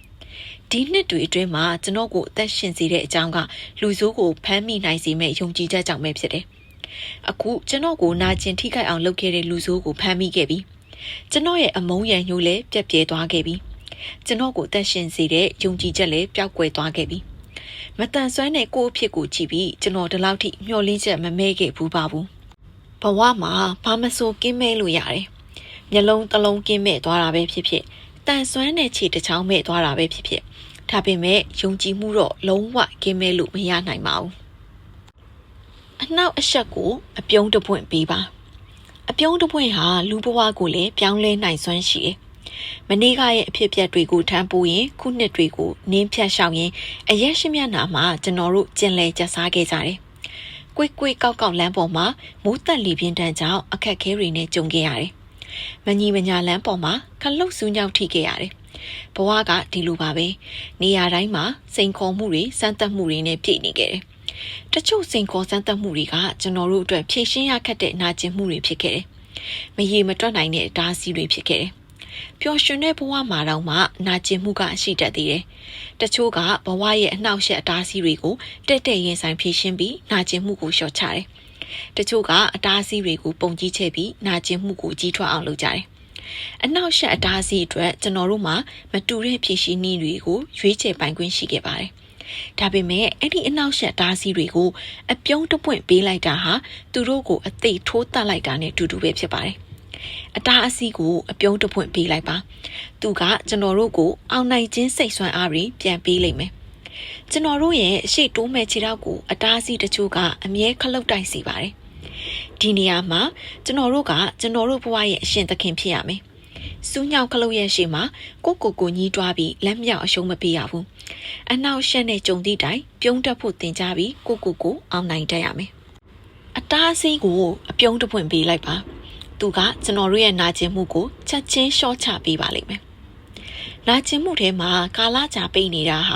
ဒီနှစ်တွေအတွင်းမှာကျွန်တော်ကိုအသက်ရှင်စေတဲ့အကြောင်းကလူဆိုးကိုဖမ်းမိနိုင်စေမဲ့ယုံကြည်ချက်ကြောင့်ပဲဖြစ်တယ်။အခုကျွန်တော်ကိုနာကျင်ထိခိုက်အောင်လုပ်ခဲ့တဲ့လူဆိုးကိုဖမ်းမိခဲ့ပြီ။ကျွန်တော်ရဲ့အမုန်းရန်ညိုးလည်းပြက်ပြဲသွားခဲ့ပြီ။ကျွန်တော်ကိုအသက်ရှင်စေတဲ့ယုံကြည်ချက်လည်းပျောက်ကွယ်သွားခဲ့ပြီ။မတန်ဆွမ်းတဲ့ကိုယ့်အဖြစ်ကိုကြည့်ပြီးကျွန်တော်ဒီလောက်ထိမျှော်လင့်ချက်မမဲခဲ့ဘူးပါဘူး။ဘဝမှာဘာမဆိုကင်းမဲလို့ရတယ်။မျက်လုံးတစ်လုံးကင်းမဲ့သွားတာပဲဖြစ်ဖြစ်တန်ဆွမ်းတဲ့ခြေတစ်ချောင်းမဲ့သွားတာပဲဖြစ်ဖြစ်ဒါပေမဲ့ယုံကြည်မှုတော့လုံးဝကင်းမဲလို့မရနိုင်ပါဘူး။အနောက်အရှက်ကိုအပြုံးတပွင့်ပေးပါ။အပြုံးတပွင့်ဟာလူဘဝကိုလည်းပြောင်းလဲနိုင်စွမ်းရှိတယ်။မနေ့ကရဲ့အဖြစ်အပျက်တွေကိုထမ်းပိုးရင်ခုနှစ်တွေကိုနင်းဖြတ်ရှောင်ရင်အရက်ရှိမျက်နှာမှာကျွန်တော်တို့ကျင်လဲကျဆားခဲ့ကြတယ်။ကွေးကောက်လမ်းပေါ်မှာမိုးတက်လီပြင်းတန်းကြောင့်အခက်ခဲတွေနဲ့ကြုံခဲ့ရတယ်။မညီမညာလမ်းပေါ်မှာခလုတ်ဆူးညောက်ထိခဲ့ရတယ်။ဘဝကဒီလိုပါပဲ။နေရာတိုင်းမှာစိန်ခေါ်မှုတွေစမ်းသပ်မှုတွေနဲ့ပြည့်နေခဲ့တယ်။တချို့စိန်ခေါ်စမ်းသပ်မှုတွေကကျွန်တော်တို့အတွက်ဖြည့်ရှင်းရခက်တဲ့နာကျင်မှုတွေဖြစ်ခဲ့တယ်။မရေမတွက်နိုင်တဲ့အတားအဆီးတွေဖြစ်ခဲ့တယ်။ပျော်ရွှင်တဲ့ဘဝမှာတော့မှနာကျင်မှုကအရှိတတ်သေးတယ်။တချို့ကဘဝရဲ့အနှောက်အယှက်အတားအဆီးတွေကိုတဲ့ရင်ဆိုင်ဖြည့်ရှင်းပြီးနာကျင်မှုကိုလျှော့ချတယ်။တချို့ကအတားအဆီးတွေကိုပုံကြီးချဲ့ပြီးနာကျင်မှုကိုကြီးထွားအောင်လုပ်ကြတယ်။အနောက်ရှက်အတားအဆီးအတွက်ကျွန်တော်တို့မှာမတူတဲ့ဖြည့်ရှင်းနည်းတွေကိုရွေးချယ်ပိုင်ခွင့်ရှိခဲ့ပါတယ်။ဒါပေမဲ့အဲ့ဒီအနောက်ရှက်အတားအဆီးတွေကိုအပြုံးတပွင့်ပေးလိုက်တာဟာသူတို့ကိုအသိထိုးတက်လိုက်တာနဲ့အတူတူပဲဖြစ်ပါတယ်။အတားအဆီးကိုအပြုံးတပွင့်ပေးလိုက်ပါ။သူကကျွန်တော်တို့ကိုအောင်နိုင်ခြင်းစိတ်ဆွမ်းအားတွေပြန်ပေးလိမ့်မယ်။ကျွန်တော်တို့ရဲ့ရှေ့တိုးမဲ့ခြေထောက်ကိုအတားအဆီးတချို့ကအမြဲခလုတ်တိုက်စီပါတယ်။ဒီနေရာမှာကျွန်တော်တို့ကကျွန်တော်တို့ဘဝရဲ့အရှင်သခင်ဖြစ်ရမယ်။စူးညောက်ခလုတ်ရဲ့ရှေ့မှာကိုညီးတွားပြီးလက်မြောက်အရှုံးမပေးရဘူး။အနောက်ရှက်နဲ့ကြုံသည့်တိုင်ပြုံးတက်ဖို့သင်ကြားပြီးကိုအောင်နိုင်တတ်ရမယ်။အတားအဆီးကိုအပြုံးတပွင့်ပေးလိုက်ပါ။သူကကျွန်တော်တို့ရဲ့နာကျင်မှုကိုချက်ချင်းရှော့ချပေးပါလိမ့်မယ်။နာကျင်မှုထဲမှာကာလကြာပိတ်နေတာဟာ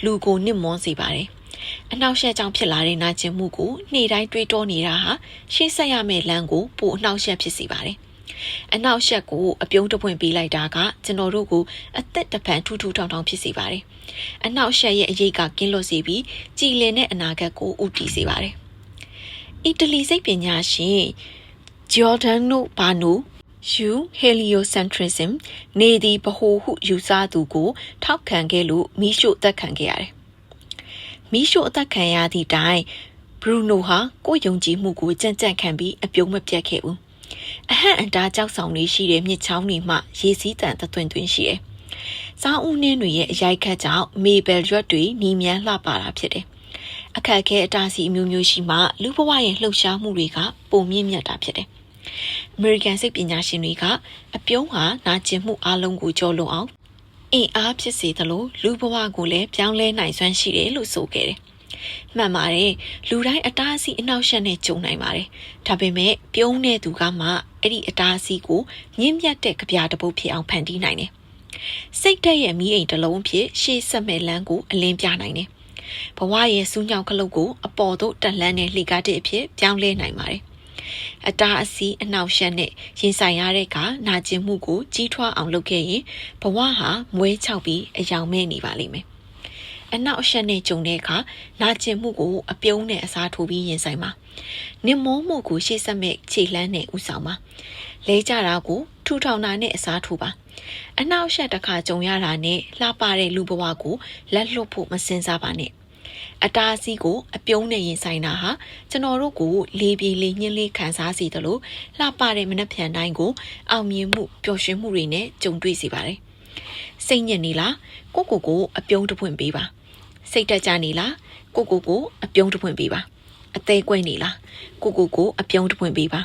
လူကိုနစ်မွန်းစေပါတယ်။အနောက်ရှက်ကြောင့်ဖြစ်လာတဲ့နာကျင်မှုကိုနေ့တိုင်းတွေးတောနေတာဟာရှေ့ဆက်ရမယ့်လမ်းကိုပိုအနောက်ရှက်ဖြစ်စေပါတယ်။အနောက်ရှက်ကိုအပြုံးတပွင့်ပေးလိုက်တာကကျွန်တော်တို့ကိုအသက်တပံထူထောင်ဖြစ်စေပါတယ်။အနောက်ရှက်ရဲ့အရေးကကင်းလွတ်စေပြီးကြည်လင်တဲ့အနာဂတ်ကိုဦးတည်စေပါတယ်။အီတလီစိတ်ပညာရှင်Giordano Bruno Heliocentrism နေသည်ဗဟိုဟုယူဆသူကိုထောက်ခံခဲ့လို့မိရှုအသက်ခံခဲ့ရတယ်။မိရှုအသက်ခံရသည့်တိုင်ဘရူနိုဟာကိုယ်ယုံကြည်မှုကိုကြံ့ခံပြီးအပြုံးမပြတ်ခဲ့ဘူး။အဟန့်အတားကြောက်ဆောင်တွေရှိတဲ့မြစ်ချောင်းတွေမှရေစီးတန်သွင်းရှိတယ်။စားဦးနှင်းတွေရဲ့အရိုက်ခတ်ကြောင့်မေဘယ်ရွက်တွေနီးမြန်းလှပတာဖြစ်တယ်။အခက်အခဲအတားဆီးအမျိုးမျိုးရှိမှလူဘဝရဲ့လှုပ်ရှားမှုတွေကပုံမြင့်မြတ်တာဖြစ်တယ်။အမေရိကန်စိတ်ပညာရှင်တွေကအပြုံးဟာနာကျင်မှုအလုံးကိုကျော်လွန်အောင်အင်အားဖြစ်စေသလိုလူဘဝကိုလည်းပြောင်းလဲနိုင်စွမ်းရှိတယ်လို့ဆိုခဲ့တယ်။မှန်ပါတယ်လူတိုင်းအတားအဆီးအနောက်ရှက်နဲ့ကြုံနိုင်ပါတယ်။ဒါပေမဲ့ပြုံးတဲ့သူကမှအဲ့ဒီအတားအဆီးကိုမြင့်မြတ်တဲ့ကြပြတပုတ်ဖြစ်အောင်ဖန်တီးနိုင်တယ်။စိတ်တက်ရဲ့မီးအိမ်တစ်လုံးဖြစ်ရှေ့ဆက်မဲ့လမ်းကိုအလင်းပြနိုင်တယ်။ဘဝရဲ့စူးညောင်ခလုတ်ကိုအပေါ်သို့တက်လှမ်းတဲ့လှေကားတဲ့အဖြစ်ပြောင်းလဲနိုင်ပါတယ်။အတားအဆီးအနောက်ရှက်နဲ့ရင်ဆိုင်ရတဲ့အခါနာကျင်မှုကိုကြီးထွားအောင်လုပ်ခဲ့ရင်ဘဝဟာမွဲချောက်ပြီးအယောင်မဲ့နေပါလိမ့်မယ်။အနောက်ရှက်နဲ့ကြုံတဲ့အခါနာကျင်မှုကိုအပြုံးနဲ့အစားထိုးပြီးရင်ဆိုင်ပါ။နင်မောမှုကိုရှေ့ဆက်မဲ့ခြေလှမ်းနဲ့ဥဆောင်ပါ။လဲကြတာကိုထူထောင်တာနဲ့အစားထိုးပါ။အနောက်ရှက်တစ်ခါကြုံရတာနဲ့လှပတဲ့လူဘဝကိုလက်လွတ်ဖို့မစင်စားပါနဲ့။အတားအဆီးကိုအပြုံးနဲ့ရင်ဆိုင်တာဟာကျွန်တော်တို့ကိုလေးပြေးလေးညှင်းလေးခံစားစေသလိုလှပတဲ့မနှက်ဖြန်တိုင်းကိုအောင်မြင်မှုပျော်ရွှင်မှုတွေနဲ့ကြုံတွေ့စေပါတယ်။စိတ်ညစ်နေလားကိုအပြုံးတစ်ပွင့်ပေးပါ။စိတ်တက်ကြနေလားကိုအပြုံးတစ်ပွင့်ပေးပါ။အသေးကွဲနေလားကိုအပြုံးတစ်ပွင့်ပေးပါ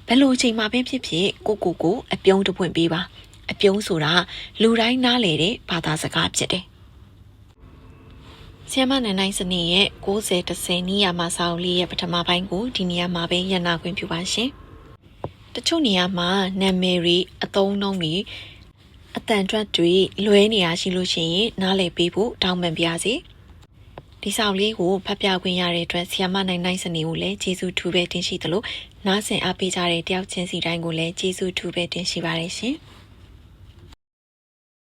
ဘယ်လိုချိန်မှာပဲဖြစ်ဖြစ်ကိုအပြုံးတစ်ပွင့်ပေးပါအပြုံးဆိုတာလူတိုင်းနားလေတဲ့ဘာသာစကားဖြစ်တယ်ဆီယမနန်နိုင်စနေရဲ့60-10နီးယားမှာစာအုပ်လေးရဲ့ပထမပိုင်းကိုဒီနေရာမှာပဲရန်နာခွင့်ပြုပါရှင်တချို့နေရာမှာနာမည်တွေအသုံးအနှုန်းတွေအတန်ထွက်တွေလွဲနေရရှိလို့ရှိရင်နားလည်ပေးဖို့တောင်းပန်ပါစေဒီစာအုပ်လေးကိုဖတ်ပြခွင့်ရတဲ့အတွက်ဆီယမနိုင်နိုင်စနေကိုလည်းကျေးဇူးထူးပဲတင်ရှိသလိုနားဆင်အားပေးကြတဲ့တယောက်ချင်းစီတိုင်းကိုလည်းကျေးဇူးထူးပဲတင်ရှိပါတယ်ရှင်